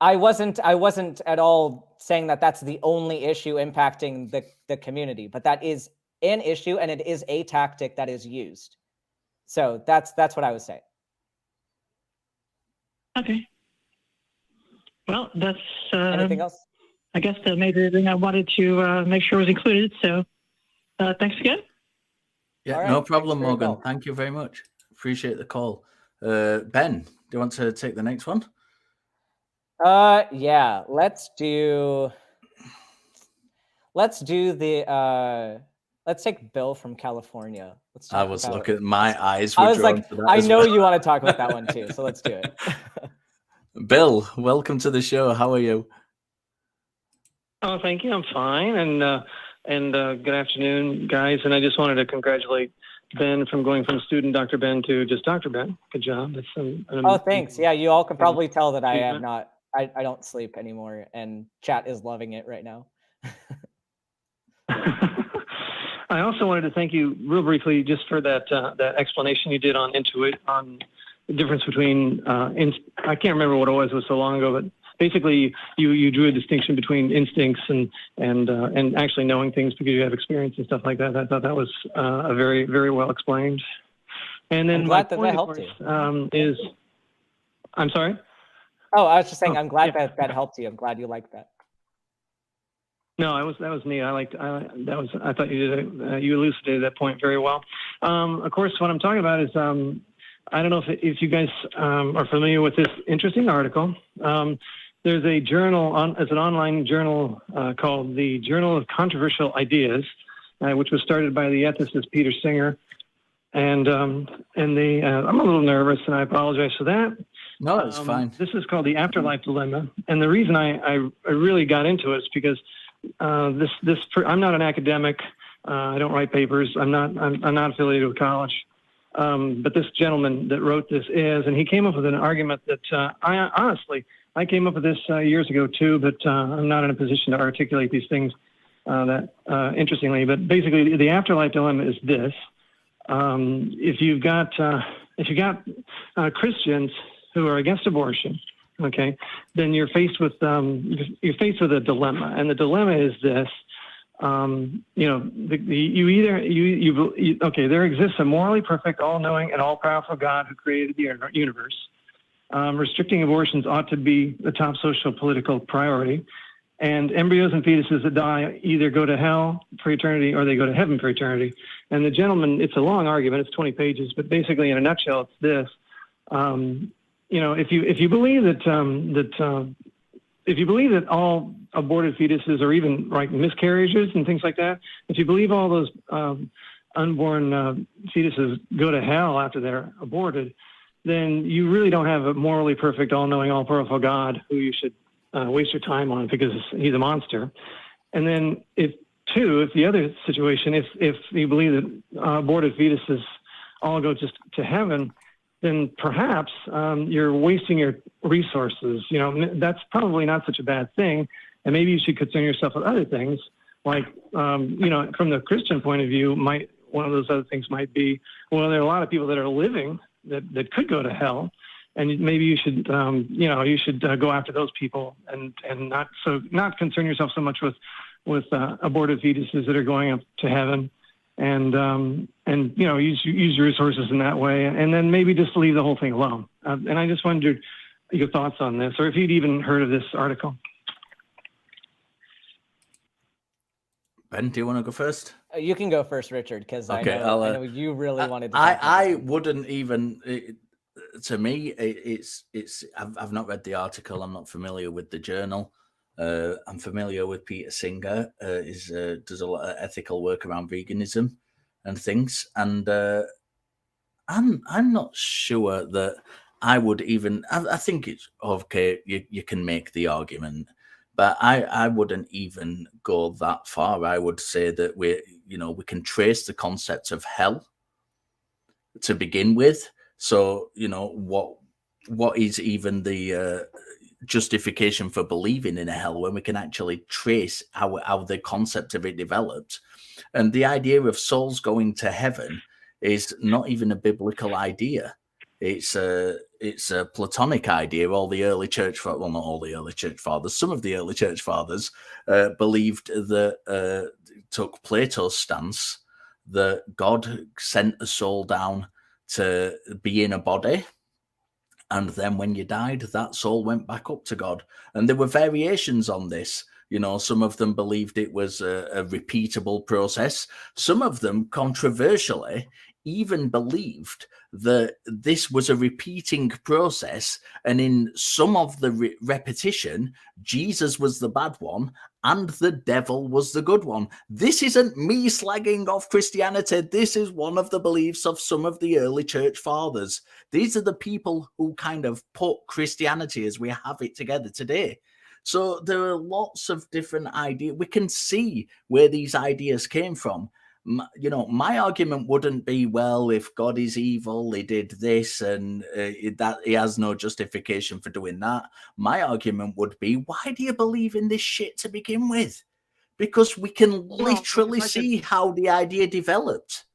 I wasn't at all saying that that's the only issue impacting the community, but that is an issue and it is a tactic that is used. So that's what I was saying. Okay. Well, that's anything else? I guess the major thing I wanted to make sure was included. So thanks again. Yeah, right, no problem, thanks for your Morgan. call. Thank you very much. Appreciate the call. Ben, do you want to take the next one? Yeah, let's take Bill from California. Let's I talk was about- looking, my eyes were I was drawn like, to that I as know well. you want to talk about that one too, so let's do it. Bill, welcome to the show. How are you? Oh, thank you. I'm fine, and good afternoon, guys. And I just wanted to congratulate Ben from going from student Dr. Ben to just Dr. Ben. Good job. That's Oh, thanks. Yeah, you all can probably tell that I Yeah. have not. I don't sleep anymore, and chat is loving it right now. I also wanted to thank you real briefly just for that explanation you did on on the difference between I can't remember what it was so long ago, but basically you drew a distinction between instincts and actually knowing things because you have experience and stuff like that. I thought that was a very, very well explained. And then I'm my glad that point, of helped course, is I'm sorry. Oh, I was just saying, Oh, I'm glad yeah. that helped you. I'm glad you liked that. No, that was neat. I thought you did you elucidated that point very well. Of course, what I'm talking about is I don't know if you guys are familiar with this interesting article. There's a journal it's an online journal called the Journal of Controversial Ideas, which was started by the ethicist Peter Singer, and they I'm a little nervous and I apologize for that. No, it's fine. This is called the Afterlife Dilemma, and the reason I really got into it is because I'm not an academic. I don't write papers. I'm not affiliated with college. But this gentleman that wrote this is, and he came up with an argument that I came up with this years ago too, but I'm not in a position to articulate these things interestingly. But basically, the afterlife dilemma is this: if you've got Christians who are against abortion, okay, then you're faced with a dilemma, and the dilemma is this: there exists a morally perfect, all-knowing, and all-powerful God who created the universe. Restricting abortions ought to be the top social political priority, and embryos and fetuses that die either go to hell for eternity or they go to heaven for eternity. And the gentleman, it's a long argument, it's 20 pages, but basically in a nutshell, it's this. If you believe that all aborted fetuses or even like miscarriages and things like that, if you believe all those unborn fetuses go to hell after they're aborted, then you really don't have a morally perfect, all-knowing, all-powerful God who you should waste your time on because he's a monster. And then if the other situation, if you believe that aborted fetuses all go just to heaven, then perhaps you're wasting your resources. That's probably not such a bad thing. And maybe you should concern yourself with other things. Like, from the Christian point of view, one of those other things might be, well, there are a lot of people that are living that could go to hell. And maybe you should, go after those people and not concern yourself so much with aborted fetuses that are going up to heaven. And use your resources in that way, and then maybe just leave the whole thing alone. And I just wondered your thoughts on this, or if you'd even heard of this article. Ben, do you want to go first? You can go first, Richard, because Okay, I know you really wanted to. I wouldn't even. To me, I've not read the article. I'm not familiar with the journal. I'm familiar with Peter Singer. Does a lot of ethical work around veganism and things. And I'm not sure that I would even. I think it's okay. You can make the argument, but I wouldn't even go that far. I would say that we can trace the concept of hell to begin with. So what is even the justification for believing in a hell when we can actually trace how the concept of it developed? And the idea of souls going to heaven is not even a biblical idea. It's a Platonic idea. All the early church, well, not all the early church fathers, some of the early church fathers believed that, took Plato's stance, that God sent a soul down to be in a body, and then when you died, that soul went back up to God. And there were variations on this. Some of them believed it was a repeatable process. Some of them, controversially, even believed that this was a repeating process, and in some of the repetition, Jesus was the bad one and the devil was the good one. This isn't me slagging off Christianity. This is one of the beliefs of some of the early church fathers. These are the people who kind of put Christianity as we have it together today. So there are lots of different ideas. We can see where these ideas came from. My argument wouldn't be, well, if God is evil, he did this, and that he has no justification for doing that. My argument would be, why do you believe in this shit to begin with? Because we can literally see how the idea developed.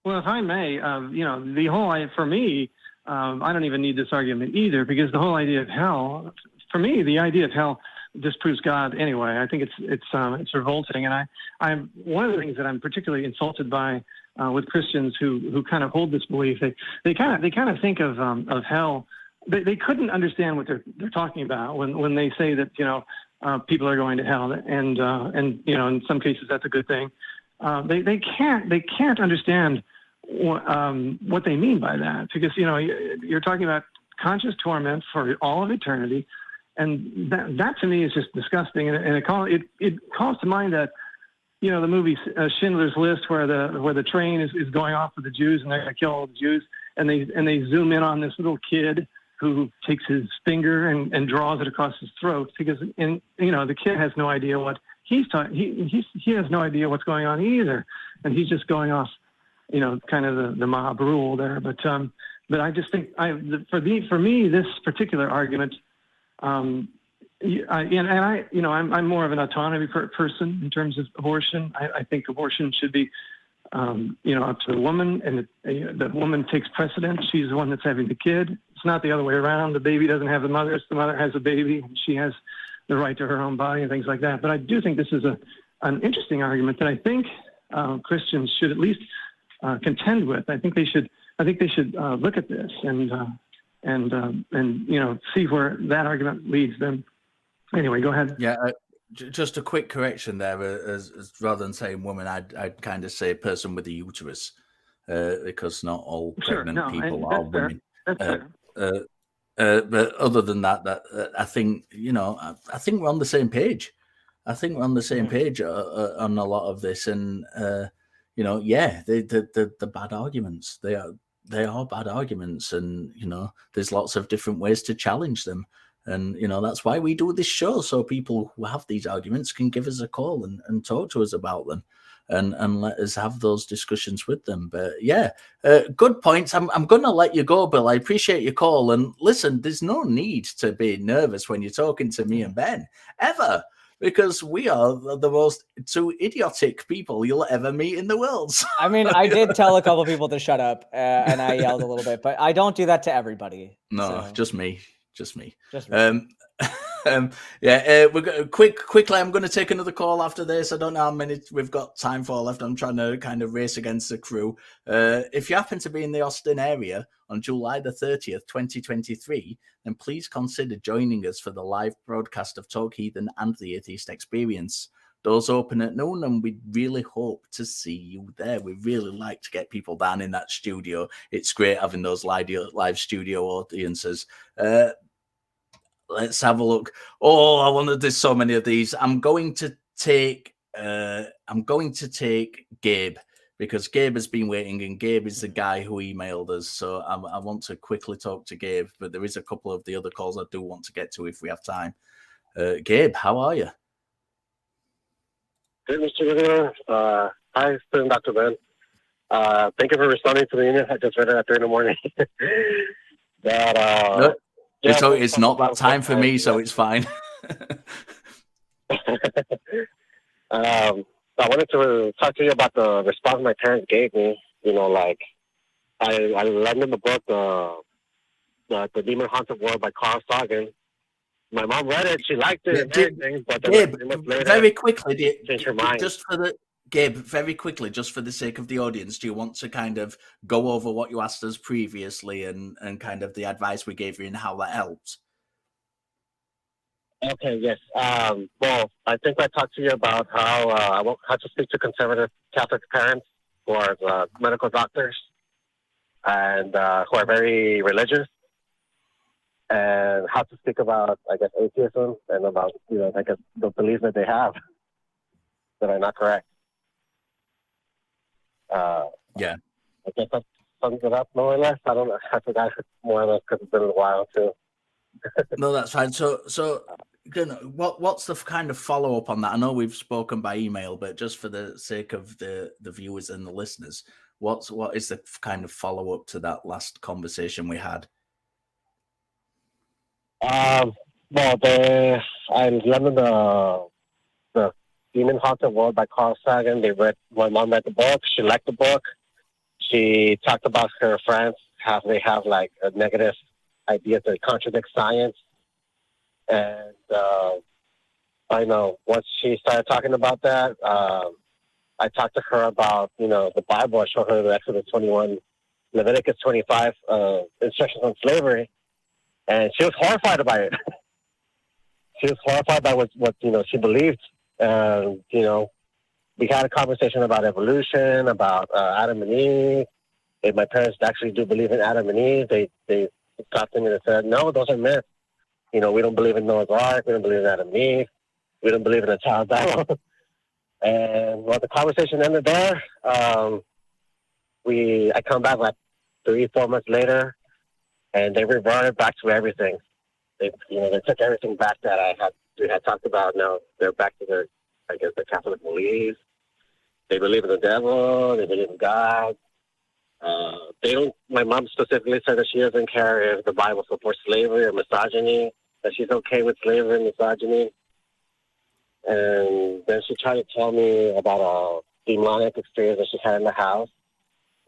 Well, if I may, the whole, for me, I don't even need this argument either, because the whole idea of hell, for me, the idea of hell disproves God anyway. I think it's revolting, and I'm one of the things that I'm particularly insulted by with Christians who kind of hold this belief. They kind of think of hell. They couldn't understand what they're talking about when they say that people are going to hell, and in some cases that's a good thing. They can't understand what they mean by that, because you're talking about conscious torment for all of eternity. And that to me is just disgusting, and it calls to mind that the movie Schindler's List, where the train is going off with the Jews and they're going to kill all the Jews, and they zoom in on this little kid who takes his finger and draws it across his throat, because the kid has no idea what he's talking. He has no idea what's going on either, and he's just going off kind of the mob rule there. But I just think for me this particular argument. I'm more of an autonomy person in terms of abortion. I think abortion should be, up to the woman, and the woman takes precedence. She's the one that's having the kid. It's not the other way around. The baby doesn't have the mother. It's the mother has a baby, and she has the right to her own body and things like that. But I do think this is an interesting argument that I think Christians should at least contend with. I think they should look at this and see where that argument leads them. Anyway, go ahead. Yeah, just a quick correction there. As rather than saying woman, I'd kind of say person with a uterus, because not all pregnant people are women. That's fair. But other than that, I think I think we're on the same page. I think we're on the same page on a lot of this, and the bad arguments. They are bad arguments, and there's lots of different ways to challenge them, and that's why we do this show, so people who have these arguments can give us a call and talk to us about them, and let us have those discussions with them. But good points. I'm gonna let you go, Bill. I appreciate your call, and listen, there's no need to be nervous when you're talking to me and Ben ever, because we are the most two idiotic people you'll ever meet in the world. I mean, I did tell a couple people to shut up, and I yelled a little bit, but I don't do that to everybody. No, so. Just me. Just me. We're quickly. I'm going to take another call after this. I don't know how many we've got time for left. I'm trying to kind of race against the crew. If you happen to be in the Austin area on July the 30th, 2023, then please consider joining us for the live broadcast of Talk Heathen and the Atheist Experience. Doors open at noon, and we really hope to see you there. We really like to get people down in that studio. It's great having those live studio audiences. Let's have a look. Oh, I wanted. There's so many of these. I'm going to take Gabe, because Gabe has been waiting, and Gabe is the guy who emailed us. So I want to quickly talk to Gabe, but there is a couple of the other calls I do want to get to if we have time. Gabe, how are you? Hey, Mr. Gilliver. Hi, student Dr. Ben. Thank you for responding to the email. I just read it at 3 in the morning. No, it's not that time for me, so it's fine. I wanted to talk to you about the response my parents gave me. You know, like I lent them the book, the Demon Haunted World by Carl Sagan. My mom read it; she liked it and everything. But then Gabe, later, very quickly, changed her mind. Gabe, very quickly, just for the sake of the audience, do you want to kind of go over what you asked us previously and kind of the advice we gave you and how that helps? Okay, yes. Well, I think I talked to you about how I won't have to speak to conservative Catholic parents who are medical doctors and who are very religious, and how to speak about, I guess, atheism and about, you know, I guess the beliefs that they have that are not correct. Yeah. I guess that sums it up more or less. I don't know. I forgot more or less because it's been a while too. No, that's fine. So what's the kind of follow up on that? I know we've spoken by email, but just for the sake of the viewers and the listeners, what is the kind of follow up to that last conversation we had? Well, I lended the Demon Haunted World by Carl Sagan. My mom read the book. She liked the book. She talked about her friends, how they have like a negative ideas that contradict science. And I know once she started talking about that, I talked to her about, you know, the Bible. I showed her the Exodus 21, Leviticus 25 instructions on slavery, and she was horrified by it. She was horrified by what you know she believed. You know, we had a conversation about evolution, about Adam and Eve. If my parents actually do believe in Adam and Eve, they stopped me and said, no, those are myths. You know, we don't believe in Noah's Ark. We don't believe in Adam and Eve. We don't believe in a child battle. And well, the conversation ended there. I come back like 3-4 months later, and they reverted back to everything. They took everything back that we had talked about. Now they're back to their Catholic beliefs. They believe in the devil. They believe in God. They don't. My mom specifically said that she doesn't care if the Bible supports slavery or misogyny. That she's okay with slavery and misogyny. And then she tried to tell me about a demonic experience that she had in the house.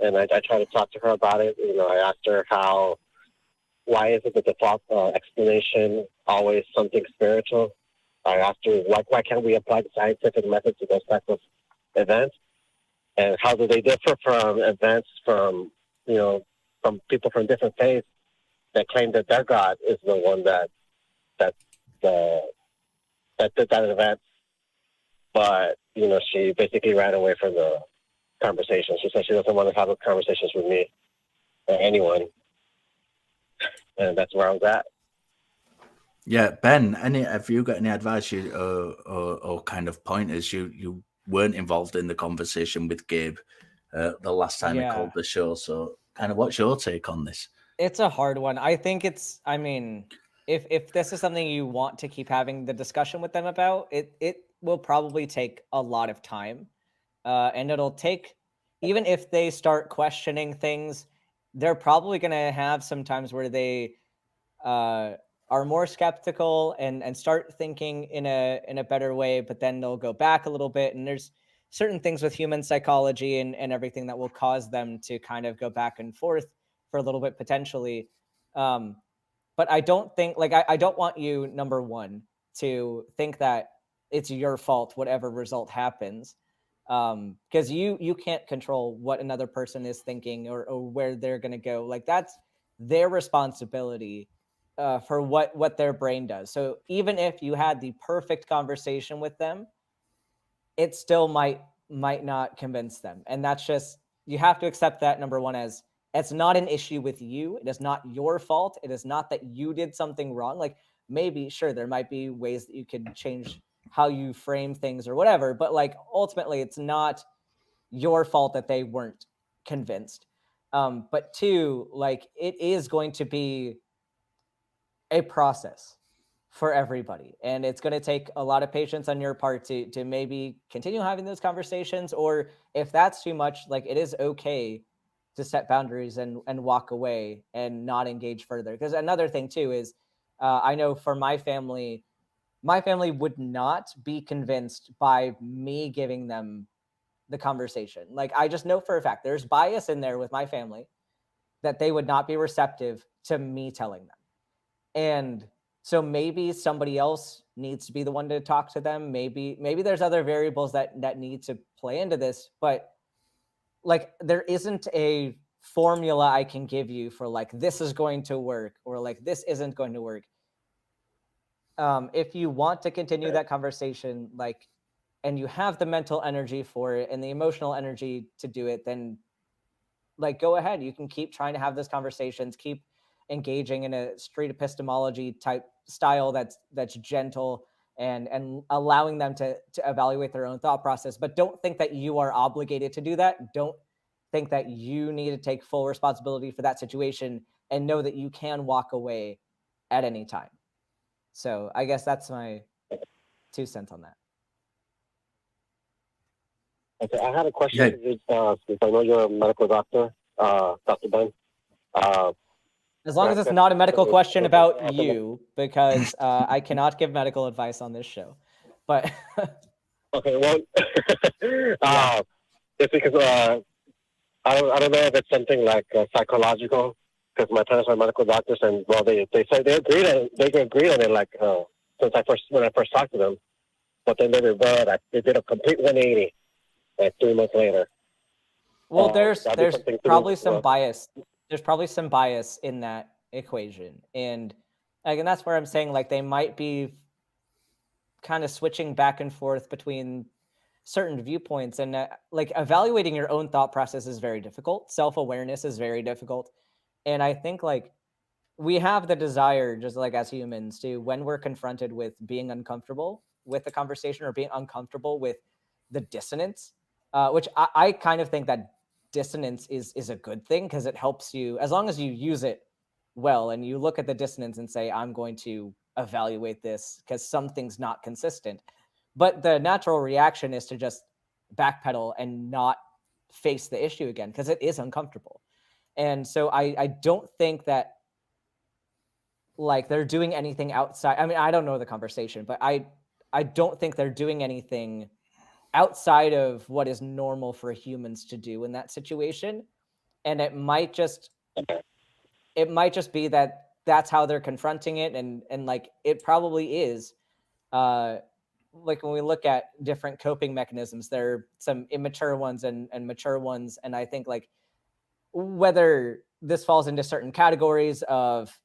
And I tried to talk to her about it. You know, I asked her why is it the default explanation always something spiritual? I asked her, why can't we apply the scientific method to those types of events? And how do they differ from events from people from different faiths that claim that their God is the one that did that event? But, you know, she basically ran away from the conversation. She said she doesn't want to have conversations with me or anyone. And that's where I was at. Yeah, Ben, have you got any advice or kind of pointers? You weren't involved in the conversation with Gabe the last time he called the show. So kind of what's your take on this? It's a hard one. I think if this is something you want to keep having the discussion with them about, it will probably take a lot of time. And it'll take, even if they start questioning things, they're probably going to have some times where they are more skeptical and start thinking in a better way, but then they'll go back a little bit. And there's certain things with human psychology and everything that will cause them to kind of go back and forth for a little bit potentially. But I don't think, I don't want you, number one, to think that it's your fault, whatever result happens. Because you can't control what another person is thinking or where they're going to go. Like, that's their responsibility for what their brain does. So even if you had the perfect conversation with them, it still might not convince them. And that's just, you have to accept that, number one, as it's not an issue with you. It is not your fault. It is not that you did something wrong. Like, maybe, sure, there might be ways that you could change how you frame things or whatever, but like ultimately it's not your fault that they weren't convinced. But two, like, it is going to be a process for everybody, and it's going to take a lot of patience on your part to maybe continue having those conversations, or if that's too much, like, it is okay to set boundaries and walk away and not engage further. Because another thing too is, I know for my family would not be convinced by me giving them the conversation. Like, I just know for a fact there's bias in there with my family that they would not be receptive to me telling them. And so maybe somebody else needs to be the one to talk to them. Maybe there's other variables that need to play into this, but like, there isn't a formula I can give you for like, this is going to work, or like, this isn't going to work. If you want to continue that conversation, like, and you have the mental energy for it and the emotional energy to do it, then like, go ahead. You can keep trying to have those conversations, keep engaging in a street epistemology type style that's gentle and allowing them to evaluate their own thought process. But don't think that you are obligated to do that. Don't think that you need to take full responsibility for that situation, and know that you can walk away at any time. So I guess that's my 2 cents on that. Okay, I had a question since I know you're a medical doctor, Dr. Ben. As long as it's not a medical question about you, because I cannot give medical advice on this show. But okay, well, it's because I don't know if it's something like psychological, because my parents are medical doctors, and well, they said they agreed on it like when I first talked to them, but then they reversed. They did a complete 180 like 3 months later. Well, there's probably some bias. There's probably some bias in that equation, and that's where I'm saying, like, they might be kind of switching back and forth between certain viewpoints, and like, evaluating your own thought process is very difficult. Self-awareness is very difficult, and I think, like, we have the desire, just like as humans, to, when we're confronted with being uncomfortable with the conversation or being uncomfortable with the dissonance, which I kind of think that dissonance is a good thing, because it helps you, as long as you use it well and you look at the dissonance and say, I'm going to evaluate this because something's not consistent. But the natural reaction is to just backpedal and not face the issue again, because it is uncomfortable. And so I don't think that, like, they're doing anything outside. I mean, I don't know the conversation, but I don't think they're doing anything outside of what is normal for humans to do in that situation. And it might just be that that's how they're confronting it. And like, it probably is, like, when we look at different coping mechanisms, there are some immature ones and mature ones. And I think, like, whether this falls into certain categories of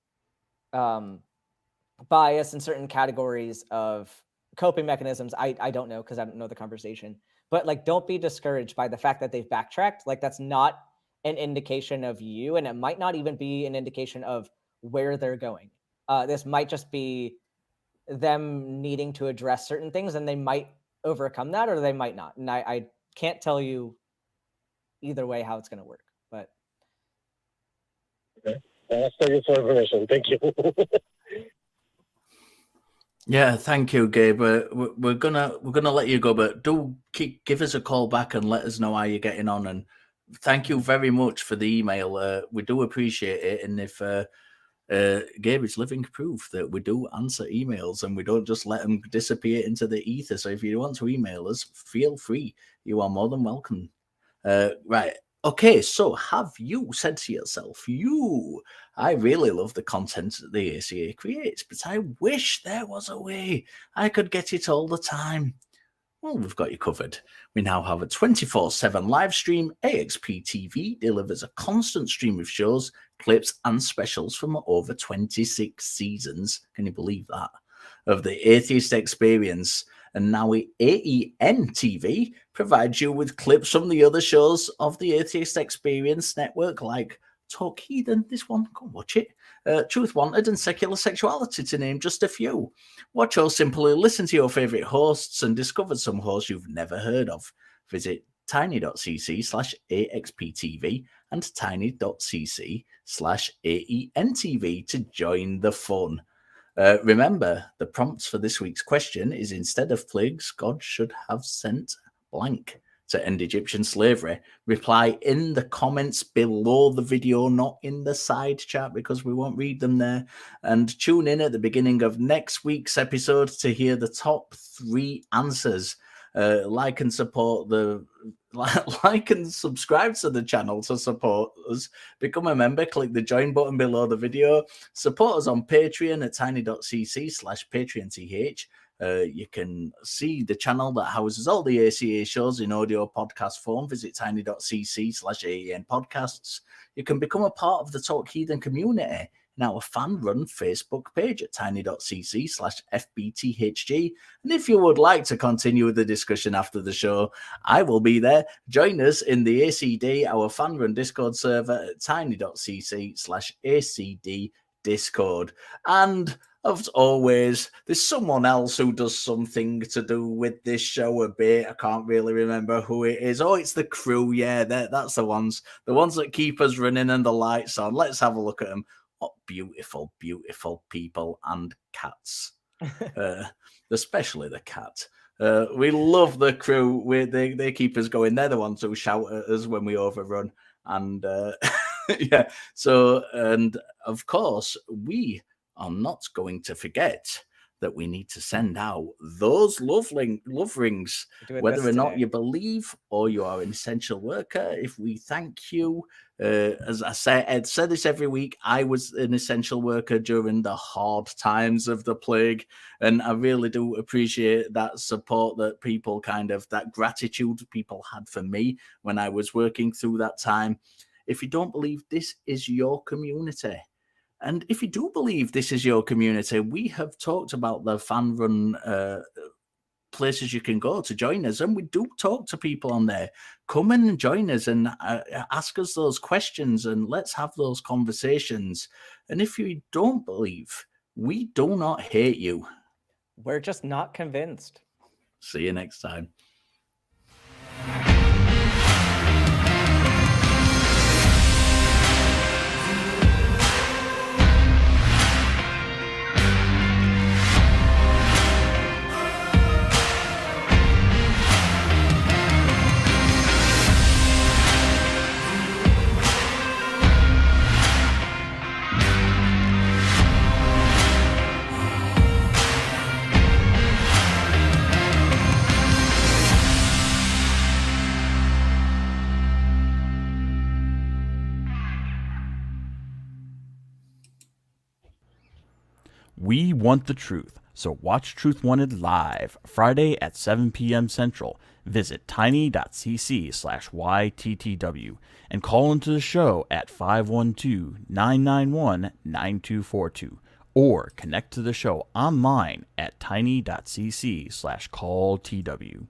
bias and certain categories of coping mechanisms, I don't know, because I don't know the conversation. But, like, don't be discouraged by the fact that they've backtracked. Like, that's not an indication of you, and it might not even be an indication of where they're going. This might just be them needing to address certain things, and they might overcome that, or they might not. And I can't tell you either way how it's going to work. But okay, that's very useful information. Thank you. Yeah, thank you, Gabe. We're gonna let you go, but do give us a call back and let us know how you're getting on. And thank you very much for the email. We do appreciate it. And if Gabe is living proof that we do answer emails and we don't just let them disappear into the ether. So if you want to email us, feel free. You are more than welcome. Right. Okay, so have you said to yourself, I really love the content that the ACA creates, but I wish there was a way I could get it all the time? Well, we've got you covered. We now have a 24/7 live stream. AXP TV delivers a constant stream of shows, clips, and specials from over 26 seasons. Can you believe that? Of the Atheist Experience. And now AEN TV provides you with clips from the other shows of the Atheist Experience network, like Talk Heathen, this one, go watch it, Truth Wanted, and Secular Sexuality, to name just a few. Watch or simply listen to your favourite hosts and discover some hosts you've never heard of. Visit tiny.cc/AXPTV and tiny.cc/AENTV to join the fun. Remember, the prompts for this week's question is instead of plagues, God should have sent blank to end Egyptian slavery. Reply in the comments below the video, not in the side chat, because we won't read them there. And tune in at the beginning of next week's episode to hear the top 3 answers. Like and support the like and subscribe to the channel to support us. Become a member, click the join button below the video. Support us on Patreon at tiny.cc/patreonth. You can see the channel that houses all the ACA shows in audio podcast form. Visit tiny.cc/AEN podcasts. You can become a part of the Talk Heathen community in our fan-run Facebook page at tiny.cc/FBTHG. And if you would like to continue the discussion after the show, I will be there. Join us in the ACD, our fan-run Discord server at tiny.cc/ACD Discord. And as always, there's someone else who does something to do with this show a bit. I can't really remember who it is. Oh, it's the crew. Yeah, that's the ones that keep us running and the lights on. Let's have a look at them. What beautiful, beautiful people and cats. Especially the cat. We love the crew. They keep us going. They're the ones who shout at us when we overrun. And yeah, so, and of course, we are not going to forget that we need to send out those love rings, whether or not you believe or you are an essential worker. If we thank you, as I say, Ed said this every week, I was an essential worker during the hard times of the plague, and I really do appreciate that support that people that gratitude people had for me when I was working through that time. If you don't believe this is your community, and if you do believe this is your community, we have talked about the fan-run places you can go to join us, and we do talk to people on there. Come and join us and ask us those questions, and let's have those conversations. And if you don't believe, we do not hate you. We're just not convinced. See you next time. We want the truth, so watch Truth Wanted live Friday at 7 p.m. Central. Visit tiny.cc/YTTW and call into the show at 512-991-9242 or connect to the show online at tiny.cc/calltw.